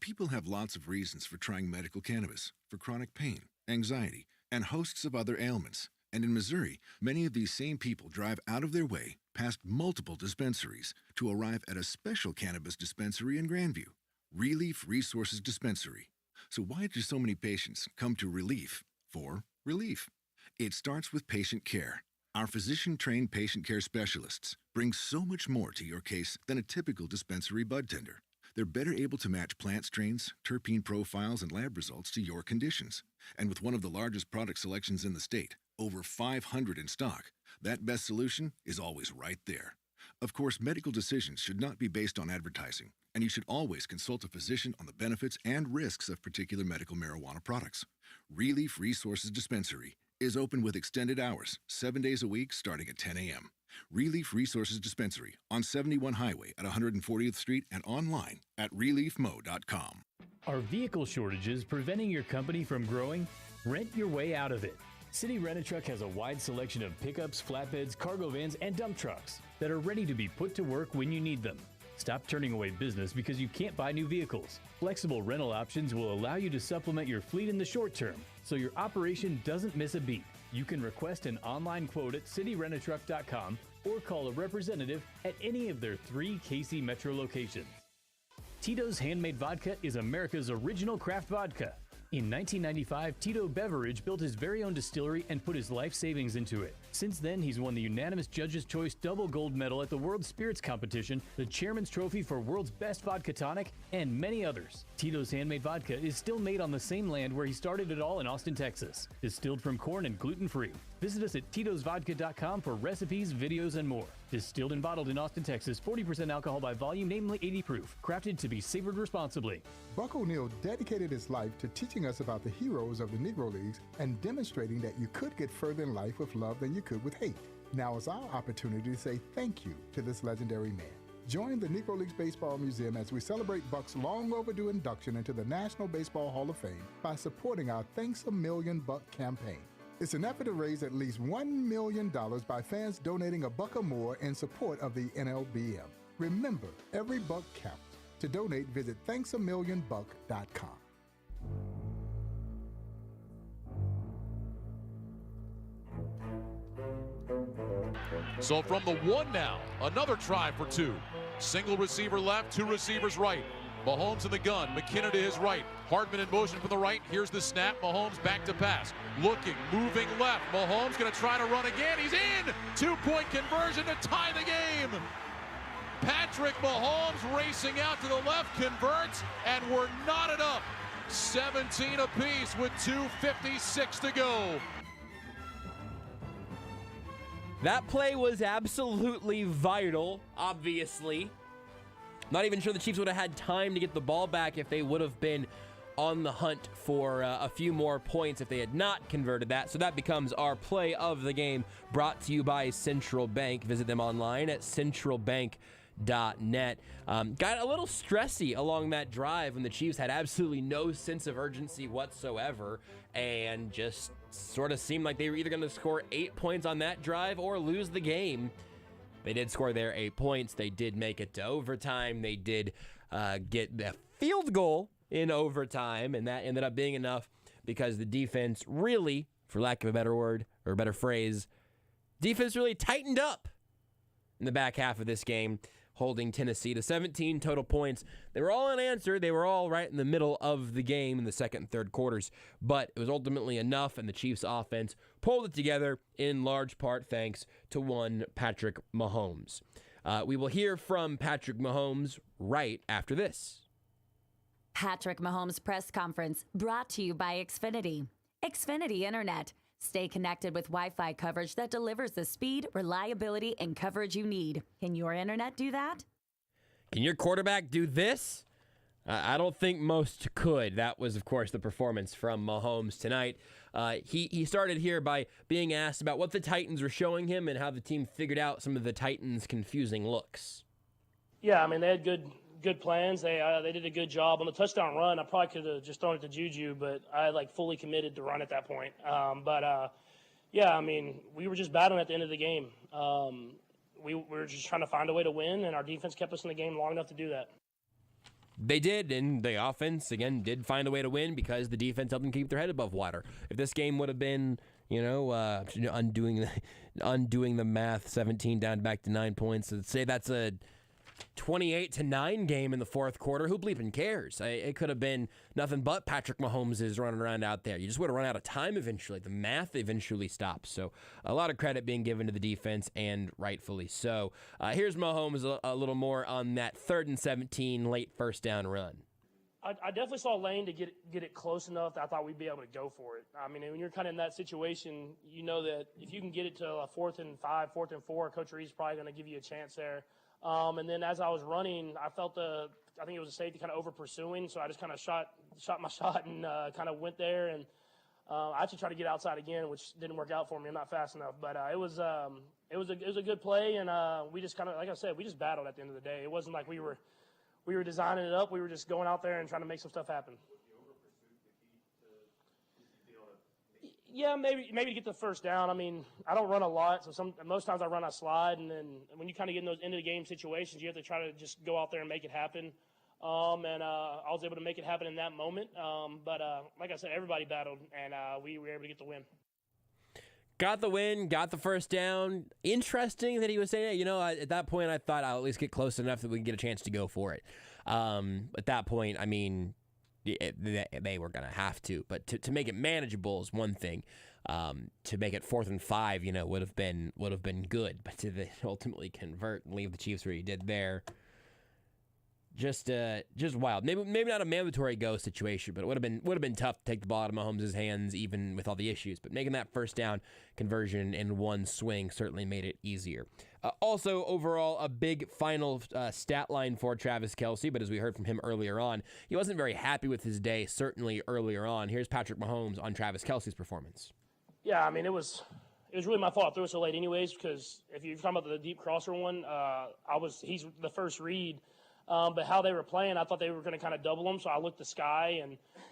People have lots of reasons for trying medical cannabis for chronic pain, anxiety, and hosts of other ailments. And in Missouri, many of these same people drive out of their way past multiple dispensaries to arrive at a special cannabis dispensary in Grandview, Relief Resources Dispensary. So why do so many patients come to Relief for relief? It starts with patient care. Our physician-trained patient care specialists bring so much more to your case than a typical dispensary bud tender. They're better able to match plant strains, terpene profiles, and lab results to your conditions. And with one of the largest product selections in the state, over 500 in stock, that best solution is always right there. Of course, medical decisions should not be based on advertising, and you should always consult a physician on the benefits and risks of particular medical marijuana products. Relief Resources Dispensary is open with extended hours, 7 days a week starting at 10 a.m. Relief Resources Dispensary on 71 Highway at 140th Street and online at reliefmo.com. Are vehicle shortages preventing your company from growing? Rent your way out of it. City Rent-A-Truck has a wide selection of pickups, flatbeds, cargo vans, and dump trucks that are ready to be put to work when you need them. Stop turning away business because you can't buy new vehicles. Flexible rental options will allow you to supplement your fleet in the short term, so your operation doesn't miss a beat. You can request an online quote at cityrent-a-truck.com or call a representative at any of their 3 KC Metro locations. Tito's Handmade Vodka is America's original craft vodka. In 1995, Tito Beverage built his very own distillery and put his life savings into it. Since then, he's won the unanimous Judges' Choice Double Gold Medal at the World Spirits Competition, the Chairman's Trophy for World's Best Vodka Tonic, and many others. Tito's Handmade Vodka is still made on the same land where he started it all in Austin, Texas. Distilled from corn and gluten-free. Visit us at titosvodka.com for recipes, videos, and more. Distilled and bottled in Austin, Texas, 40% alcohol by volume, namely 80 proof. Crafted to be savored responsibly. Buck O'Neill dedicated his life to teaching us about the heroes of the Negro Leagues and demonstrating that you could get further in life with love than you could with hate. Now is our opportunity to say thank you to this legendary man. Join the Negro Leagues Baseball Museum as we celebrate Buck's long overdue induction into the National Baseball Hall of Fame by supporting our Thanks a Million Buck campaign. It's an effort to raise at least $1 million by fans donating $1 or more in support of the NLBM. Remember, every buck counts. To donate, visit ThanksAMillionBuck.com. So from the 1 now, another try for 2. Single receiver left, 2 receivers right. Mahomes in the gun, McKinnon to his right. Hardman in motion from the right. Here's the snap. Mahomes back to pass. Looking, moving left. Mahomes going to try to run again. He's in! 2-point conversion to tie the game. Patrick Mahomes racing out to the left, converts, and we're knotted up. 17 apiece with 2:56 to go. That play was absolutely vital, obviously. Not even sure the Chiefs would have had time to get the ball back if they would have been on the hunt for a few more points if they had not converted that. So that becomes our play of the game, brought to you by Central Bank. Visit them online at centralbank.net. Got a little stressy along that drive when the Chiefs had absolutely no sense of urgency whatsoever and just sort of seemed like they were either going to score 8 points on that drive or lose the game. They did score their 8 points. They did make it to overtime. They did get the field goal in overtime, and that ended up being enough because the defense really, for lack of a better word or a better phrase, defense really tightened up in the back half of this game, holding Tennessee to 17 total points. They were all unanswered. They were all right in the middle of the game in the second and third quarters, but it was ultimately enough, and the Chiefs' offense pulled it together in large part thanks to one Patrick Mahomes. We will hear from Patrick Mahomes right after this. Patrick Mahomes press conference brought to you by Xfinity. Xfinity Internet. Stay connected with Wi-Fi coverage that delivers the speed, reliability, and coverage you need. Can your internet do that? Can your quarterback do this? I don't think most could. That was, of course, the performance from Mahomes tonight. He started here by being asked about what the Titans were showing him and how the team figured out some of the Titans' confusing looks. Yeah, I mean, they had good plans. They did a good job on the touchdown run. I probably could have just thrown it to Juju, but I fully committed to run at that point. Yeah, I mean, we were just battling at the end of the game. We were just trying to find a way to win, and our defense kept us in the game long enough to do that. They did, and the offense, again, did find a way to win because the defense helped them keep their head above water. If this game would have been, undoing the math, 17 down back to 9 points, let's say that's a 28-9 game in the fourth quarter. Who bleeping cares? It could have been nothing but Patrick Mahomes is running around out there. You just would have run out of time eventually. The math eventually stops. So a lot of credit being given to the defense, and rightfully so. Here's Mahomes a little more on that 3rd and 17 late first down run. I definitely saw a lane to get it close enough that I thought we'd be able to go for it. I mean, when you're kind of in that situation, you know that if you can get it to a 4th and 5, 4th and 4, Coach Reid's probably going to give you a chance there. And then as I was running, I felt I think it was a safety kind of over pursuing, so I just kind of shot my shot and kind of went there. And I actually tried to get outside again, which didn't work out for me. I'm not fast enough, but it was a good play, and we just kind of, like I said, we just battled at the end of the day. It wasn't like we were designing it up. We were just going out there and trying to make some stuff happen. Yeah, maybe to get the first down. I mean, I don't run a lot, so most times I run a slide, and then when you kind of get in those end of the game situations, you have to try to just go out there and make it happen. I was able to make it happen in that moment. But like I said, everybody battled, and we were able to get the win. Got the win, got the first down. Interesting that he was saying, at that point I thought I'll at least get close enough that we can get a chance to go for it. At that point, I mean, they were going to have to, but to make it manageable is one thing. To make it 4th and 5, would have been good, but to ultimately convert and leave the Chiefs where you did there, just wild. Maybe not a mandatory go situation, but it would have been tough to take the ball out of Mahomes' hands, even with all the issues. But making that first down conversion in one swing certainly made it easier. Also, overall, a big final stat line for Travis Kelce, but as we heard from him earlier on, he wasn't very happy with his day, certainly earlier on. Here's Patrick Mahomes on Travis Kelce's performance. Yeah, I mean, it was really my fault I threw it so late anyways, because if you're talking about the deep crosser one, he's the first read. But how they were playing, I thought they were going to kind of double them, so I looked to Sky,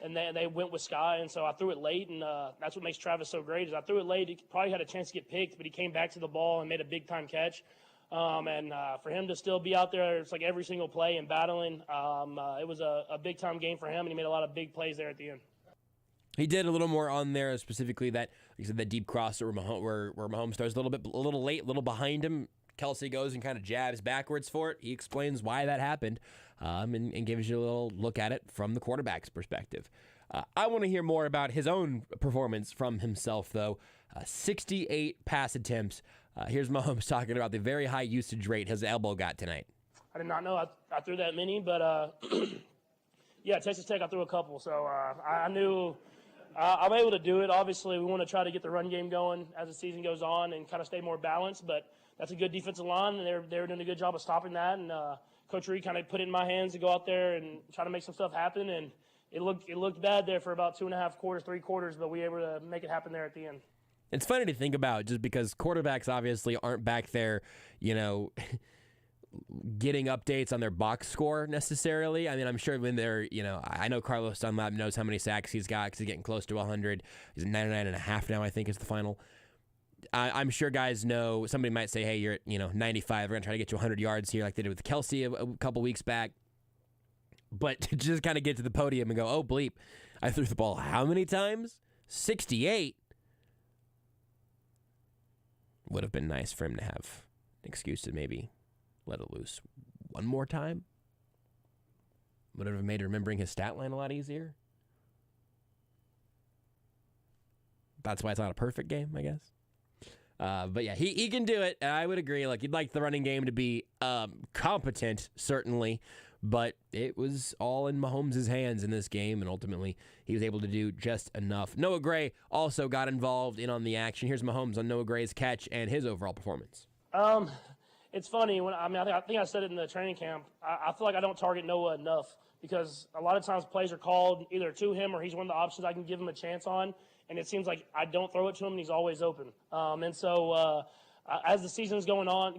and they went with Sky, and so I threw it late, and that's what makes Travis so great is I threw it late. He probably had a chance to get picked, but he came back to the ball and made a big-time catch. For him to still be out there, it's like every single play and battling, it was a big-time game for him, and he made a lot of big plays there at the end. He did a little more on there, specifically that, like you said, that deep crosser where Mahomes starts a little late, a little behind him. Kelce goes and kind of jabs backwards for it. He explains why that happened and gives you a little look at it from the quarterback's perspective. I want to hear more about his own performance from himself, though. 68 pass attempts. Here's Mahomes talking about the very high usage rate his elbow got tonight. I did not know I threw that many, but Yeah, Texas Tech, I threw a couple. So I knew I'm able to do it. Obviously, we want to try to get the run game going as the season goes on and kind of stay more balanced. But that's a good defensive line, and they were doing a good job of stopping that. And Coach Reid kind of put it in my hands to go out there and try to make some stuff happen. And it looked bad there for about 2.5 quarters, 3 quarters, but we were able to make it happen there at the end. It's funny to think about just because quarterbacks obviously aren't back there, getting updates on their box score necessarily. I mean, I'm sure when they're, I know Carlos Dunlap knows how many sacks he's got because he's getting close to 100. He's at 99.5 now, I think is the final. I'm sure guys know. Somebody might say, hey, you're at 95. We're going to try to get you 100 yards here like they did with Kelsey a couple weeks back. But to just kind of get to the podium and go, oh, bleep, I threw the ball how many times? 68. Would have been nice for him to have an excuse to maybe let it loose one more time. Would have made remembering his stat line a lot easier. That's why it's not a perfect game, I guess. But yeah, he can do it. I would agree. Like, you'd like the running game to be competent, certainly, but it was all in Mahomes' hands in this game, and ultimately he was able to do just enough. Noah Gray also got involved in on the action. Here's Mahomes on Noah Gray's catch and his overall performance. It's funny I think I said it in the training camp. I feel like I don't target Noah enough because a lot of times plays are called either to him or he's one of the options I can give him a chance on, and it seems like I don't throw it to him and he's always open. And so as the season's going on,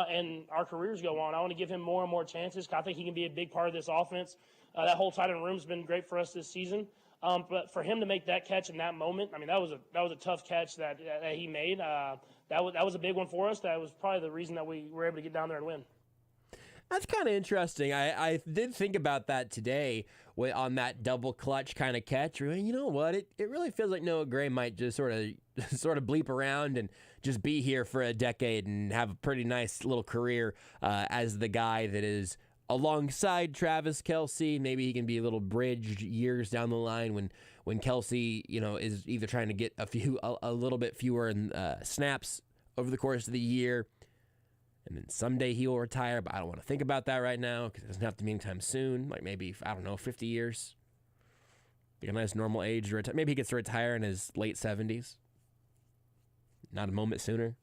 and our careers go on, I want to give him more and more chances. I think he can be a big part of this offense. That whole tight end room's been great for us this season. But for him to make that catch in that moment, I mean, that was a tough catch that he made. That was a big one for us. That was probably the reason that we were able to get down there and win. That's kind of interesting. I did think about that today on that double clutch kind of catch. You know what? It really feels like Noah Gray might just sort of bleep around and just be here for a decade and have a pretty nice little career as the guy that is alongside Travis Kelce. Maybe he can be a little bridge years down the line when Kelce, is either trying to get a little bit fewer snaps over the course of the year. And then someday he will retire, but I don't want to think about that right now because it doesn't have to be anytime soon. Like maybe, 50 years. Be a nice normal age to retire. Maybe he gets to retire in his late 70s. Not a moment sooner.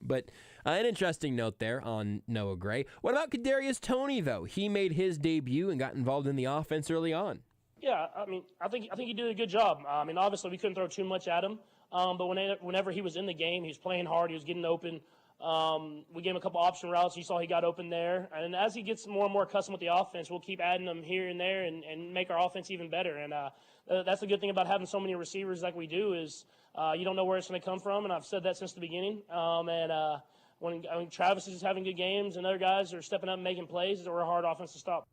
But an interesting note there on Noah Gray. What about Kadarius Toney, though? He made his debut and got involved in the offense early on. Yeah, I think he did a good job. Obviously we couldn't throw too much at him, but whenever he was in the game, he was playing hard. He was getting open. We gave him a couple option routes. You saw he got open there. And as he gets more and more accustomed with the offense, we'll keep adding them here and there and make our offense even better. And that's the good thing about having so many receivers like we do is you don't know where it's going to come from. And I've said that since the beginning. When Travis is having good games and other guys are stepping up and making plays, we're a hard offense to stop.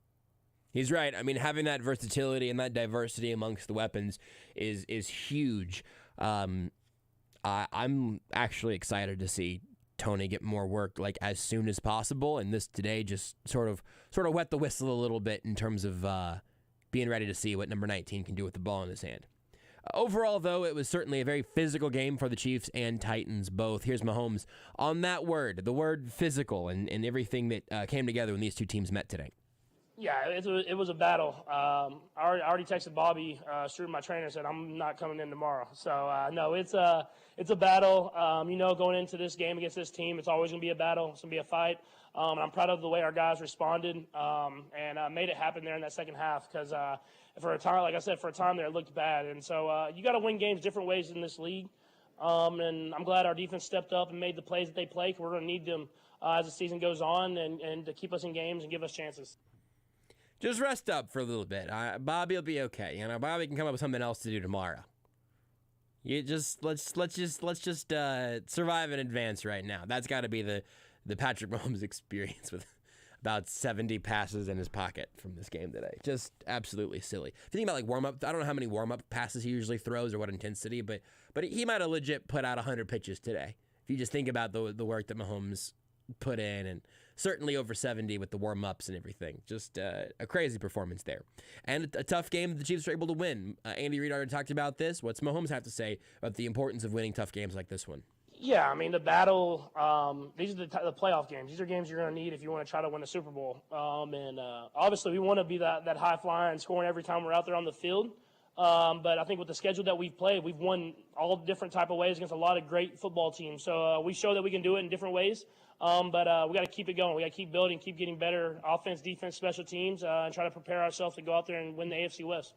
He's right. Having that versatility and that diversity amongst the weapons is huge. I'm actually excited to see Toney get more work as soon as possible, and this today just sort of wet the whistle a little bit in terms of being ready to see what number 19 can do with the ball in his hand. Overall, though, it was certainly a very physical game for the Chiefs and Titans both. Here's Mahomes on that word, the word physical, and everything that came together when these two teams met today. Yeah, it was a battle. I already texted Bobby Stewart, my trainer, said I'm not coming in tomorrow. So no, it's a battle. Going into this game against this team, it's always going to be a battle. It's going to be a fight. And I'm proud of the way our guys responded and made it happen there in that second half. Because for a time, like I said, there it looked bad. And so you got to win games different ways in this league. And I'm glad our defense stepped up and made the plays that they play. Cause we're going to need them as the season goes on and to keep us in games and give us chances. Just rest up for a little bit. Bobby will be okay. Bobby can come up with something else to do tomorrow. Let's just survive in advance right now. That's got to be the Patrick Mahomes experience with about 70 passes in his pocket from this game today. Just absolutely silly. If you think about warm-up, I don't know how many warm-up passes he usually throws or what intensity, but he might have legit put out 100 pitches today. If you just think about the work that Mahomes put in, and certainly over 70 with the warm-ups and everything. Just a crazy performance there. And a tough game that the Chiefs were able to win. Andy Reid already talked about this. What's Mahomes have to say about the importance of winning tough games like this one? Yeah, I mean, the battle, these are the playoff games. These are games you're going to need if you want to try to win a Super Bowl. Obviously, we want to be that high-flying, scoring every time we're out there on the field. But I think with the schedule that we've played, we've won all different type of ways against a lot of great football teams. So we show that we can do it in different ways. But we got to keep it going. We got to keep building, keep getting better offense, defense, special teams, and try to prepare ourselves to go out there and win the AFC West.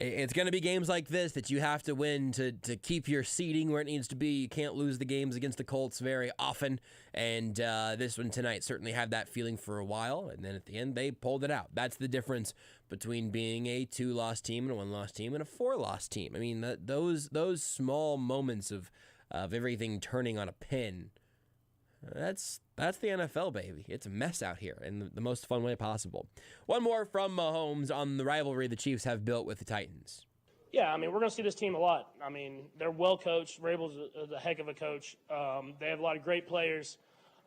It's going to be games like this that you have to win to keep your seeding where it needs to be. You can't lose the games against the Colts very often, and this one tonight certainly had that feeling for a while, and then at the end they pulled it out. That's the difference between being a 2-loss team and a 1-loss team and a 4-loss team. I mean, those small moments of everything turning on a pin, that's the NFL, baby. It's a mess out here in the most fun way possible. One more from Mahomes on the rivalry the Chiefs have built with the Titans. Yeah, I mean, we're going to see this team a lot. I mean, they're well coached. Vrabel's a heck of a coach. They have a lot of great players,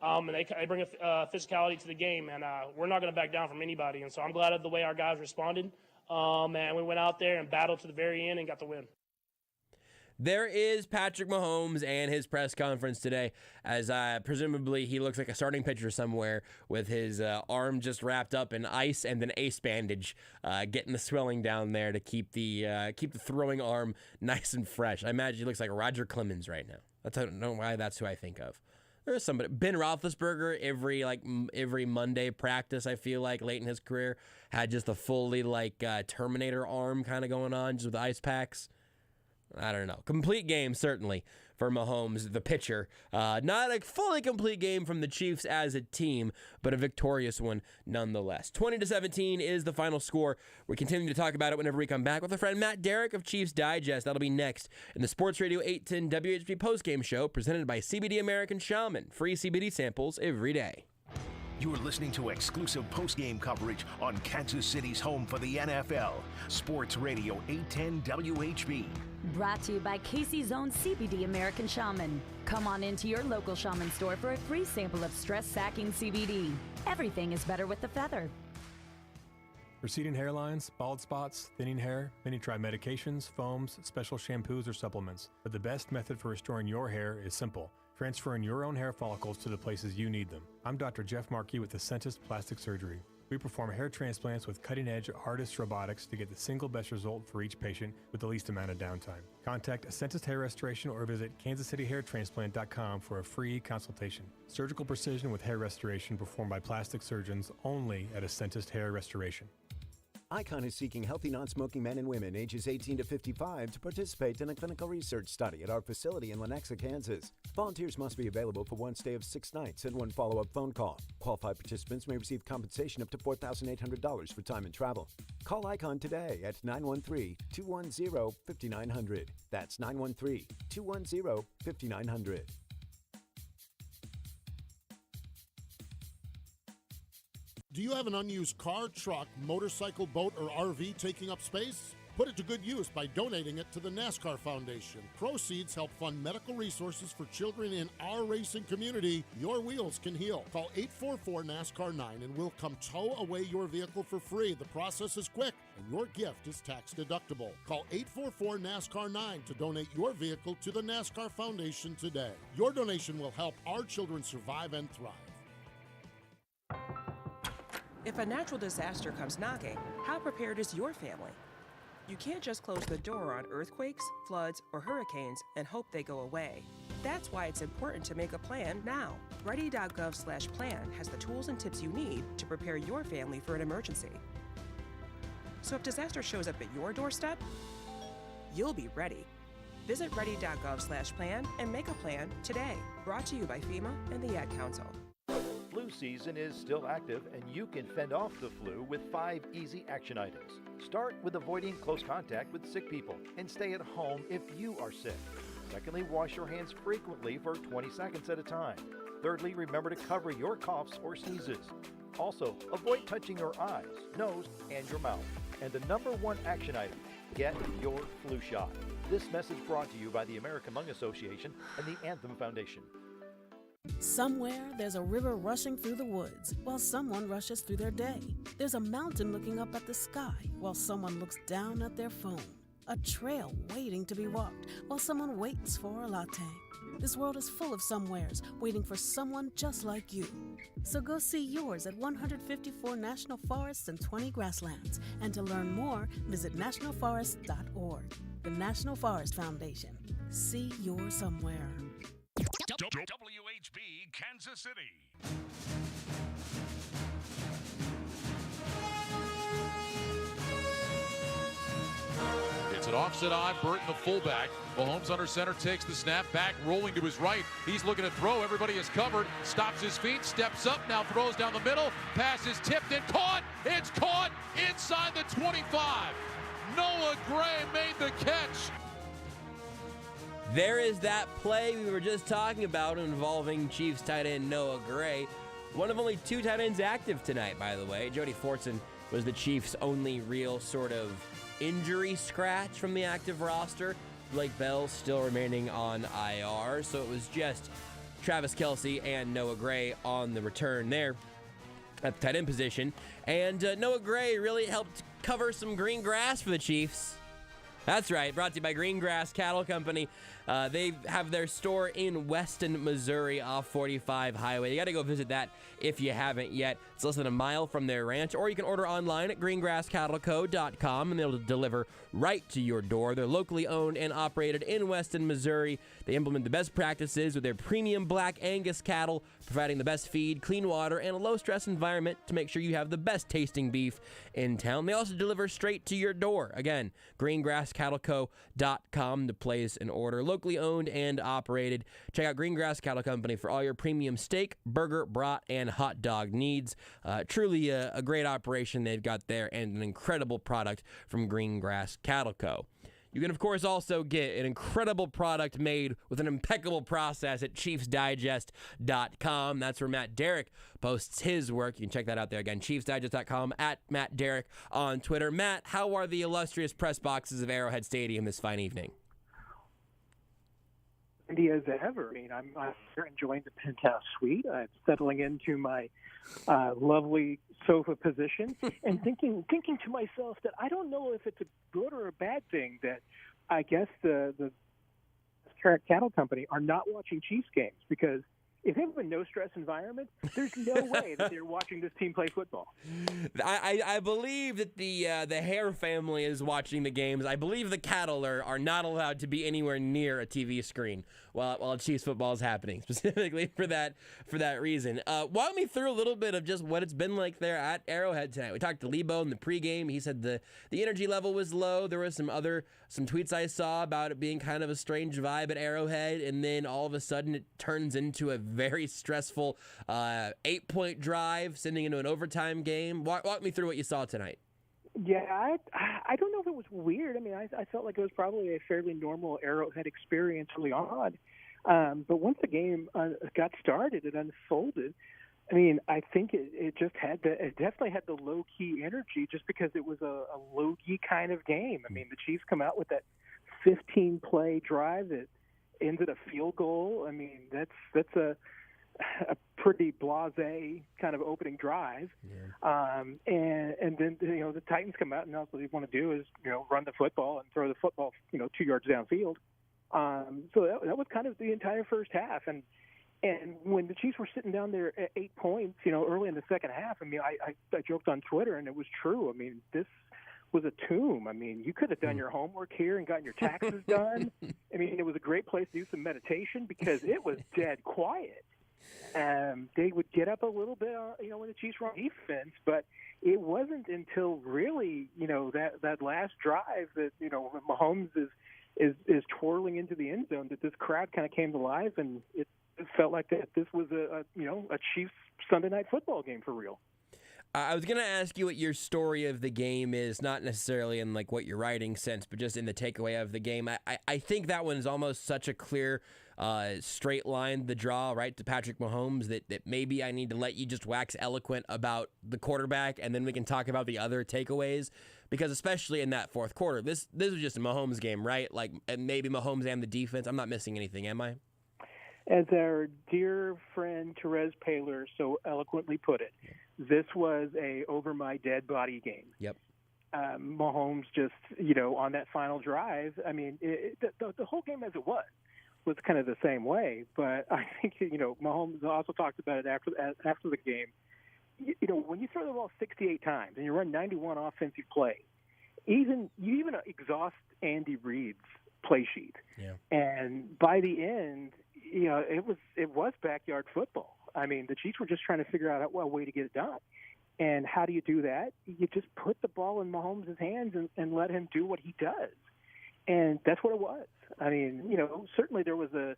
and they bring a physicality to the game, and we're not going to back down from anybody. And so I'm glad of the way our guys responded, and we went out there and battled to the very end and got the win. There is Patrick Mahomes and his press conference today, as presumably he looks like a starting pitcher somewhere with his arm just wrapped up in ice and an ace bandage, getting the swelling down there to keep the throwing arm nice and fresh. I imagine he looks like Roger Clemens right now. I don't know why that's who I think of. There's somebody, Ben Roethlisberger, every Monday practice, I feel like late in his career, had just a fully Terminator arm kind of going on, just with ice packs. I don't know. Complete game, certainly, for Mahomes, the pitcher. Not a fully complete game from the Chiefs as a team, but a victorious one nonetheless. 20-17 is the final score. We continue to talk about it whenever we come back with our friend Matt Derrick of Chiefs Digest. That'll be next in the Sports Radio 810 WHB postgame show presented by CBD American Shaman. Free CBD samples every day. You're listening to exclusive post-game coverage on Kansas City's home for the NFL. Sports Radio 810 WHB. Brought to you by Casey's own CBD American Shaman. Come on into your local shaman store for a free sample of stress-sacking CBD. Everything is better with the feather. Receding hairlines, bald spots, thinning hair, many try medications, foams, special shampoos, or supplements. But the best method for restoring your hair is simple. Transferring your own hair follicles to the places you need them. I'm Dr. Jeff Markey with Ascentus Plastic Surgery. We perform hair transplants with cutting-edge ARTIST robotics to get the single best result for each patient with the least amount of downtime. Contact Ascentus Hair Restoration or visit kansascityhairtransplant.com for a free consultation. Surgical precision with hair restoration performed by plastic surgeons only at Ascentus Hair Restoration. ICON is seeking healthy non-smoking men and women ages 18 to 55 to participate in a clinical research study at our facility in Lenexa, Kansas. Volunteers must be available for one stay of 6 nights and one follow-up phone call. Qualified participants may receive compensation up to $4,800 for time and travel. Call ICON today at 913-210-5900. That's 913-210-5900. Do you have an unused car, truck, motorcycle, boat, or RV taking up space? Put it to good use by donating it to the NASCAR Foundation. Proceeds help fund medical resources for children in our racing community. Your wheels can heal. Call 844-NASCAR-9 and we'll come tow away your vehicle for free. The process is quick and your gift is tax deductible. Call 844-NASCAR-9 to donate your vehicle to the NASCAR Foundation today. Your donation will help our children survive and thrive. If a natural disaster comes knocking, how prepared is your family? You can't just close the door on earthquakes, floods, or hurricanes and hope they go away. That's why it's important to make a plan now. Ready.gov/plan has the tools and tips you need to prepare your family for an emergency. So if disaster shows up at your doorstep, you'll be ready. Visit ready.gov/plan and make a plan today. Brought to you by FEMA and the Ad Council. Flu season is still active, and you can fend off the flu with 5 easy action items. Start with avoiding close contact with sick people and stay at home if you are sick. Secondly, wash your hands frequently for 20 seconds at a time. Thirdly, remember to cover your coughs or sneezes. Also, avoid touching your eyes, nose, and your mouth. And the number 1 action item, get your flu shot. This message brought to you by the American Lung Association and the Anthem Foundation. Somewhere, there's a river rushing through the woods while someone rushes through their day. There's a mountain looking up at the sky while someone looks down at their phone. a trail waiting to be walked while someone waits for a latte. This world is full of somewheres waiting for someone just like you. So go see yours at 154 national forests and 20 grasslands. And to learn more, visit nationalforest.org. The National Forest Foundation. See your somewhere. WHB Kansas City. It's an offset eye. Burton, the fullback. Mahomes under center, takes the snap, back, rolling to his right. He's looking to throw. Everybody is covered. Stops his feet, steps up, now throws down the middle. Pass is tipped and caught. It's caught inside the 25. Noah Gray made the catch. There is that play we were just talking about involving Chiefs tight end Noah Gray. One of only 2 tight ends active tonight, by the way. Jody Fortson was the Chiefs' only real sort of injury scratch from the active roster. Blake Bell still remaining on IR, so it was just Travis Kelce and Noah Gray on the return there at the tight end position. And Noah Gray really helped cover some green grass for the Chiefs. That's right, brought to you by Green Grass Cattle Company. They have their store in Weston, Missouri, off 45 Highway. You got to go visit that if you haven't yet. It's less than a mile from their ranch, or you can order online at greengrasscattleco.com, and they'll deliver right to your door. They're locally owned and operated in Weston, Missouri. They implement the best practices with their premium Black Angus cattle, providing the best feed, clean water, and a low-stress environment to make sure you have the best tasting beef in town. They also deliver straight to your door. Again, greengrasscattleco.com to place an order. Locally owned and operated. Check out Greengrass Cattle Company for all your premium steak, burger, brat, and hot dog needs. Truly a great operation they've got there, and an incredible product from Greengrass Cattle Co. You can, of course, also get an incredible product made with an impeccable process at ChiefsDigest.com. That's where Matt Derrick posts his work. You can check that out there again, ChiefsDigest.com, at Matt Derrick on Twitter. Matt, how are the illustrious press boxes of Arrowhead Stadium this fine evening? As ever. I mean, I'm here enjoying the penthouse suite. I'm settling into my lovely sofa position and thinking to myself that I don't know if it's a good or a bad thing that I guess the cattle company are not watching Chiefs games, because if they have a no-stress environment, there's no way that they're watching this team play football. I believe that the Hare family is watching the games. I believe the cattle are not allowed to be anywhere near a TV screen while Chiefs football is happening, specifically for that reason. Walk me through a little bit of just what it's been like there at Arrowhead tonight. We talked to Lebo in the pregame. He said the energy level was low. There was some tweets I saw about it being kind of a strange vibe at Arrowhead, and then all of a sudden it turns into a very stressful 8-point drive, sending into an overtime game. Walk me through what you saw tonight. Yeah, I don't know if it was weird. I mean, I felt like it was probably a fairly normal Arrowhead experience early on. But once the game got started, it unfolded. I mean, I think it definitely had the low-key energy just because it was a low-key kind of game. I mean, the Chiefs come out with that 15-play drive that ended a field goal. I mean, that's a pretty blasé kind of opening drive. Yeah. And then, the Titans come out, and all they want to do is, run the football and throw the football, 2 yards downfield. So that was kind of the entire first half. And when the Chiefs were sitting down there at 8 points, early in the second half, I mean, I joked on Twitter, and it was true. I mean, this was a tomb. I mean, you could have done your homework here and gotten your taxes done. I mean, it was a great place to do some meditation because it was dead quiet. They would get up a little bit, when the Chiefs were on defense, but it wasn't until really, that last drive that, when Mahomes is twirling into the end zone that this crowd kind of came to life, and it felt like that this was a Chiefs Sunday night football game for real. I was going to ask you what your story of the game is, not necessarily in like what you're writing sense, but just in the takeaway of the game. I think that one is almost such a clear straight line, the draw, right, to Patrick Mahomes, that maybe I need to let you just wax eloquent about the quarterback, and then we can talk about the other takeaways, because especially in that fourth quarter, this was just a Mahomes game, right? Like, and maybe Mahomes and the defense. I'm not missing anything, am I? As our dear friend Therese Paylor so eloquently put it, this was a over my dead body game. Yep. Mahomes just, on that final drive, I mean, the whole game as it was kind of the same way. But I think, Mahomes also talked about it after the game. When you throw the ball 68 times and you run 91 offensive plays, you even exhaust Andy Reid's play sheet. Yeah. And by the end, it was backyard football. I mean, the Chiefs were just trying to figure out a way to get it done. And how do you do that? You just put the ball in Mahomes' hands and let him do what he does. And that's what it was. I mean, certainly there was a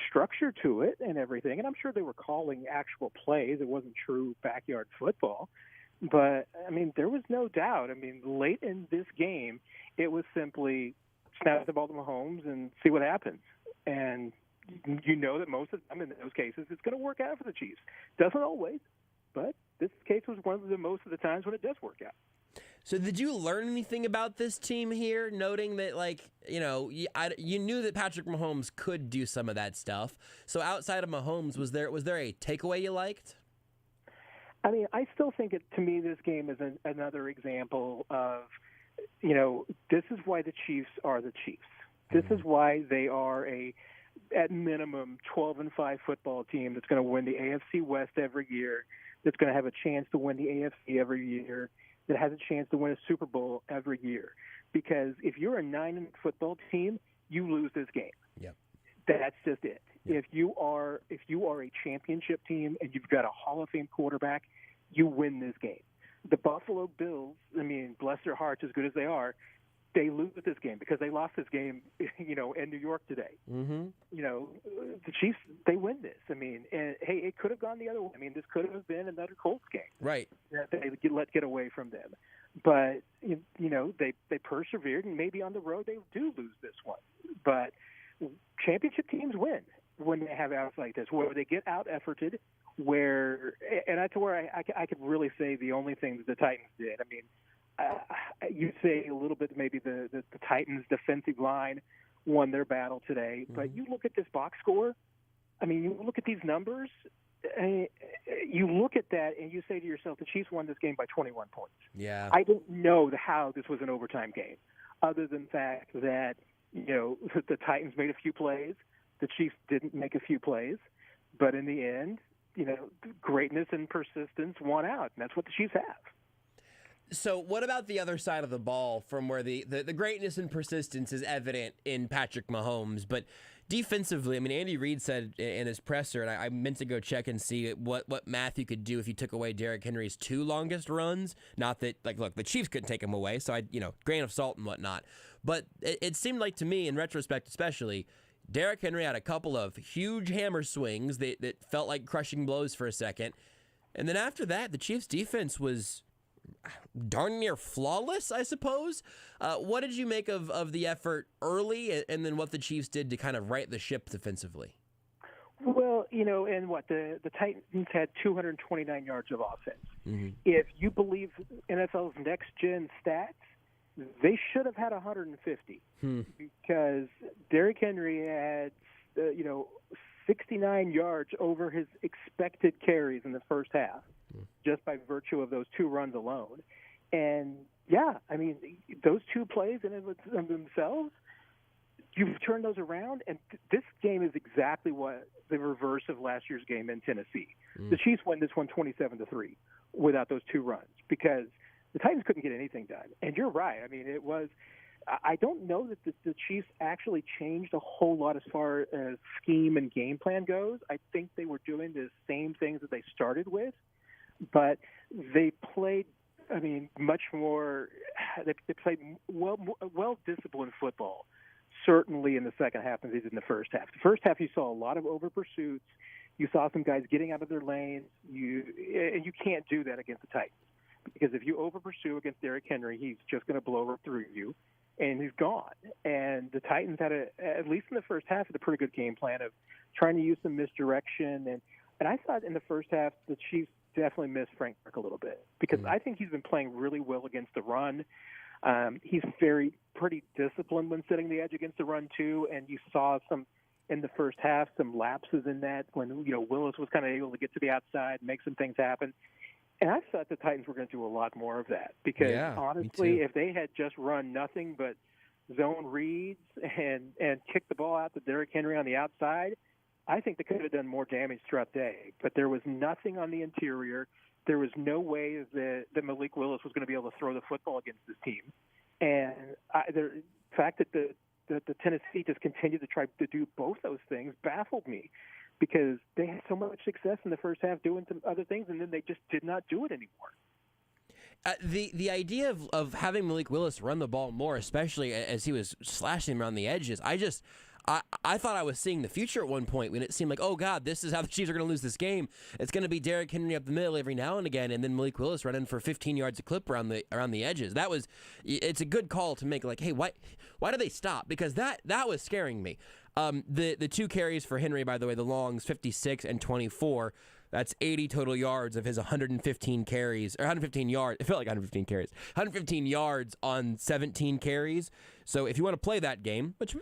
structure to it and everything. And I'm sure they were calling actual plays. It wasn't true backyard football. But, I mean, there was no doubt. I mean, late in this game, it was simply snap the ball to Mahomes and see what happens. And that most of the time in those cases, it's going to work out for the Chiefs. Doesn't always, but this case was one of the most of the times when it does work out. So did you learn anything about this team here, noting that, you knew that Patrick Mahomes could do some of that stuff? So outside of Mahomes, was there a takeaway you liked? I mean, I still think to me, this game is another example of, this is why the Chiefs are the Chiefs. This is why they are at minimum, 12-5 football team that's going to win the AFC West every year, that's going to have a chance to win the AFC every year, that has a chance to win a Super Bowl every year. Because if you're a 9 football team, you lose this game. Yep. That's just it. If you are a championship team and you've got a Hall of Fame quarterback, you win this game. The Buffalo Bills, I mean, bless their hearts, as good as they are, they lose this game because they lost this game, in New York today. Mm-hmm. The Chiefs, they win this. I mean, and hey, it could have gone the other way. I mean, this could have been another Colts game. Right. That they let get away from them. But, they persevered, and maybe on the road they do lose this one. But championship teams win when they have outs like this, where they get out-efforted, and that's where I could really say the only thing that the Titans did. I mean, you'd say a little bit maybe the Titans' defensive line won their battle today. Mm-hmm. But you look at this box score, I mean, you look at these numbers, you look at that and you say to yourself, the Chiefs won this game by 21 points. Yeah. I don't know how this was an overtime game, other than the fact that, the Titans made a few plays, the Chiefs didn't make a few plays, but in the end, greatness and persistence won out, and that's what the Chiefs have. So what about the other side of the ball, from where the greatness and persistence is evident in Patrick Mahomes, but defensively, I mean, Andy Reid said in his presser, and I meant to go check and see what math you could do if you took away Derrick Henry's 2 longest runs. Not that, look, the Chiefs couldn't take him away, so grain of salt and whatnot. But it seemed like to me, in retrospect especially, Derrick Henry had a couple of huge hammer swings that felt like crushing blows for a second. And then after that, the Chiefs' defense was darn near flawless, I suppose. What did you make of the effort early, and then what the Chiefs did to kind of right the ship defensively? Well, and the Titans had 229 yards of offense. Mm-hmm. If you believe NFL's next-gen stats, they should have had 150 because Derrick Henry had, 69 yards over his expected carries in the first half, just by virtue of those 2 runs alone. And, yeah, I mean, those 2 plays in of themselves, you've turned those around, and this game is exactly what the reverse of last year's game in Tennessee. The Chiefs won this one 27-3 without those 2 runs because the Titans couldn't get anything done. And you're right. I mean, it was – I don't know that the Chiefs actually changed a whole lot as far as scheme and game plan goes. I think they were doing the same things that they started with, but they played, much more – they played well-disciplined football, certainly in the second half than they did in the first half. The first half, you saw a lot of over pursuits. You saw some guys getting out of their lanes. And you can't do that against the Titans. Because if you over-pursue against Derrick Henry, he's just going to blow right through you, and he's gone. And the Titans had, at least in the first half, a pretty good game plan of trying to use some misdirection. And I thought in the first half the Chiefs definitely missed Frank Clark a little bit because I think he's been playing really well against the run. He's pretty disciplined when setting the edge against the run, too, and you saw some in the first half, some lapses in that when, Willis was kind of able to get to the outside and make some things happen. And I thought the Titans were going to do a lot more of that because, honestly, if they had just run nothing but zone reads and kicked the ball out to Derrick Henry on the outside, I think they could have done more damage throughout the day. But there was nothing on the interior. There was no way that Malik Willis was going to be able to throw the football against this team. And the fact that the Tennessee just continued to try to do both those things baffled me, because they had so much success in the first half doing some other things, and then they just did not do it anymore. The idea of having Malik Willis run the ball more, especially as he was slashing around the edges, I thought I was seeing the future at one point when it seemed like, oh, God, this is how the Chiefs are going to lose this game. It's going to be Derrick Henry up the middle every now and again, and then Malik Willis running for 15 yards a clip around the edges. It's a good call to make, like, hey, why do they stop? Because that was scaring me. The 2 carries for Henry, by the way, the longs, 56 and 24. That's 80 total yards of his 115 carries, or 115 yards. It felt like 115 carries. 115 yards on 17 carries. So if you want to play that game, which,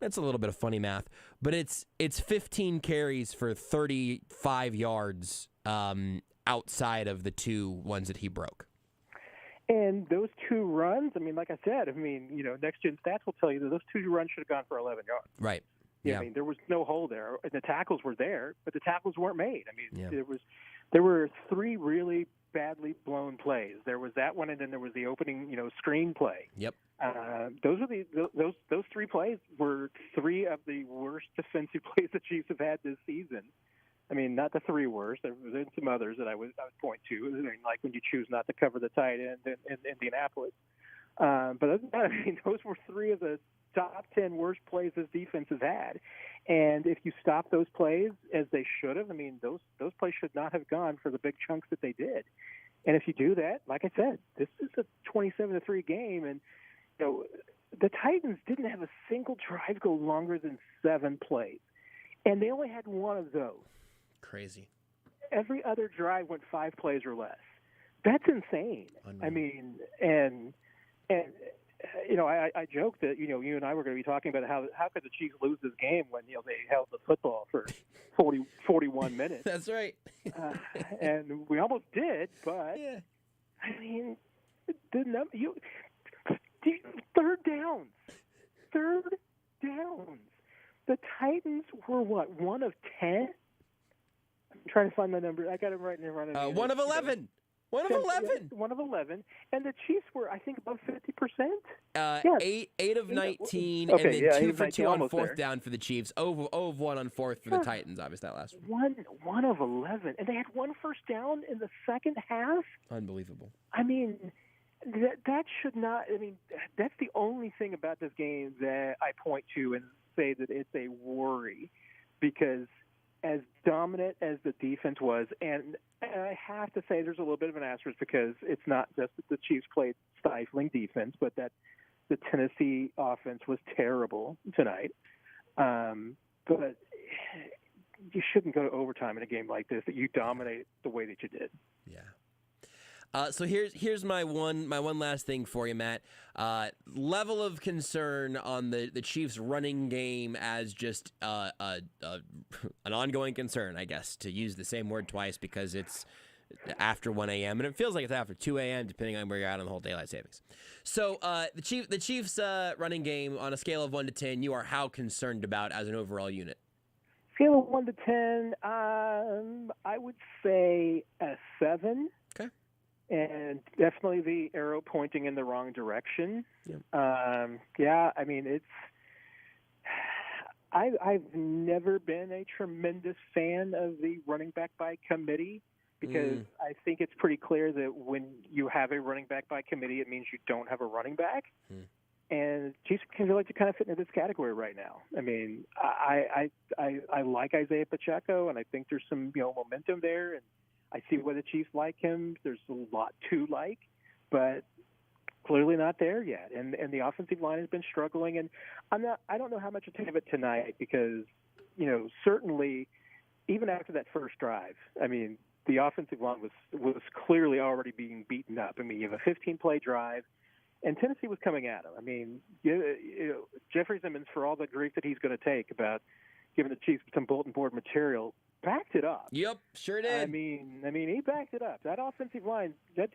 that's a little bit of funny math, but it's 15 carries for 35 yards outside of the 2 ones that he broke. And those 2 runs, like I said, Next Gen Stats will tell you that those 2 runs should have gone for 11 yards. Right. Yeah. There was no hole there. The tackles were there, but the tackles weren't made. There were 3 really badly blown plays. There was that one, and then there was the opening, screen play. Yep. Those 3 plays were 3 of the worst defensive plays the Chiefs have had this season. Not the 3 worst. There were some others that I would point to, like when you choose not to cover the tight end in Indianapolis. But other than that, those were 3 of the top 10 worst plays this defense has had. And if you stop those plays as they should have, those plays should not have gone for the big chunks that they did. And if you do that, like I said, this is a 27-3 game, and the Titans didn't have a single drive go longer than 7 plays, and they only had 1 of those. Crazy. Every other drive went 5 plays or less. That's insane. I joked that you and I were going to be talking about how could the Chiefs lose this game when they held the football for 41 minutes. That's right. And we almost did, but third downs. The Titans were what, 1 of 10? I'm trying to find my number. I got it right in front of me. 1 of 11. 1 of 11. 1 of 11. And the Chiefs were, I think, above 50%. 8 of 19, okay, and then 2 for 2 on 4th there. down for the Chiefs. 0 of 1 on 4th for the Titans, obviously, that last one. 1 of 11. And they had 1 first down in the second half? Unbelievable. That should not, that's the only thing about this game that I point to and say that it's a worry, because as dominant as the defense was, and I have to say there's a little bit of an asterisk, because it's not just that the Chiefs played stifling defense, but that the Tennessee offense was terrible tonight. But you shouldn't go to overtime in a game like this, that you dominate the way that you did. Yeah. So here's my one last thing for you, Matt. Level of concern on the Chiefs' running game as just an ongoing concern, I guess, to use the same word twice, because it's after 1 a.m. and it feels like it's after 2 a.m. depending on where you're at on the whole daylight savings. So the Chiefs' running game on a scale of 1 to 10, you are how concerned about as an overall unit? Scale of 1 to 10, I would say a 7. Okay. And definitely the arrow pointing in the wrong direction. Yep. It's. I've never been a tremendous fan of the running back by committee, because I think it's pretty clear that when you have a running back by committee, it means you don't have a running back. And Chiefs feel like to kind of fit into this category right now. I like Isaiah Pacheco, and I think there's some momentum there, and I see why the Chiefs like him. There's a lot to like, but clearly not there yet. And the offensive line has been struggling. And I don't know how much to take of it tonight, because, certainly even after that first drive, the offensive line was clearly already being beaten up. You have a 15-play drive, and Tennessee was coming at him. Jeffrey Simmons, for all the grief that he's going to take about giving the Chiefs some bulletin board material, backed it up. Yep, sure did. I mean, he backed it up. That offensive line, the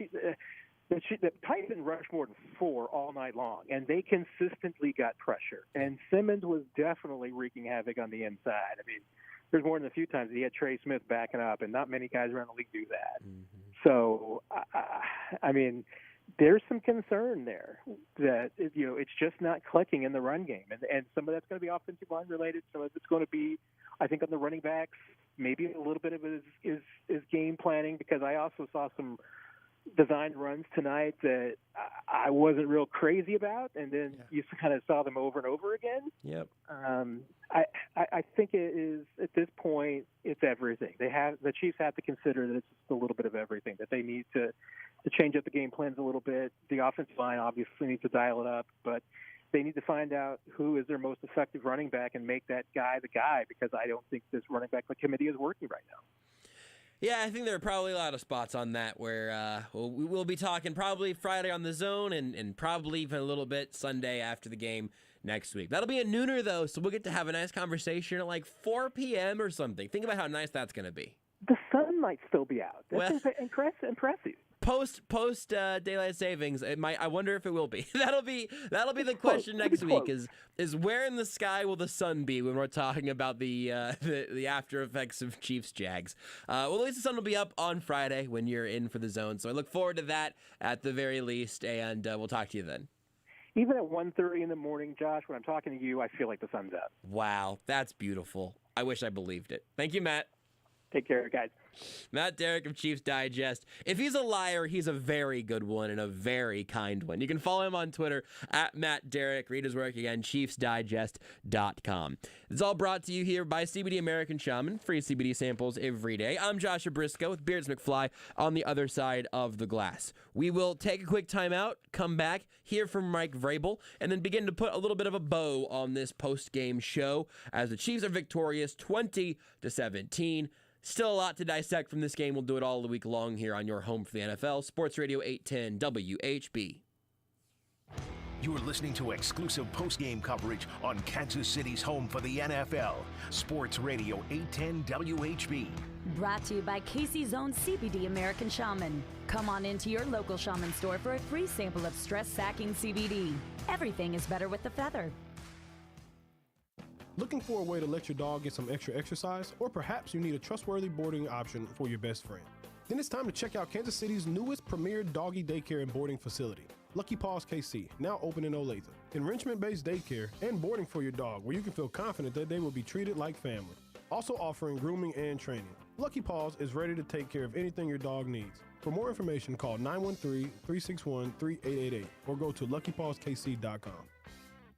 Titans didn't rush more than 4 all night long, and they consistently got pressure. And Simmons was definitely wreaking havoc on the inside. I mean, there's more than a few times he had Trey Smith backing up, and not many guys around the league do that. So, I mean, there's some concern there that, it's just not clicking in the run game. And some of that's going to be offensive line related. Some of it's going to be, I think, on the running backs, maybe a little bit of it is game planning, because I also saw some designed runs tonight that I wasn't real crazy about, and then you kind of saw them over and over again. Yep. I think it is, at this point, it's everything. The Chiefs have to consider that it's just a little bit of everything, that they need to change up the game plans a little bit. The offensive line obviously needs to dial it up, but they need to find out who is their most effective running back and make that guy the guy, because I don't think this running back committee is working right now. Yeah, I think there are probably a lot of spots on that where we will be talking probably Friday on the Zone and probably even a little bit Sunday after the game next week. That'll be a nooner, though, so we'll get to have a nice conversation at like 4 p.m. or something. Think about how nice that's going to be. The sun might still be out. That's impressive. Post daylight savings, I wonder if it will be. That'll be the question next week. Is where in the sky will the sun be when we're talking about the after effects of Chiefs Jags? Well, at least the sun will be up on Friday when you're in for the Zone. So I look forward to that at the very least, and we'll talk to you then. Even at 1:30 in the morning, Josh, when I'm talking to you, I feel like the sun's out. Wow, that's beautiful. I wish I believed it. Thank you, Matt. Take care, guys. Matt Derrick of Chiefs Digest. If he's a liar, he's a very good one and a very kind one. You can follow him on Twitter at Matt Derrick. Read his work again, chiefsdigest.com. It's all brought to you here by CBD American Shaman. Free CBD samples every day. I'm Joshua Brisco with Beards McFly on the other side of the glass. We will take a quick time out, come back, hear from Mike Vrabel, and then begin to put a little bit of a bow on this post-game show as the Chiefs are victorious 20-17. Still a lot to dissect from this game. We'll do it all the week long here on your home for the NFL, Sports Radio 810 WHB. You're listening to exclusive post-game coverage on Kansas City's home for the NFL, Sports Radio 810 WHB. Brought to you by Casey's own CBD American Shaman. Come on into your local shaman store for a free sample of stress-sacking CBD. Everything is better with the feather. Looking for a way to let your dog get some extra exercise? Or perhaps you need a trustworthy boarding option for your best friend? Then it's time to check out Kansas City's newest premier doggy daycare and boarding facility, Lucky Paws KC, now open in Olathe. Enrichment-based daycare and boarding for your dog, where you can feel confident that they will be treated like family. Also offering grooming and training. Lucky Paws is ready to take care of anything your dog needs. For more information, call 913-361-3888 or go to luckypawskc.com.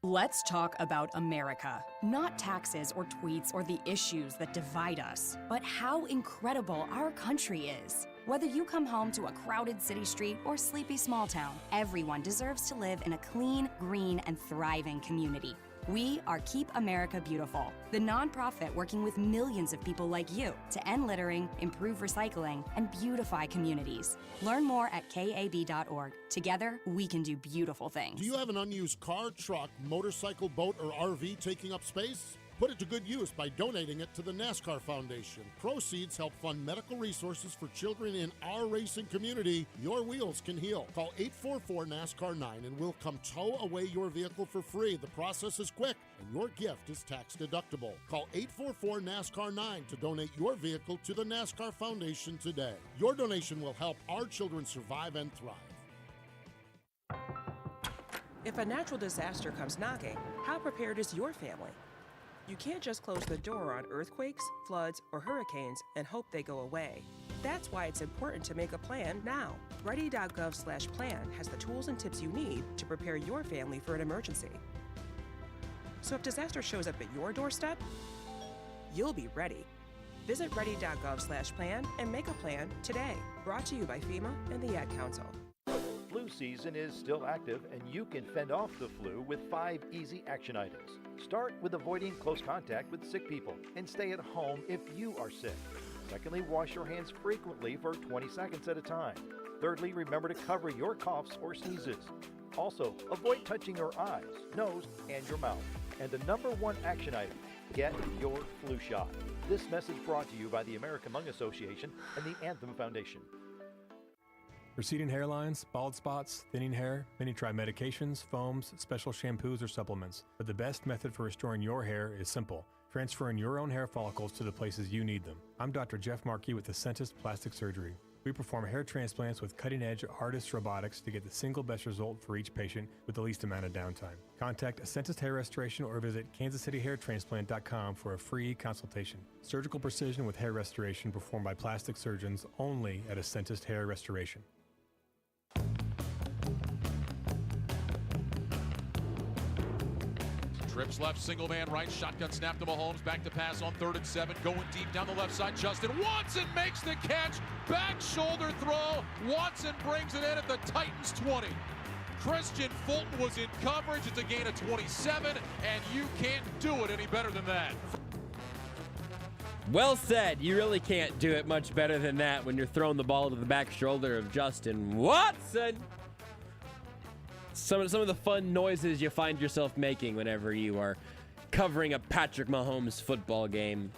Let's talk about America. Not taxes or tweets or the issues that divide us, but how incredible our country is. Whether you come home to a crowded city street or sleepy small town, everyone deserves to live in a clean, green, and thriving community. We are Keep America Beautiful, the nonprofit working with millions of people like you to end littering, improve recycling, and beautify communities. Learn more at KAB.org. Together, we can do beautiful things. Do you have an unused car, truck, motorcycle, boat, or RV taking up space? Put it to good use by donating it to the NASCAR Foundation. Proceeds help fund medical resources for children in our racing community. Your wheels can heal. Call 844-NASCAR-9 and we'll come tow away your vehicle for free. The process is quick and your gift is tax deductible. Call 844-NASCAR-9 to donate your vehicle to the NASCAR Foundation today. Your donation will help our children survive and thrive. If a natural disaster comes knocking, how prepared is your family? You can't just close the door on earthquakes, floods, or hurricanes and hope they go away. That's why it's important to make a plan now. Ready.gov/plan has the tools and tips you need to prepare your family for an emergency. So if disaster shows up at your doorstep, you'll be ready. Visit ready.gov/plan and make a plan today. Brought to you by FEMA and the Ad Council. Flu season is still active, and you can fend off the flu with 5 easy action items. Start with avoiding close contact with sick people and stay at home if you are sick. Secondly, wash your hands frequently for 20 seconds at a time. Thirdly, remember to cover your coughs or sneezes. Also, avoid touching your eyes, nose, and your mouth. And the number 1 action item, get your flu shot. This message brought to you by the American Lung Association and the Anthem Foundation. Receding hairlines, bald spots, thinning hair, many try medications, foams, special shampoos, or supplements. But the best method for restoring your hair is simple. Transferring your own hair follicles to the places you need them. I'm Dr. Jeff Markey with Ascentus Plastic Surgery. We perform hair transplants with cutting-edge ARTIST robotics to get the single best result for each patient with the least amount of downtime. Contact Ascentus Hair Restoration or visit kansascityhairtransplant.com for a free consultation. Surgical precision with hair restoration performed by plastic surgeons only at Ascentus Hair Restoration. Trips left, single man right, shotgun snap to Mahomes, back to pass on 3rd and 7, going deep down the left side. Justin Watson makes the catch, back shoulder throw. Watson brings it in at the Titans 20. Christian Fulton was in coverage. It's a gain of 27, and you can't do it any better than that. Well said. You really can't do it much better than that when you're throwing the ball to the back shoulder of Justin Watson. Some of the fun noises you find yourself making whenever you are covering a Patrick Mahomes football game.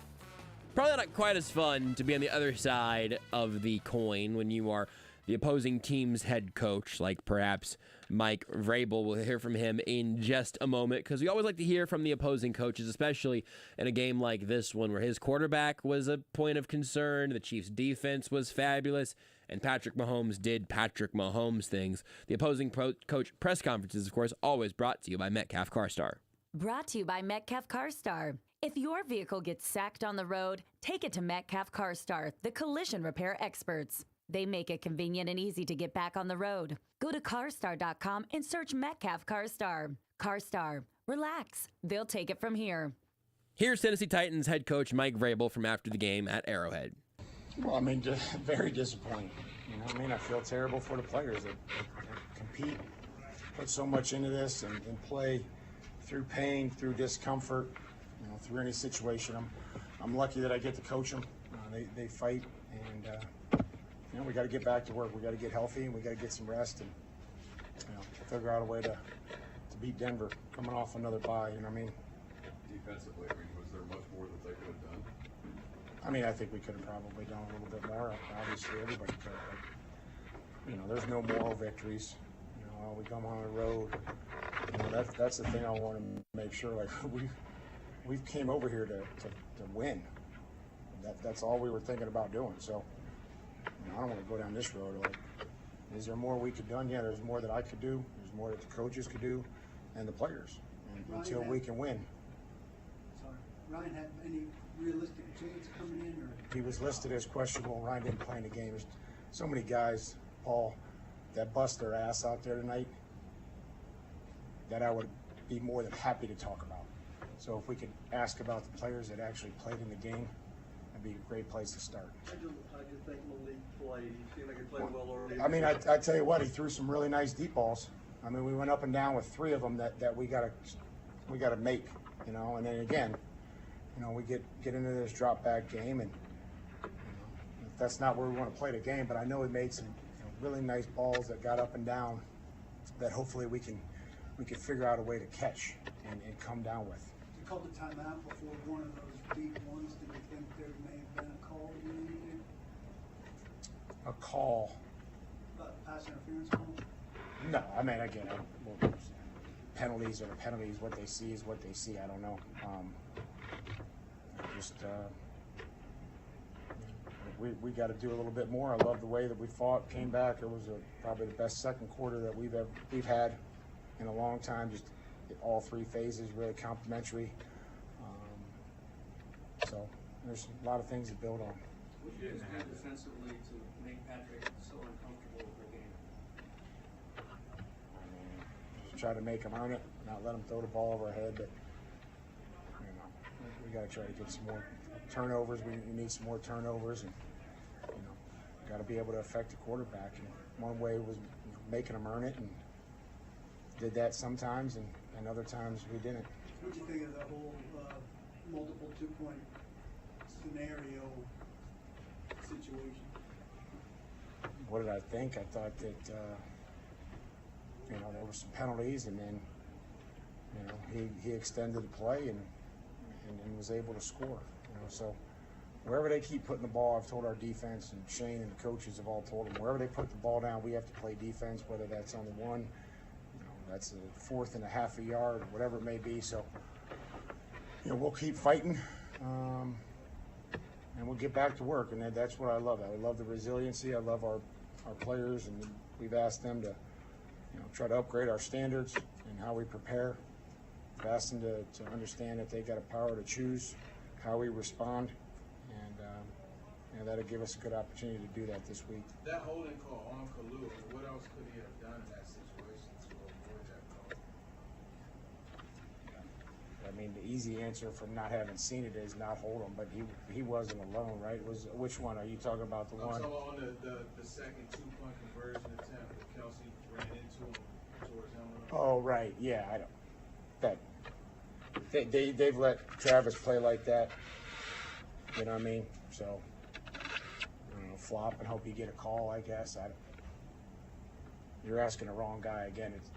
Probably not quite as fun to be on the other side of the coin when you are the opposing team's head coach, like perhaps Mike Vrabel. We'll hear from him in just a moment, because we always like to hear from the opposing coaches, especially in a game like this one where his quarterback was a point of concern, the Chiefs' defense was fabulous, and Patrick Mahomes did Patrick Mahomes things. The opposing coach press conferences, of course, always brought to you by Metcalf CarStar. Brought to you by Metcalf CarStar. If your vehicle gets sacked on the road, take it to Metcalf CarStar, the collision repair experts. They make it convenient and easy to get back on the road. Go to carstar.com and search Metcalf CarStar. CarStar. Relax. They'll take it from here. Here's Tennessee Titans head coach Mike Vrabel from after the game at Arrowhead. Well, I mean, just very disappointing. You know what I mean? I feel terrible for the players that compete, put so much into this, and play through pain, through discomfort, you know, through any situation. I'm lucky that I get to coach them. They fight, and you know, we got to get back to work. We got to get healthy, and we got to get some rest, and you know, figure out a way to beat Denver coming off another bye. You know what I mean? Defensively, I mean, was there much more that they could have done? I mean, I think we could have probably done a little bit more. Obviously, everybody could. But, you know, there's no moral victories. You know, we come on the road. You know, that's the thing I want to make sure. Like we came over here to win. That's all we were thinking about doing. So, you know, I don't want to go down this road. Like, is there more we could have done? Yeah, there's more that I could do. There's more that the coaches could do, and the players. And until we can win. Sorry, Ryan had any realistic chance coming in? Or? He was listed as questionable. Ryan didn't play in the game. There's so many guys, Paul, that bust their ass out there tonight that I would be more than happy to talk about. So if we could ask about the players that actually played in the game, that'd be a great place to start. How do you think Malik played? You seem like he played well already. I mean, I tell you what, he threw some really nice deep balls. I mean, we went up and down with 3 of them that we gotta make, you know. And then again, you know, we get into this drop back game, and you know, that's not where we want to play the game. But I know we made some really nice balls that got up and down that hopefully we can figure out a way to catch and come down with. You called the timeout before one of those deep ones. Did you think there may have been a call you needed? A call? Pass interference call? No, I mean, again, penalties are penalties. What they see is what they see. I don't know. We got to do a little bit more. I love the way that we fought, came back. It was probably the best second quarter that we've had in a long time. Just all 3 phases really complimentary. So there's a lot of things to build on. What did you guys do defensively to make Patrick so uncomfortable with the game? Try to make them earn it, not let them throw the ball over our head. But you know, we got to try to get some more turnovers. We need some more turnovers, and you know, got to be able to affect the quarterback. And one way was making them earn it, and did that sometimes, and other times we didn't. What do you think of the whole multiple 2-point scenario situation? What did I think? I thought that. You know, there were some penalties, and then, you know, he extended the play and was able to score. You know, so wherever they keep putting the ball, I've told our defense, and Shane and the coaches have all told them, wherever they put the ball down, we have to play defense, whether that's on the one, that's a 4th and a half a yard, whatever it may be. So, we'll keep fighting, and we'll get back to work. And that's what I love. I love the resiliency. I love our players, and we've asked them to, try to upgrade our standards and how we prepare. I've asked them to understand that they got a power to choose how we respond, and that'll give us a good opportunity to do that this week. That holding call on Kalu, what else could he have done in that situation to avoid that call? I mean, the easy answer from not having seen it is not hold him, but he wasn't alone, right? Which one are you talking about? The I'm one? talking on the second 2-point conversion attempt that Kelsey ran into him towards him. Oh, right. Yeah, I don't. They've let Travis play like that. You know what I mean? So, flop and hope you get a call, I guess. You're asking the wrong guy. Again, it's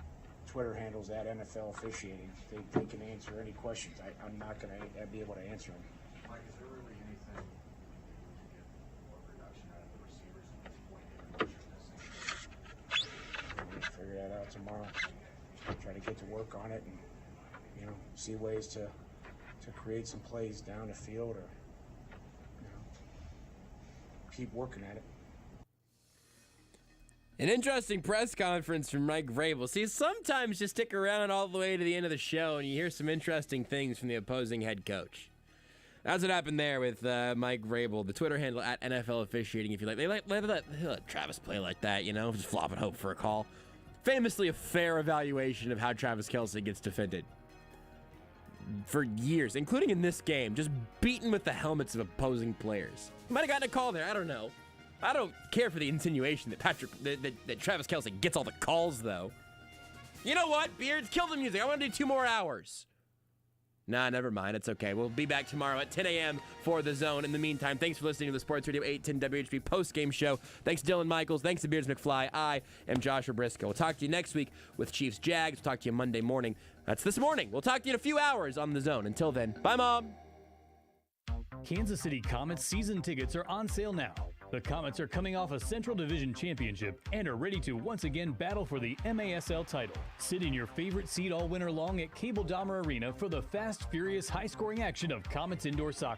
Twitter handles at NFL officiating. They can answer any questions. I'm not going to be able to answer them. Mike, is there really anything to get more production out of the receivers at this point, given what you're missing? We'll figure that out tomorrow. Try to get to work on it and, see ways to create some plays down the field or, keep working at it. An interesting press conference from Mike Vrabel. See, sometimes you stick around all the way to the end of the show and you hear some interesting things from the opposing head coach. That's what happened there with Mike Vrabel, the Twitter handle at NFL officiating, if you like. They let Travis play like that, just flop and hope for a call. Famously a fair evaluation of how Travis Kelce gets defended. For years, including in this game, just beaten with the helmets of opposing players. Might have gotten a call there, I don't know. I don't care for the insinuation that Travis Kelce gets all the calls, though. You know what, Beards? Kill the music. I want to do 2 more hours. Nah, never mind. It's okay. We'll be back tomorrow at 10 a.m. for The Zone. In the meantime, thanks for listening to the Sports Radio 810 WHB post-game show. Thanks to Dylan Michaels. Thanks to Beards McFly. I am Joshua Brisco. We'll talk to you next week with Chiefs Jags. We'll talk to you Monday morning. That's this morning. We'll talk to you in a few hours on The Zone. Until then, bye, Mom. Kansas City Comets season tickets are on sale now. The Comets are coming off a Central Division championship and are ready to once again battle for the MASL title. Sit in your favorite seat all winter long at Cable Dahmer Arena for the fast, furious, high-scoring action of Comets indoor soccer.